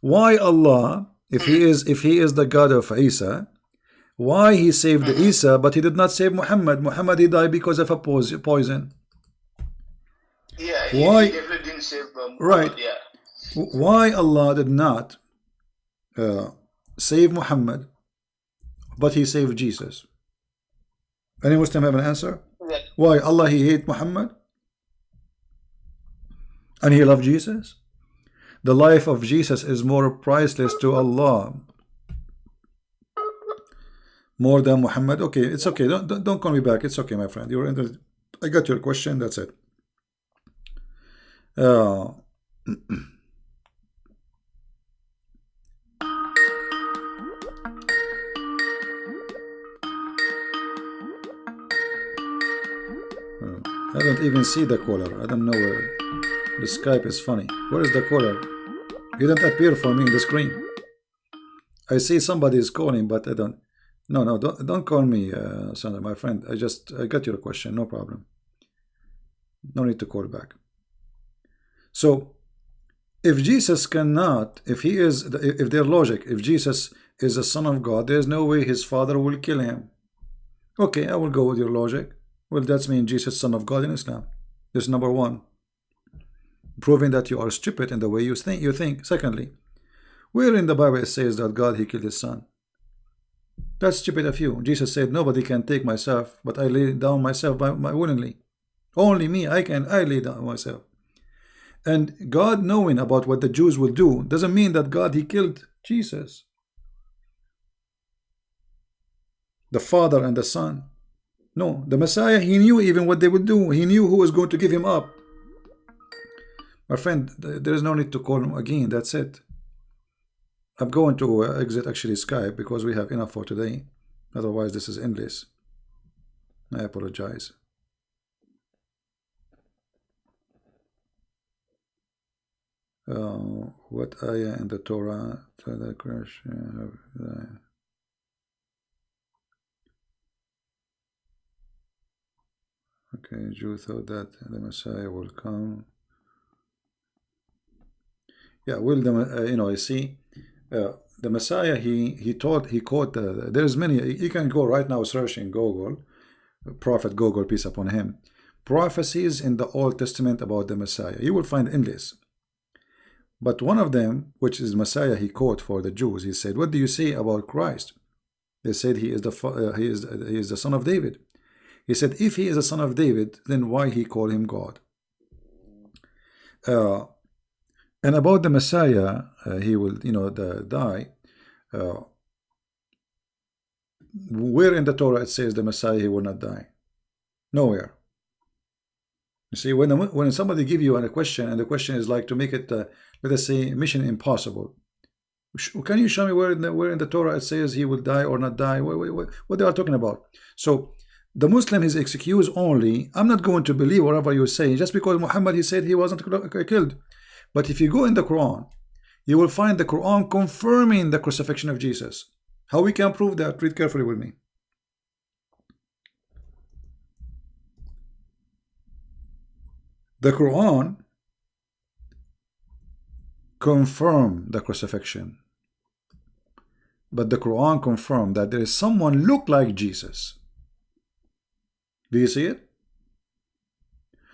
Why Allah, if he is the God of Isa, why he saved Isa, but he did not save Muhammad? Muhammad, he died because of a poison. Why? He definitely didn't save Muhammad. Right. Why Allah did not save Muhammad, but he saved Jesus? Any Muslim have an answer? Why Allah he hate Muhammad and he loved Jesus? The life of Jesus is more priceless to Allah, more than Muhammad. Okay, it's okay. Don't call me back. It's okay, my friend. You're in I got your question. That's it. I don't even see the caller. I don't know where. The Skype is funny. Where is the caller? He didn't appear for me in the screen. I see somebody is calling, but I don't. No, don't call me, Sandra, my friend. I got your question. No problem. No need to call back. So, if Jesus cannot, if their logic, if Jesus is the Son of God, there's no way his father will kill him. Okay, I will go with your logic. Well, that means Jesus, Son of God in Islam. This is number one. Proving that you are stupid in the way you think. Secondly, where in the Bible it says that God, he killed his son? That's stupid of you. Jesus said, nobody can take myself, but I lay down myself willingly. Only me, I lay down myself. And God knowing about what the Jews will do doesn't mean that God, he killed Jesus. The Father and the Son. No, the Messiah, he knew even what they would do. He knew who was going to give him up. My friend, there is no need to call him again. That's it. I'm going to exit actually Skype because we have enough for today. Otherwise, this is endless. I apologize. What ayah in the Torah to the Christian? Okay, Jew thought that the Messiah will come. Yeah, will the you see, the Messiah he quote there's many. You can go right now searching Google, Prophet Google, peace upon him, prophecies in the Old Testament about the Messiah. You will find endless. But one of them, which is Messiah, he quote for the Jews. He said, "What do you say about Christ?" They said he is the son of David. He said, if he is a son of David, then why he call him God? And about the Messiah, he will, die. Where in the Torah it says the Messiah, he will not die? Nowhere. You see, when somebody give you a question, and the question is like to make it, let us say, mission impossible. Can you show me where in the Torah it says he will die or not die? What they are talking about? So, the Muslim, his excuse only, I'm not going to believe whatever you say, just because Muhammad, he said he wasn't killed. But if you go in the Quran, you will find the Quran confirming the crucifixion of Jesus. How we can prove that? Read carefully with me. The Quran confirmed the crucifixion. But the Quran confirmed that there is someone look like Jesus. Do you see it?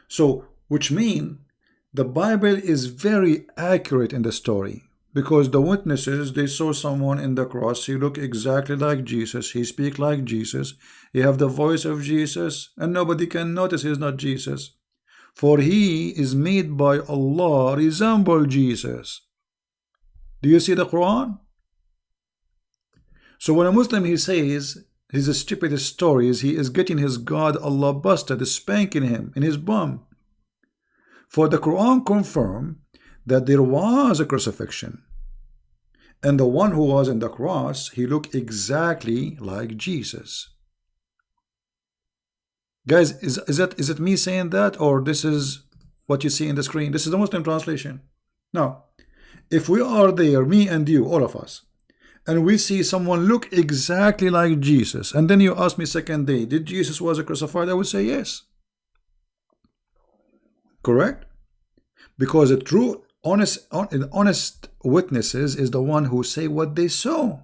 So, which mean the Bible is very accurate in the story, because the witnesses, they saw someone in the cross. He looked exactly like Jesus. He speak like Jesus. He have the voice of Jesus, and nobody can notice he's not Jesus. For he is made by Allah resemble Jesus. Do you see the Quran? So when a Muslim, he says his stupid stories, he is getting his God Allah busted, spanking him in his bum. For the Quran confirm that there was a crucifixion, and the one who was in the cross, he looked exactly like Jesus. Guys, is it me saying that, or this is what you see in the screen? This is the Muslim translation. Now, if we are there, me and you, all of us, and we see someone look exactly like Jesus, and then you ask me second day, did Jesus was crucified? I would say yes. Correct? Because a true, honest witnesses is the one who say what they saw.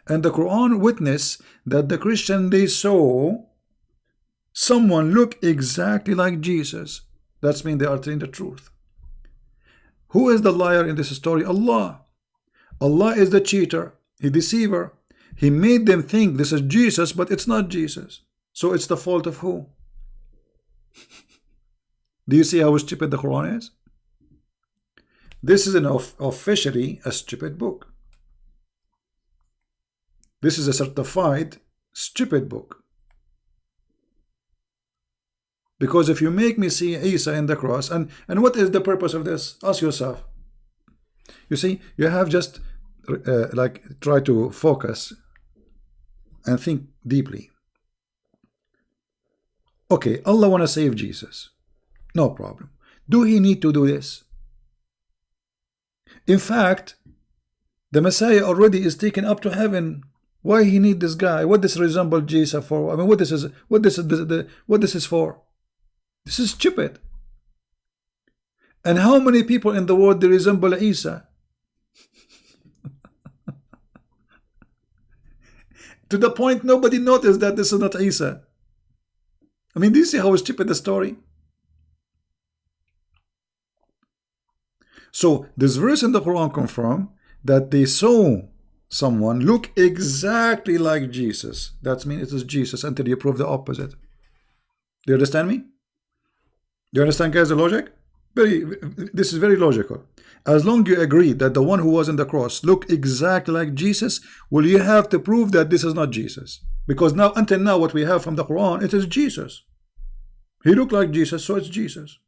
And the Quran witness that the Christian, they saw someone look exactly like Jesus. That's mean they are telling the truth. Who is the liar in this story? Allah. Allah is the cheater, he deceiver. He made them think this is Jesus, but it's not Jesus. So it's the fault of who? Do you see how stupid the Quran is? This is officially a stupid book. This is a certified stupid book. Because if you make me see Isa in the cross, and what is the purpose of this? Ask yourself. You see, you have just like try to focus and think deeply. Okay, Allah want to save Jesus. No problem. Do he need to do this? In fact, the Messiah already is taken up to heaven. Why he need this guy? What does resemble Jesus for? I mean, what this is for? This is stupid. And how many people in the world they resemble Isa? To the point nobody noticed that this is not Isa. I mean, do you see how stupid the story? So this verse in the Quran confirm that they saw someone look exactly like Jesus. That means it is Jesus until you prove the opposite. Do you understand me? Do you understand, guys, the logic? This is very logical. As long as you agree that the one who was in the cross looked exactly like Jesus, well, you have to prove that this is not Jesus. Because now, until now, what we have from the Quran, it is Jesus. He looked like Jesus, so it's Jesus.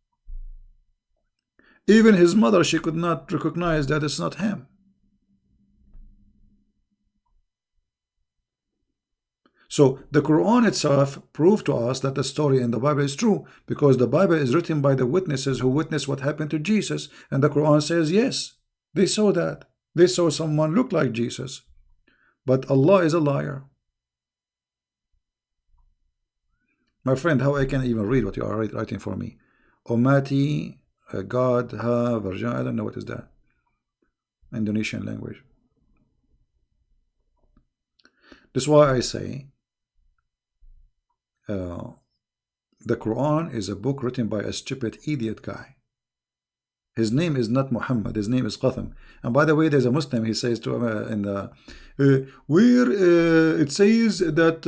Even his mother, she could not recognize that it's not him. So the Quran itself proved to us that the story in the Bible is true, because the Bible is written by the witnesses who witnessed what happened to Jesus, and the Quran says yes, they saw that. They saw someone look like Jesus. But Allah is a liar. My friend, how I can even read what you are writing for me? Omati, God, Ha, Virgin, I don't know what is that. Indonesian language. This is why I say the Quran is a book written by a stupid idiot guy. His name is not Muhammad, his name is Qatham. And by the way, there's a Muslim, he says to in the where it says that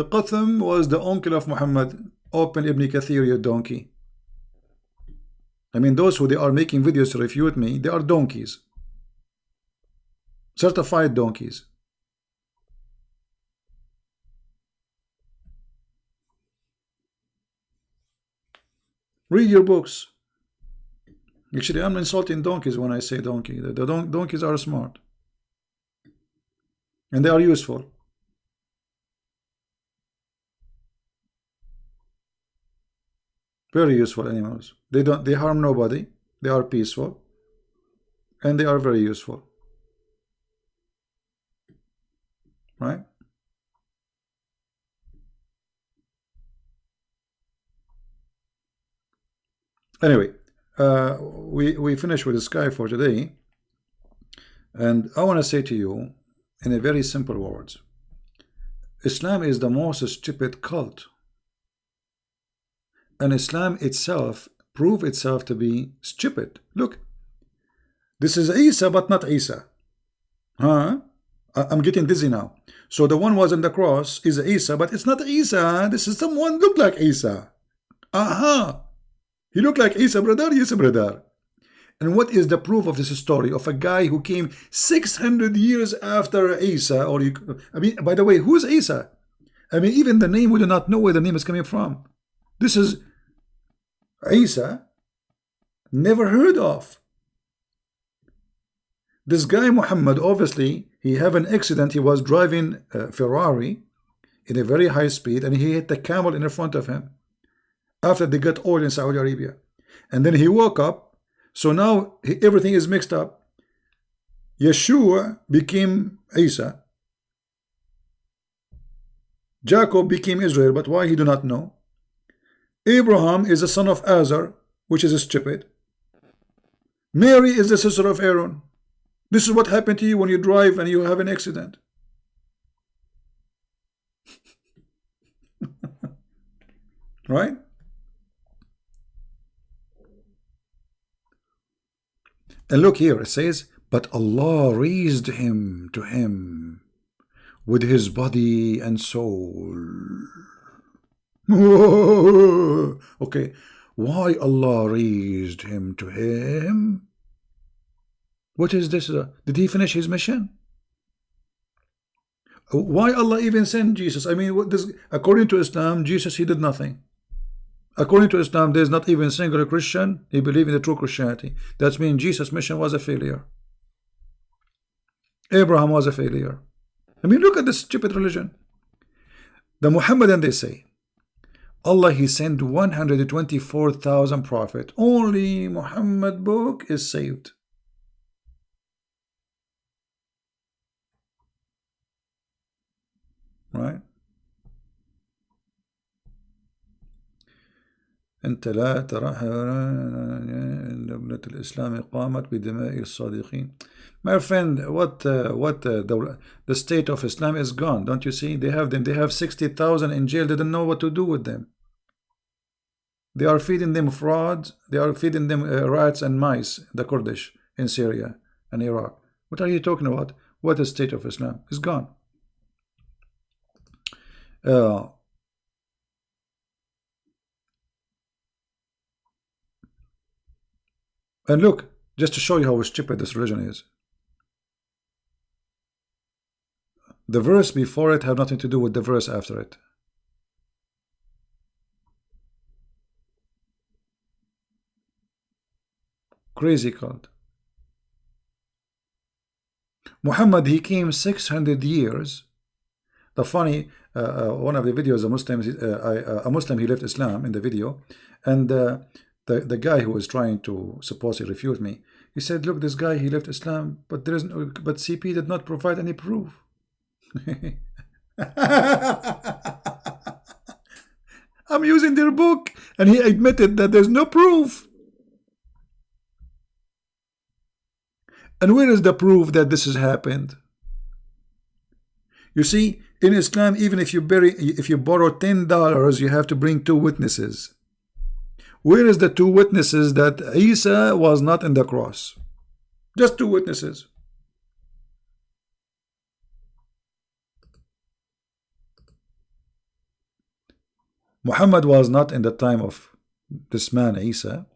Qatham was the uncle of Muhammad. Open Ibn Kathir, you donkey. I mean, those who they are making videos to refute me, they are donkeys. Certified donkeys. Read your books. Actually, I'm insulting donkeys when I say donkey. The donkeys are smart. And they are useful. Very useful animals. They harm nobody. They are peaceful. And they are very useful. Right? Anyway, we finish with the sky for today, and I want to say to you in a very simple words, Islam is the most stupid cult, and Islam itself prove itself to be stupid. Look, this is Isa, but not Isa. Huh? I'm getting dizzy now. So the one was on the cross is Isa, but it's not Isa. This is someone look like Isa. Aha! He looked like Isa, brother. Yes, brother. And what is the proof of this story of a guy who came 600 years after Isa? I mean, by the way, who's Isa? I mean, even the name, we do not know where the name is coming from. This is Isa, never heard of. This guy Muhammad, obviously, he had an accident. He was driving a Ferrari in a very high speed, and he hit the camel in front of him after they got oil in Saudi Arabia. And then he woke up. So now everything is mixed up. Yeshua became Isa. Jacob became Israel, but why he do not know. Abraham is the son of Azar, which is stupid. Mary is the sister of Aaron. This is what happened to you when you drive and you have an accident. Right? And look here, it says, but Allah raised him to him with his body and soul. Okay, why Allah raised him to him? What is this? Did he finish his mission? Why Allah even sent Jesus? I mean, according to Islam, Jesus, he did nothing. According to Islam, there is not even a single Christian he believe in the true Christianity. That means Jesus' mission was a failure. Abraham was a failure. I mean, look at this stupid religion. The Muhammadan, they say, Allah, he sent 124,000 prophets. Only Muhammad book is saved. Right? أنت لا ترى دولة الإسلام قامت بدماء الصادقين. My friend, the state of Islam is gone. Don't you see? They have 60,000 in jail. They don't know what to do with them. They are feeding them fraud. They are feeding them rats and mice, the Kurdish in Syria and Iraq. What are you talking about? What is state of Islam? It's gone. And look, just to show you how stupid this religion is. The verse before it have nothing to do with the verse after it. Crazy cult. Muhammad, he came 600 years. The funny, one of the videos, a Muslim, he left Islam in the video, and the guy who was trying to supposedly refute me, he said, look, this guy, he left Islam, but CP did not provide any proof. I'm using their book, and he admitted that there's no proof. And where is the proof that this has happened? You see, in Islam, even if you borrow $10, you have to bring 2 witnesses. Where is the 2 witnesses that Isa was not in the cross? Just 2 witnesses. Muhammad was not in the time of this man Isa.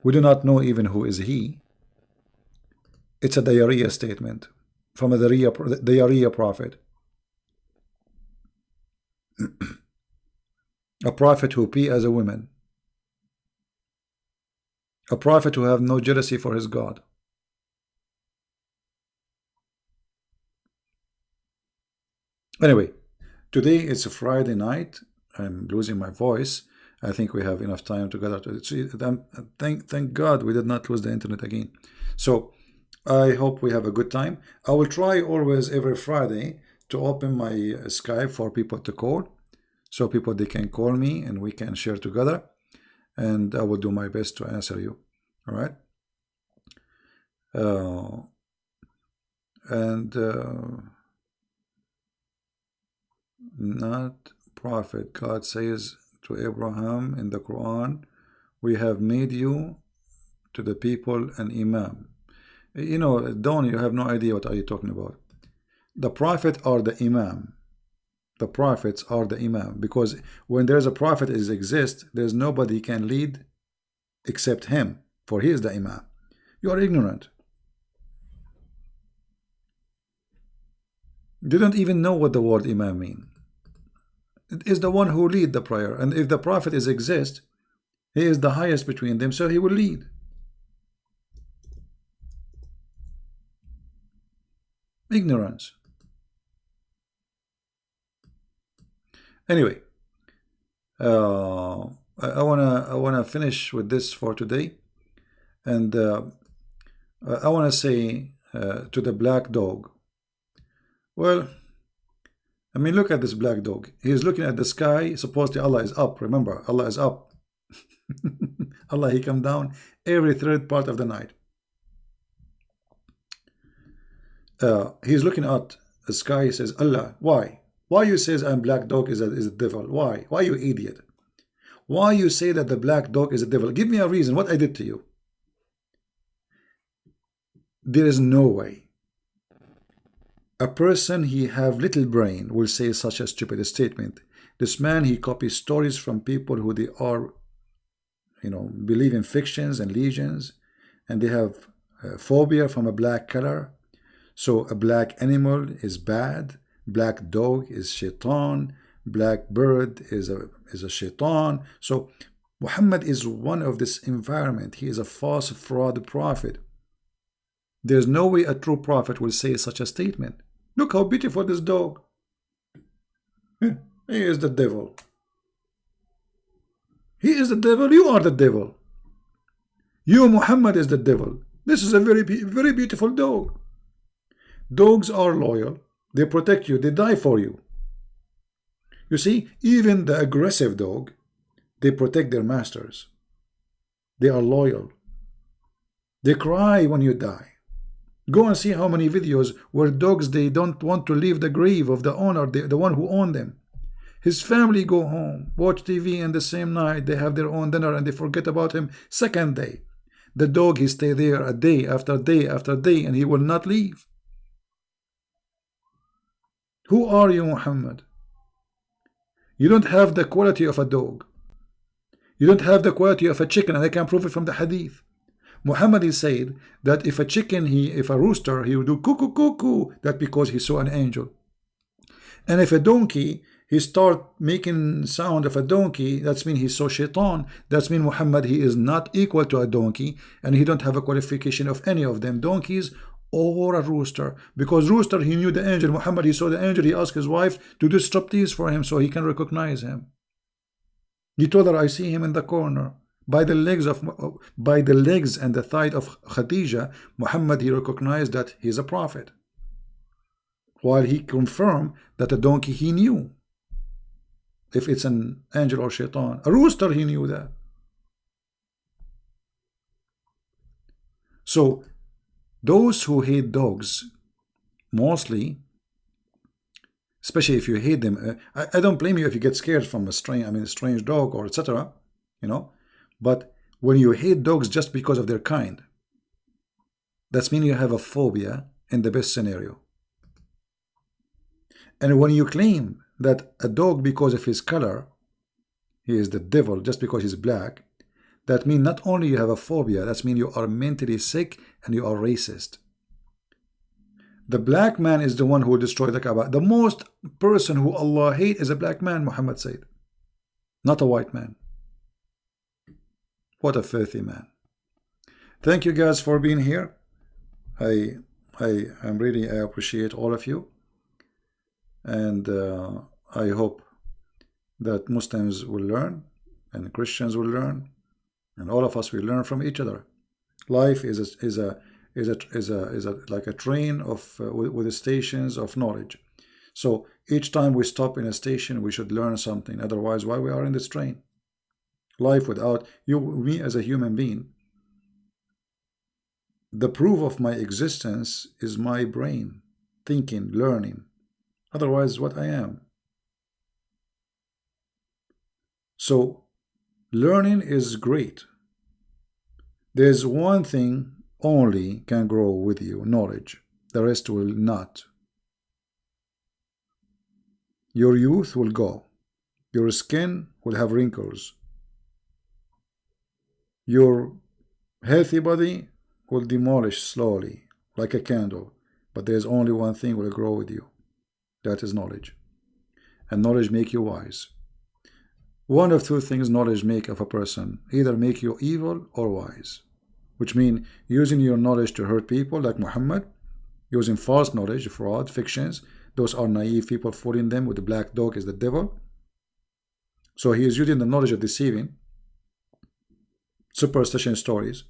We do not know even who is he. It's a diarrhea statement from a diarrhea prophet. A prophet who pee as a woman. A prophet who have no jealousy for his God. Anyway, today it's a Friday night. I'm losing my voice. I think we have enough time together to see. Thank God we did not lose the internet again. So I hope we have a good time. I will try always every Friday to open my Skype for people to call. So people, they can call me and we can share together, and I will do my best to answer you. All right. Not prophet. God says to Abraham in the Quran, we have made you to the people an imam. You know, Don, you have no idea what are you talking about. The prophet are the imam. The prophets are the imam, because when there's a prophet is exist, there's nobody can lead except him, for he is the imam. You are ignorant. You don't even know what the word imam means. It is the one who lead the prayer, and if the prophet is exist, he is the highest between them, so he will lead. Ignorance. Anyway, I wanna finish with this for today, and I wanna say to the black dog. Well, I mean, look at this black dog. He is looking at the sky. Supposedly Allah is up. Remember, Allah is up. Allah, he come down every third part of the night. He's looking at the sky. He says, Allah, why? Why you says I'm black dog is a devil? Why? Why, you idiot? Why you say that the black dog is a devil? Give me a reason. What I did to you? There is no way a person he have little brain will say such a stupid statement. This man, he copies stories from people who they are, you know, believe in fictions and legends, and they have phobia from a black color. So a black animal is bad, black dog is shaitan, black bird is a shaitan. So Muhammad is one of this environment. He is a false fraud prophet. There's no way a true prophet will say such a statement. Look how beautiful this dog. He is the devil. He is the devil. You are the devil. You, Muhammad, is the devil. This is a very beautiful dog. Dogs are loyal. They protect you. They die for you. You see, even the aggressive dog, they protect their masters. They are loyal. They cry when you die. Go and see how many videos where dogs, they don't want to leave the grave of the owner, the one who owned them. His family go home, watch TV, and the same night they have their own dinner and they forget about him. Second day, the dog, he stay there a day after day after day, and he will not leave. Who are you, Muhammad? You don't have the quality of a dog. You don't have the quality of a chicken, and I can prove it from the hadith. Muhammad, he said that if a chicken, if a rooster, he would do cuckoo cuckoo, that because he saw an angel. And if a donkey, he start making sound of a donkey, that's mean he saw shaitan. That's mean Muhammad, he is not equal to a donkey, and he don't have a qualification of any of them, donkeys or a rooster. Because rooster, he knew the angel. Muhammad, he saw the angel. He asked his wife to do striptease for him so he can recognize him. He told her, I see him in the corner. By the legs and the thigh of Khadija, Muhammad, he recognized that he is a prophet. While he confirmed that a donkey, he knew if it's an angel or shaitan. A rooster, he knew that. So those who hate dogs, mostly, especially if you hate them, I don't blame you if you get scared from a strange dog or etc. You know. But when you hate dogs just because of their kind, that's mean you have a phobia in the best scenario. And when you claim that a dog, because of his color, he is the devil just because he's black, that means not only you have a phobia, that means you are mentally sick and you are racist. The black man is the one who destroyed the Kaaba. The most person who Allah hates is a black man, Muhammad said, not a white man. What a filthy man. Thank you guys for being here. I appreciate all of you, and I hope that Muslims will learn and Christians will learn, and all of us will learn from each other. Life is like a train of with the stations of knowledge. So each time we stop in a station, we should learn something. Otherwise, why we are in this train? Life without you, me as a human being, the proof of my existence is my brain thinking, learning. Otherwise, what I am. So Learning is great. There's one thing only can grow with you, knowledge. The rest will not. Your youth will go. Your skin will have wrinkles. Your healthy body will demolish slowly, like a candle. But there's only one thing will grow with you. That is knowledge. And knowledge make you wise. One of two things knowledge make of a person. Either make you evil or wise. Which means using your knowledge to hurt people like Muhammad. Using false knowledge, fraud, fictions. Those are naive people fooling them with the black dog is the devil. So he is using the knowledge of deceiving. Superstition stories.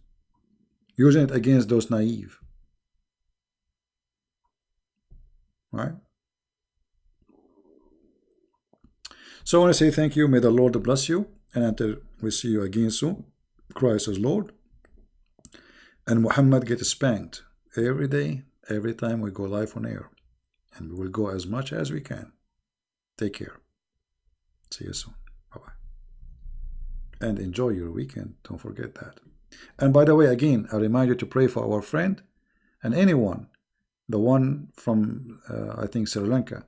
Using it against those naive. Right? So I want to say thank you. May the Lord bless you. And until we see you again soon, Christ is Lord. And Muhammad gets spanked every day, every time we go live on air. And we will go as much as we can. Take care. See you soon. Bye-bye. And enjoy your weekend. Don't forget that. And by the way, again, I remind you to pray for our friend and anyone. The one from, I think, Sri Lanka.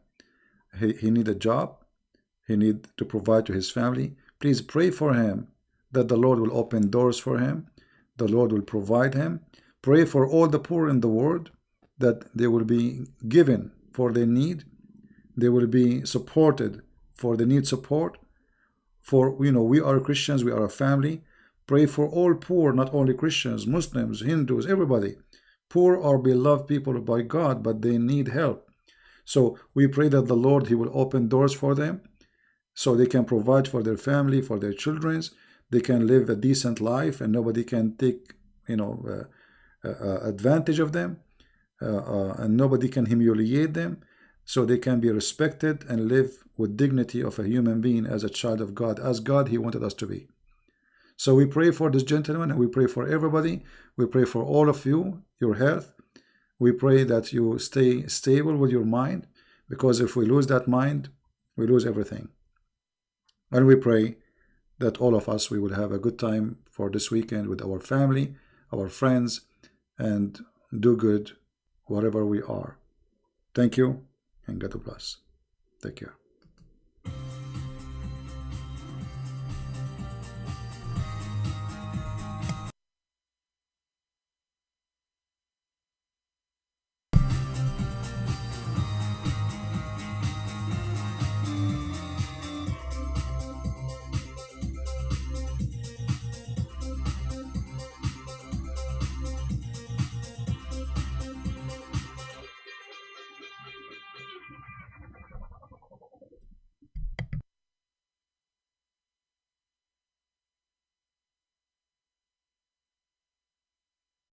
He need a job. He need to provide to his family. Please pray for him that the Lord will open doors for him. The Lord will provide him. Pray for all the poor in the world that they will be given for their need. They will be supported for the need support. For, we are Christians. We are a family. Pray for all poor, not only Christians, Muslims, Hindus, everybody. Poor are beloved people by God, but they need help. So we pray that the Lord, He will open doors for them so they can provide for their family, for their children. They can live a decent life and nobody can take, advantage of them. And nobody can humiliate them. So they can be respected and live with dignity of a human being as a child of God, as God He wanted us to be. So we pray for this gentleman and we pray for everybody. We pray for all of you, your health. We pray that you stay stable with your mind, because if we lose that mind, we lose everything. And we pray that all of us, we will have a good time for this weekend with our family, our friends, and do good wherever we are. Thank you and God bless. Take care.